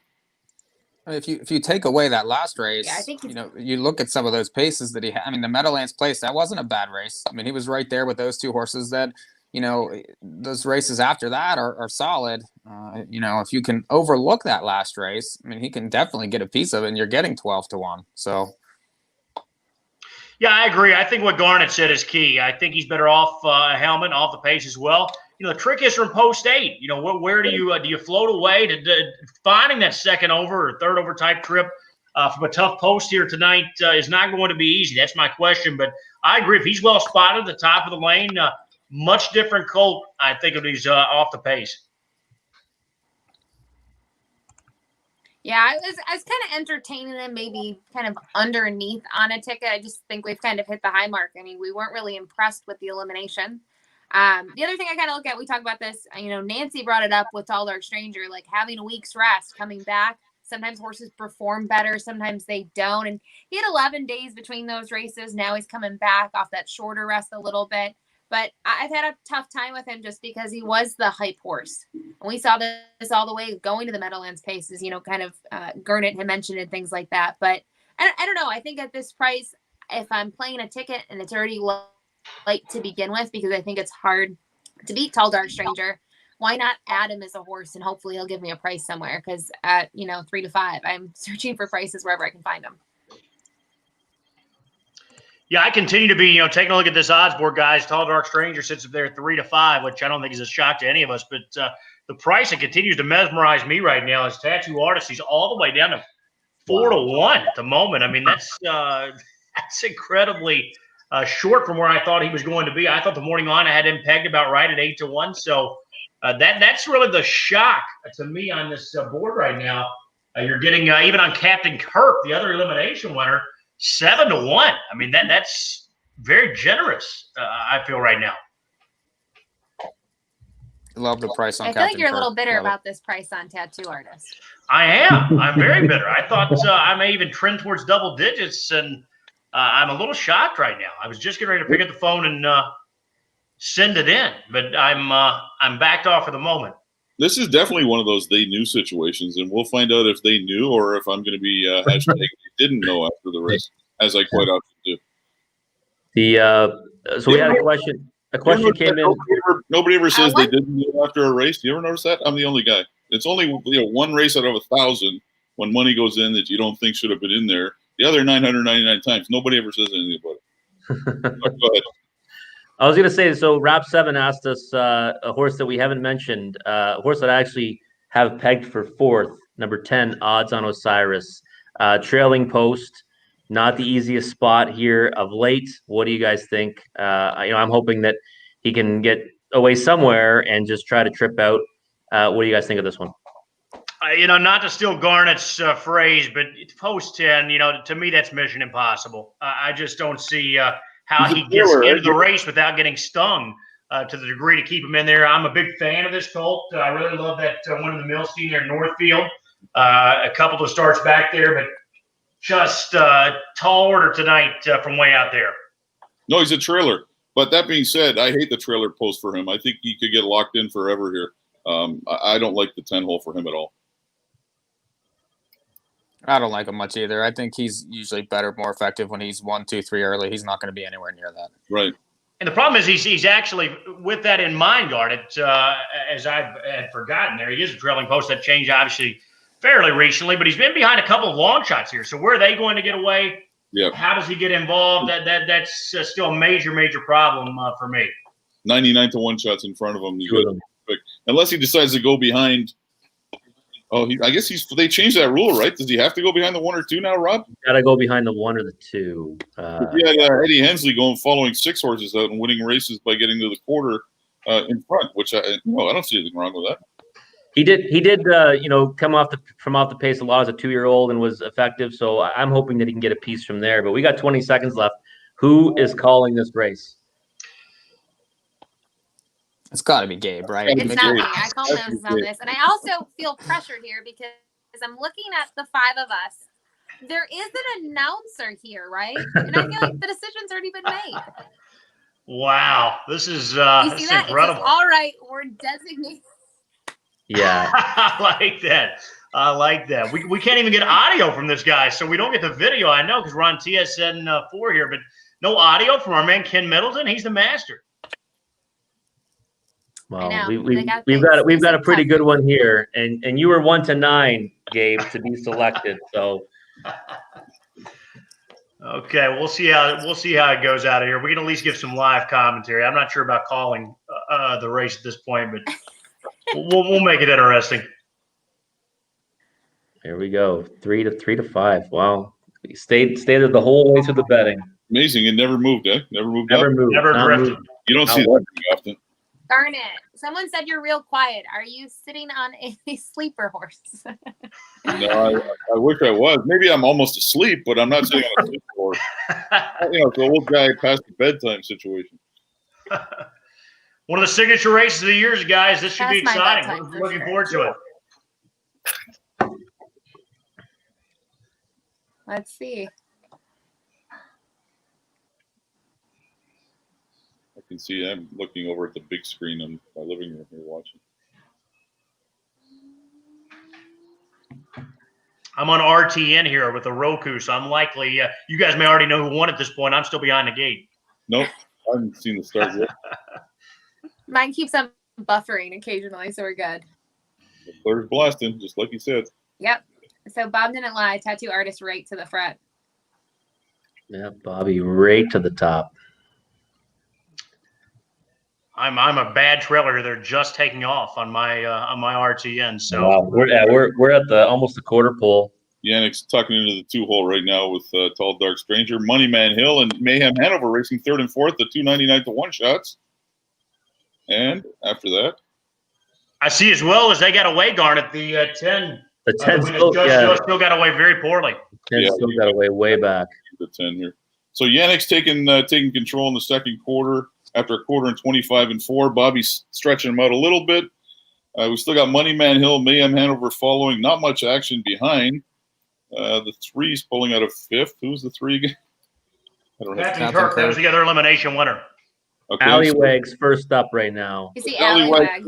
[SPEAKER 12] If you take away that last race,
[SPEAKER 1] Yeah, I think
[SPEAKER 12] you look at some of those paces that he had. I mean, the Meadowlands place, that wasn't a bad race. I mean, he was right there with those two horses that, those races after that are solid. If you can overlook that last race, I mean, he can definitely get a piece of it, and you're getting 12-1. So.
[SPEAKER 5] Yeah, I agree. I think what Garnet said is key. I think he's better off a helmet, off the pace as well. The trick is from post 8. Where do you float away to finding that second over or third over type trip from a tough post here tonight is not going to be easy. That's my question. But I agree. If he's well spotted at the top of the lane, much different colt, I think, if he's off the pace.
[SPEAKER 1] Yeah, I was kind of entertaining them, maybe kind of underneath on a ticket. I just think we've kind of hit the high mark. I mean, we weren't really impressed with the elimination. The other thing I kind of look at, we talk about this, Nancy brought it up with Tall Dark Stranger, like having a week's rest, coming back. Sometimes horses perform better, sometimes they don't. And he had 11 days between those races. Now he's coming back off that shorter rest a little bit. But I've had a tough time with him just because he was the hype horse. And we saw this all the way going to the Meadowlands paces, kind of Gurnett had mentioned and things like that. But I don't know. I think at this price, if I'm playing a ticket and it's already light to begin with, because I think it's hard to beat Tall Dark Stranger, why not add him as a horse, and hopefully he'll give me a price somewhere, because at 3 to 5 I'm searching for prices wherever I can find them.
[SPEAKER 5] Yeah, I continue to be taking a look at this odds board, guys. Tall Dark Stranger sits up there at 3 to 5, which I don't think is a shock to any of us, but the price that continues to mesmerize me right now is Tattoo Artist. He's all the way down to 4 to 1 at the moment. I mean, that's incredibly short from where I thought he was going to be. I thought the morning line I had him pegged about right at 8 to 1. So that's really the shock to me on this board right now. You're getting even on Captain Kirk, the other elimination winner, 7 to 1. I mean, that's very generous. I feel right now.
[SPEAKER 12] Love the price on.
[SPEAKER 1] I feel like you're a little bitter about this price on Tattoo Artist.
[SPEAKER 5] I am. I'm very bitter. I thought I may even trend towards double digits, and I'm a little shocked right now. I was just getting ready to pick up the phone and send it in, but I'm backed off for the moment.
[SPEAKER 7] This is definitely one of those they knew situations, and we'll find out if they knew or if I'm going to be hashtag didn't know after the race, as I quite often do.
[SPEAKER 2] So we had a question. A question came in.
[SPEAKER 7] Nobody ever says they didn't know after a race. Do you ever notice that? I'm the only guy. It's only one race out of 1,000 when money goes in that you don't think should have been in there. The other 999 times, nobody ever says anything about it. Go ahead.
[SPEAKER 2] I was going to say, so Rap 7 asked us a horse that we haven't mentioned, a horse that I actually have pegged for 4th, number 10, Odds on Osiris. Trailing post, not the easiest spot here of late. What do you guys think? I'm hoping that he can get away somewhere and just try to trip out. What do you guys think of this one?
[SPEAKER 5] Not to steal Garnett's phrase, but post 10, to me, that's mission impossible. I just don't see how he gets into the race without getting stung to the degree to keep him in there. I'm a big fan of this colt. I really love that one in the Milstein there in Northfield. A couple of starts back there, but just tall order tonight from way out there.
[SPEAKER 7] No, he's a trailer. But that being said, I hate the trailer post for him. I think he could get locked in forever here. I don't like the 10 hole for him at all.
[SPEAKER 12] I don't like him much either. I think he's usually better, more effective when he's 1, 2, 3 early. He's not going to be anywhere near that.
[SPEAKER 7] Right.
[SPEAKER 5] And the problem is he's actually, with that in mind, Garnet, as I had forgotten there, he is a trailing post. That changed, obviously, fairly recently, but he's been behind a couple of long shots here. So where are they going to get away?
[SPEAKER 7] Yeah.
[SPEAKER 5] How does he get involved? That's still a major problem for me.
[SPEAKER 7] 99 to 1 shots in front of him. Unless he decides to go behind. Oh, I guess they changed that rule, right? Does he have to go behind the 1 or 2 now, Rob?
[SPEAKER 2] Got to go behind the 1 or the 2.
[SPEAKER 7] Eddie Hensley following 6 horses out and winning races by getting to the quarter in front, which I don't see anything wrong with that.
[SPEAKER 2] He did come from off the pace a lot as a 2-year-old and was effective. So I'm hoping that he can get a piece from there. But we got 20 seconds left. Who is calling this race?
[SPEAKER 12] It's got to be Gabe, right?
[SPEAKER 1] It's not me. I call noses on this. And I also feel pressured here because I'm looking at the 5 of us. There is an announcer here, right? And I feel like the decision's already been made.
[SPEAKER 5] Wow. This is
[SPEAKER 1] you see that?
[SPEAKER 5] incredible.
[SPEAKER 1] It says, all right, we're designated.
[SPEAKER 2] Yeah.
[SPEAKER 5] I like that. I like that. We can't even get audio from this guy, so we don't get the video. I know because we're on TSN 4 here, but no audio from our man Ken Middleton. He's the master.
[SPEAKER 2] Well, we've got a pretty good one here, and you were 1 to 9, Gabe, to be selected. So.
[SPEAKER 5] Okay, we'll see how it goes out of here. We can at least give some live commentary. I'm not sure about calling the race at this point, but we'll make it interesting.
[SPEAKER 2] Here we go, 3 to 5. Wow, he stayed there the whole way through the betting.
[SPEAKER 7] Amazing, it never moved, eh? Never moved.
[SPEAKER 5] Never drifted.
[SPEAKER 7] You don't see that very often.
[SPEAKER 1] Darn it! Someone said you're real quiet. Are you sitting on a sleeper horse?
[SPEAKER 7] No, I wish I was. Maybe I'm almost asleep, but I'm not sitting on a sleeper horse. It's an old guy past the bedtime situation.
[SPEAKER 5] One of the signature races of the years, guys. This should be exciting. Looking forward to it.
[SPEAKER 1] Let's see.
[SPEAKER 7] I can see I'm looking over at the big screen in my living room here watching.
[SPEAKER 5] I'm on RTN here with the Roku, so I'm likely you guys may already know who won at this point. I'm still behind the gate.
[SPEAKER 7] Nope, I haven't seen the start yet.
[SPEAKER 1] Mine keeps on buffering occasionally, so we're good.
[SPEAKER 7] The player's blasting, just like you said.
[SPEAKER 1] Yep. So Bob didn't lie. Tattoo artist right to the front.
[SPEAKER 2] Yeah, Bobby right to the top.
[SPEAKER 5] I'm a bad trailer. They're just taking off on my RTN. So
[SPEAKER 2] wow. We're at the almost the quarter pole.
[SPEAKER 7] Yannick's tucking into the 2-hole right now with Tall Dark Stranger, Moneyman Hill, and Mayhem Hanover racing 3rd and 4th, the 299 to 1 shots. And after that,
[SPEAKER 5] I see as well as they got away, Garnet, the 10.
[SPEAKER 2] The 10
[SPEAKER 5] still got away very poorly.
[SPEAKER 2] 10 still got away way back.
[SPEAKER 7] The 10 here. So Yannick's taking control in the second quarter after a quarter and 25 and 4. Bobby's stretching him out a little bit. We still got Moneyman Hill, Mayhem Hanover following. Not much action behind. The 3's pulling out of 5th. Who's the 3 again? I don't know.
[SPEAKER 5] Captain Kirk. That was the other elimination winner.
[SPEAKER 7] Okay,
[SPEAKER 2] Alleywags first up right now.
[SPEAKER 1] You see Allywag.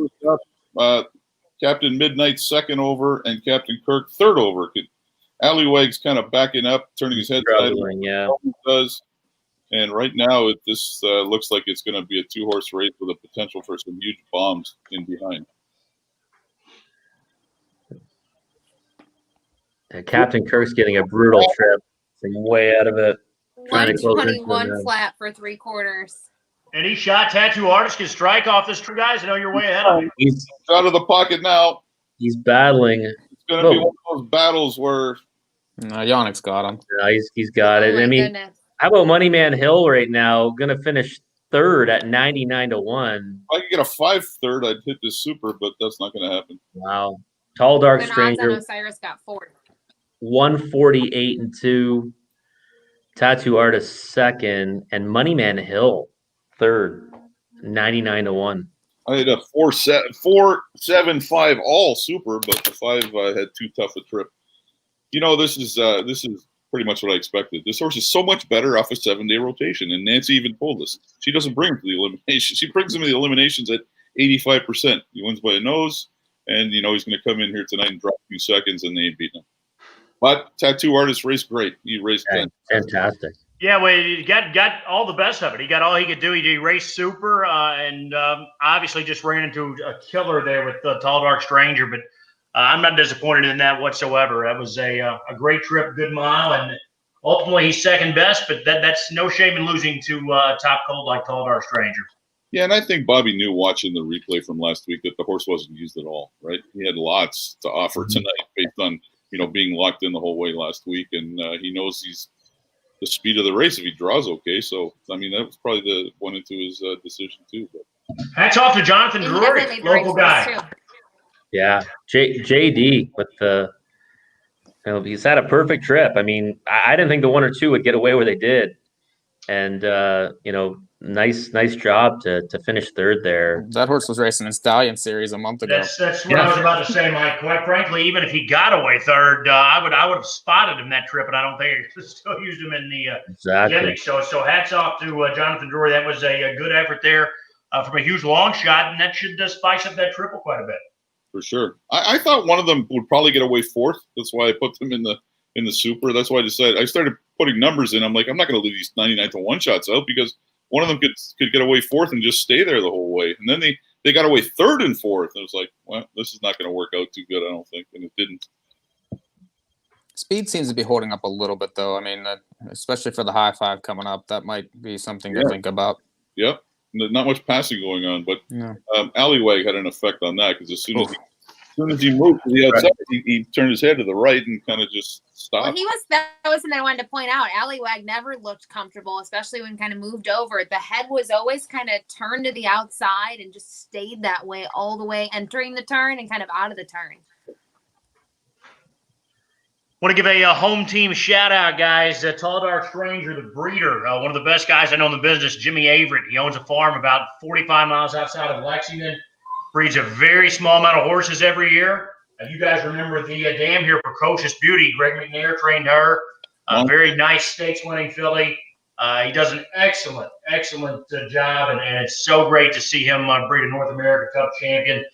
[SPEAKER 7] Captain Midnight second over, and Captain Kirk third over. Allywag's kind of backing up, turning his head sideways.
[SPEAKER 2] Yeah.
[SPEAKER 7] Does. And right now, this looks like it's going to be a 2-horse race with a potential for some huge bombs in behind.
[SPEAKER 2] Captain Kirk's getting a brutal trip. He's way out of it.
[SPEAKER 1] 121 flat for 3/4.
[SPEAKER 5] Any shot tattoo artist can strike off this guys. I know you're way ahead of me.
[SPEAKER 7] He's out of the pocket now.
[SPEAKER 2] He's battling.
[SPEAKER 7] It's going to be one of those battles where
[SPEAKER 12] Yannick's got him.
[SPEAKER 2] Yeah, he's got it. I mean,
[SPEAKER 1] goodness.
[SPEAKER 2] How about Moneyman Hill right now? Going to finish 3rd at 99 to 1.
[SPEAKER 7] If I could get a 5/3, I'd hit this super, but that's not going to happen.
[SPEAKER 2] Wow. Tall Dark Stranger.
[SPEAKER 1] Osiris got 4th.
[SPEAKER 2] 148 and 2. Tattoo Artist 2nd, and Moneyman Hill 3rd, 99 to 1.
[SPEAKER 7] I had a 4-7-5 all super, but the 5 had too tough a trip. You know, this is pretty much what I expected. This horse is so much better off a 7-day rotation, and Nancy even told us she doesn't bring him to the elimination. She brings him to the eliminations at 85%. He wins by a nose, and you know he's going to come in here tonight and drop a few seconds, and they ain't beating him. But Tattoo Artist raced great. He raced
[SPEAKER 2] fantastic.
[SPEAKER 5] Yeah, well, he got all the best of it. He got all he could do. He raced super, and obviously just ran into a killer there with the Tall Dark Stranger. But I'm not disappointed in that whatsoever. That was a great trip, good mile, and ultimately he's second best. But that's no shame in losing to top cold like Tall Dark Stranger.
[SPEAKER 7] Yeah, and I think Bobby knew watching the replay from last week that the horse wasn't used at all. Right? He had lots to offer tonight based on being locked in the whole way last week, and he knows he's the speed of the race if he draws okay. So, I mean, that was probably the one into his decision too. But
[SPEAKER 5] hats off to Jonathan Drury, local guy.
[SPEAKER 2] Yeah, JD with the, he's had a perfect trip. I mean, I didn't think the 1 or 2 would get away where they did, and nice job to finish 3rd there.
[SPEAKER 12] That horse was racing in Stallion Series a month ago.
[SPEAKER 5] That's what I was about to say, Mike. Quite frankly, even if he got away 3rd, I would have spotted him that trip, and I don't think I still used him in the Yannick. So hats off to Jonathan Drury. That was a good effort there from a huge long shot, and that should spice up that triple quite a bit.
[SPEAKER 7] For sure. I thought one of them would probably get away fourth. That's why I put them in the super. That's why I decided I started putting numbers in. I'm like, I'm not going to leave these 99th and 1 shots out because one of them could get away fourth and just stay there the whole way. And then they got away third and fourth. I was like, well, this is not going to work out too good, I don't think. And it didn't.
[SPEAKER 12] Speed seems to be holding up a little bit, though. I mean, especially for the high five coming up, that might be something to think about.
[SPEAKER 7] Yep. Not much passing going on, but Alleywag had an effect on that because as soon as he moved to the outside, he turned his head to the right and kind of just stopped.
[SPEAKER 1] Well, that was something I wanted to point out. Alleywag never looked comfortable, especially when kind of moved over. The head was always kind of turned to the outside and just stayed that way all the way entering the turn and kind of out of the turn.
[SPEAKER 5] Want to give a home team shout out, guys. Tall Dark Stranger, the breeder, one of the best guys I know in the business, Jimmy Averett. He owns a farm about 45 miles outside of Lexington. Breeds a very small amount of horses every year. You guys remember the dam here, Precocious Beauty. Greg McNair trained her. Very nice stakes-winning filly. He does an excellent job, and it's so great to see him breed a North America Cup champion.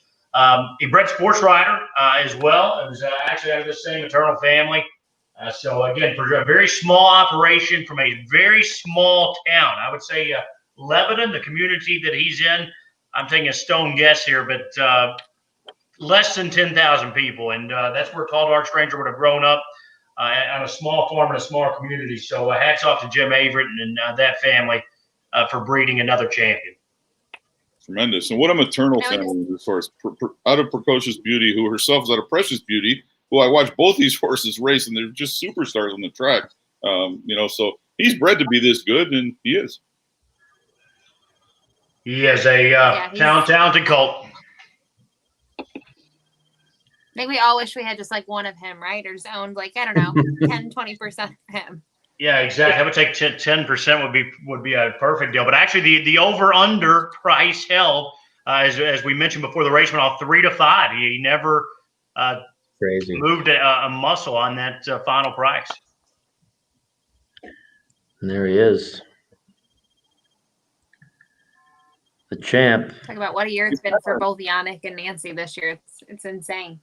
[SPEAKER 5] He bred Sports Rider as well. It was actually out of the same maternal family. So, again, for a very small operation from a very small town, I would say Lebanon, the community that he's in, I'm taking a stone guess here, but less than 10,000 people. And that's where Tall Dark Stranger would have grown up on a small farm in a small community. So hats off to Jim Averett and that family for breeding another champion.
[SPEAKER 7] Tremendous. And what a maternal family as far as out of Precocious Beauty, who herself is out of Precious Beauty, who I watched both these horses race, and they're just superstars on the track. So he's bred to be this good, and he is.
[SPEAKER 5] He is a talented colt.
[SPEAKER 1] I think we all wish we had just like one of him, right? Or just owned 10, 20% of him.
[SPEAKER 5] Yeah, exactly. I would take 10% would be a perfect deal. But actually, the over/under price held, as we mentioned before the race went off, 3 to 5. He never moved a muscle on that final price.
[SPEAKER 2] And there he is, the champ.
[SPEAKER 1] Talk about what a year it's been for both Yannick and Nancy this year. It's insane.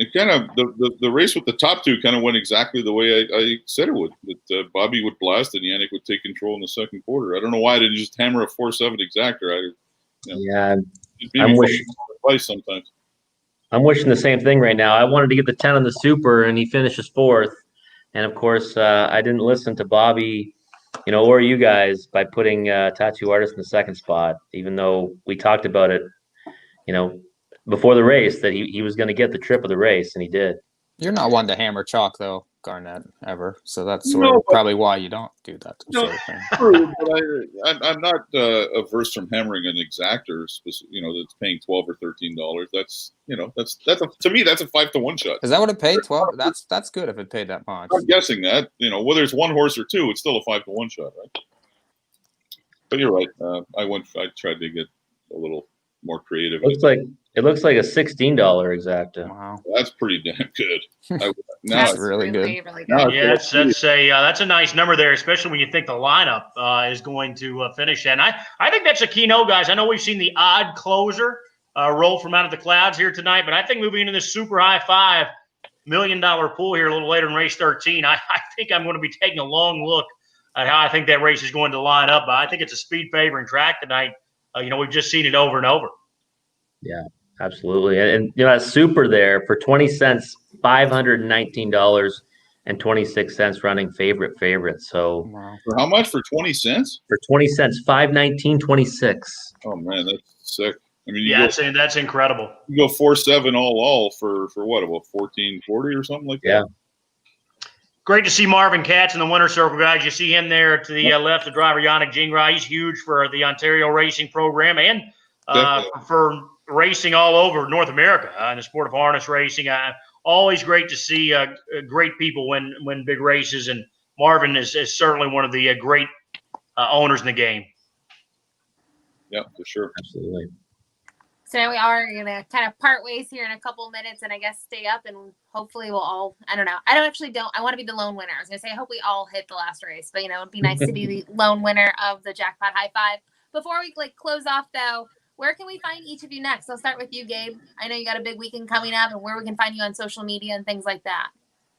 [SPEAKER 7] It kind of the race with the top two kind of went exactly the way I said it would. That Bobby would blast and Yannick would take control in the second quarter. I don't know why I didn't just hammer a 4-7 exactor.
[SPEAKER 2] I'm wishing
[SPEAKER 7] sometimes.
[SPEAKER 2] I'm wishing the same thing right now. I wanted to get the 10 on the super, and he finishes fourth. And of course, I didn't listen to Bobby, or you guys by putting Tattoo Artist in the second spot, even though we talked about it, before the race that he was going to get the trip of the race, and he did.
[SPEAKER 12] You're not one to hammer chalk, though, Garnett, ever. So that's probably why you don't do that sort of thing.
[SPEAKER 7] True, but I'm not averse from hammering an exactor, that's paying $12 or $13. That's to me that's a 5-to-1 shot.
[SPEAKER 12] Is that what it paid? 12? That's good if it paid that much.
[SPEAKER 7] I'm guessing that whether it's one horse or two, it's still a 5-to-1 shot, right? But you're right. I tried to get a little more creative.
[SPEAKER 2] It looks like a $16 exacta.
[SPEAKER 12] Wow,
[SPEAKER 7] that's pretty damn good.
[SPEAKER 12] That's really good.
[SPEAKER 1] Really good.
[SPEAKER 5] Yeah, that's a nice number there, especially when you think the lineup is going to finish. And I think that's a key note, guys. I know we've seen the odd closer roll from out of the clouds here tonight, but I think moving into this super high $5 million pool here a little later in race 13, I think I'm going to be taking a long look at how I think that race is going to line up. But I think it's a speed favoring track tonight. We've just seen it over and over.
[SPEAKER 2] Yeah, absolutely. And that super there for 20 cents, $519.26 running favorite. So
[SPEAKER 7] for how much? For 20 cents?
[SPEAKER 2] For 20 cents, $519.26.
[SPEAKER 7] Oh man, that's sick. I mean,
[SPEAKER 5] that's incredible.
[SPEAKER 7] You go 4-7 all for what, about 14.40 or something like that?
[SPEAKER 2] Yeah.
[SPEAKER 5] Great to see Marvin Katz in the winner's circle, guys. You see him there to the left, the driver Yannick Gingrich. He's huge for the Ontario racing program and for racing all over North America in the sport of harness racing. Always great to see great people win big races, and Marvin is certainly one of the great owners in the game.
[SPEAKER 7] Yeah, for sure.
[SPEAKER 2] Absolutely.
[SPEAKER 1] So now we are going to kind of part ways here in a couple of minutes and I guess stay up and hopefully we'll all, I don't know. I want to be the lone winner. I was going to say, I hope we all hit the last race, but it'd be nice to be the lone winner of the Jackpot High Five. Before we close off though, where can we find each of you next? I'll start with you, Gabe. I know you got a big weekend coming up, and where we can find you on social media and things like that.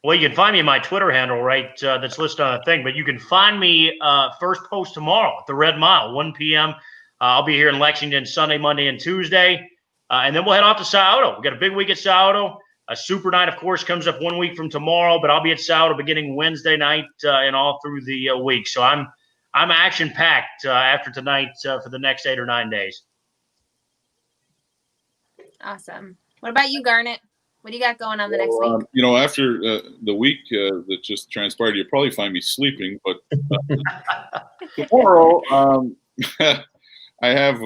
[SPEAKER 5] Well, you can find me in my Twitter handle, right? That's listed on the thing. But you can find me first post tomorrow at the Red Mile, 1 p.m. I'll be here in Lexington Sunday, Monday, and Tuesday. And then we'll head off to Scioto. We've got a big week at Scioto. A super night, of course, comes up 1 week from tomorrow, but I'll be at Scioto beginning Wednesday night and all through the week. So I'm action-packed after tonight for the next 8 or 9 days.
[SPEAKER 1] Awesome. What about you, Garnet? What do you got going on the next week?
[SPEAKER 7] You know, after the week that just transpired, you'll probably find me sleeping. But tomorrow, I have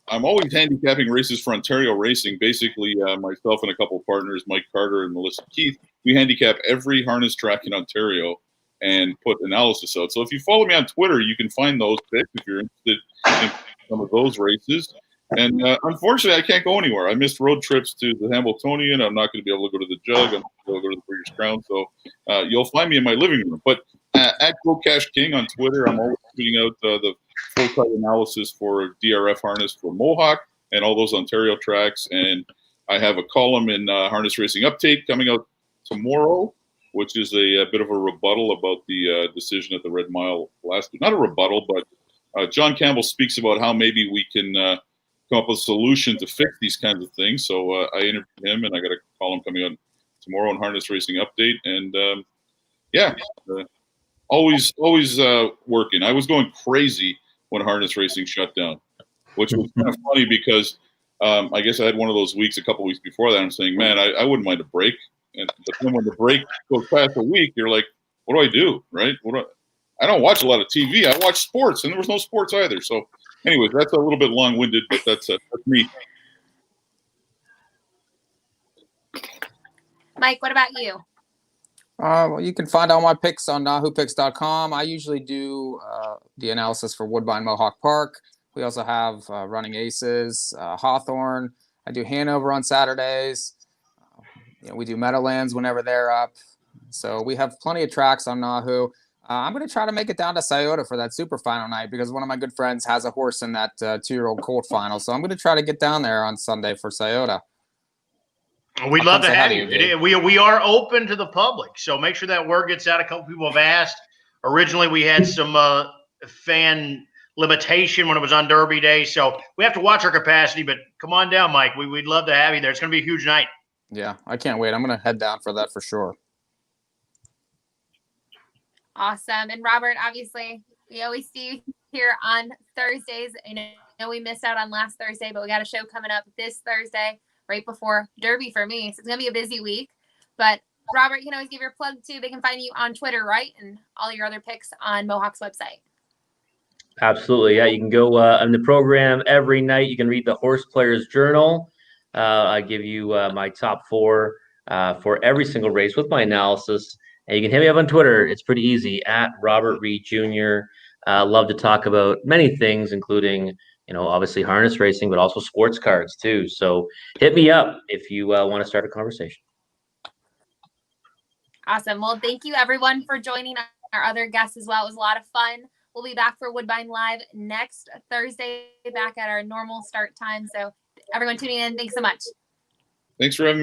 [SPEAKER 7] I'm always handicapping races for Ontario Racing. Basically, myself and a couple of partners, Mike Carter and Melissa Keith, we handicap every harness track in Ontario and put analysis out. So if you follow me on Twitter, you can find those picks if you're interested in some of those races. And unfortunately, I can't go anywhere. I missed road trips to the Hamiltonian. I'm not going to be able to go to the Jug. I'm going to go to the British Crown. So you'll find me in my living room. But at Go Cash King on Twitter, I'm always tweeting out the full-time analysis for DRF harness for Mohawk and all those Ontario tracks. And I have a column in Harness Racing Update coming out tomorrow, which is a bit of a rebuttal about the decision at the Red Mile last week. Not a rebuttal, but John Campbell speaks about how maybe we can come up with a solution to fix these kinds of things. So I interviewed him, and I got a column coming out tomorrow on Harness Racing Update. And always working. I was going crazy when harness racing shut down, which was kind of funny because I guess I had one of those weeks a couple weeks before that. I'm saying, man, I wouldn't mind a break. But then when the break goes past a week, you're like, what do I do, right? I don't watch a lot of TV. I watch sports, and there was no sports either. So anyways, that's a little bit long-winded, but that's me.
[SPEAKER 1] Mike, what about you?
[SPEAKER 12] Well, you can find all my picks on whopicks.com. I usually do the analysis for Woodbine Mohawk Park. We also have Running Aces, Hawthorne. I do Hanover on Saturdays. We do Meadowlands whenever they're up. So we have plenty of tracks on Nahu. I'm going to try to make it down to Scioto for that super final night because one of my good friends has a horse in that 2-year-old colt final. So I'm going to try to get down there on Sunday for Scioto.
[SPEAKER 5] We'd love to have you. We are open to the public, so make sure that word gets out. A couple people have asked. Originally, we had some fan limitation when it was on Derby Day, so we have to watch our capacity. But come on down, Mike. We'd love to have you there. It's going to be a huge night.
[SPEAKER 12] Yeah, I can't wait. I'm going to head down for that for sure.
[SPEAKER 1] Awesome. And Robert, obviously, we always see you here on Thursdays. I know we missed out on last Thursday, but we got a show coming up this Thursday, right before Derby for me. So it's going to be a busy week. But Robert, you can always give your plug too. They can find you on Twitter, right? And all your other picks on Mohawk's website.
[SPEAKER 2] Absolutely. Yeah, you can go on the program every night. You can read the Horse Players Journal. I give you my top 4 for every single race with my analysis. And you can hit me up on Twitter. It's pretty easy, at Robert Reid Jr. Love to talk about many things, including, obviously harness racing, but also sports cards too. So hit me up if you want to start a conversation.
[SPEAKER 1] Awesome. Well, thank you everyone for joining our other guests as well. It was a lot of fun. We'll be back for Woodbine Live next Thursday, back at our normal start time. So everyone tuning in, thanks so much.
[SPEAKER 7] Thanks for having me.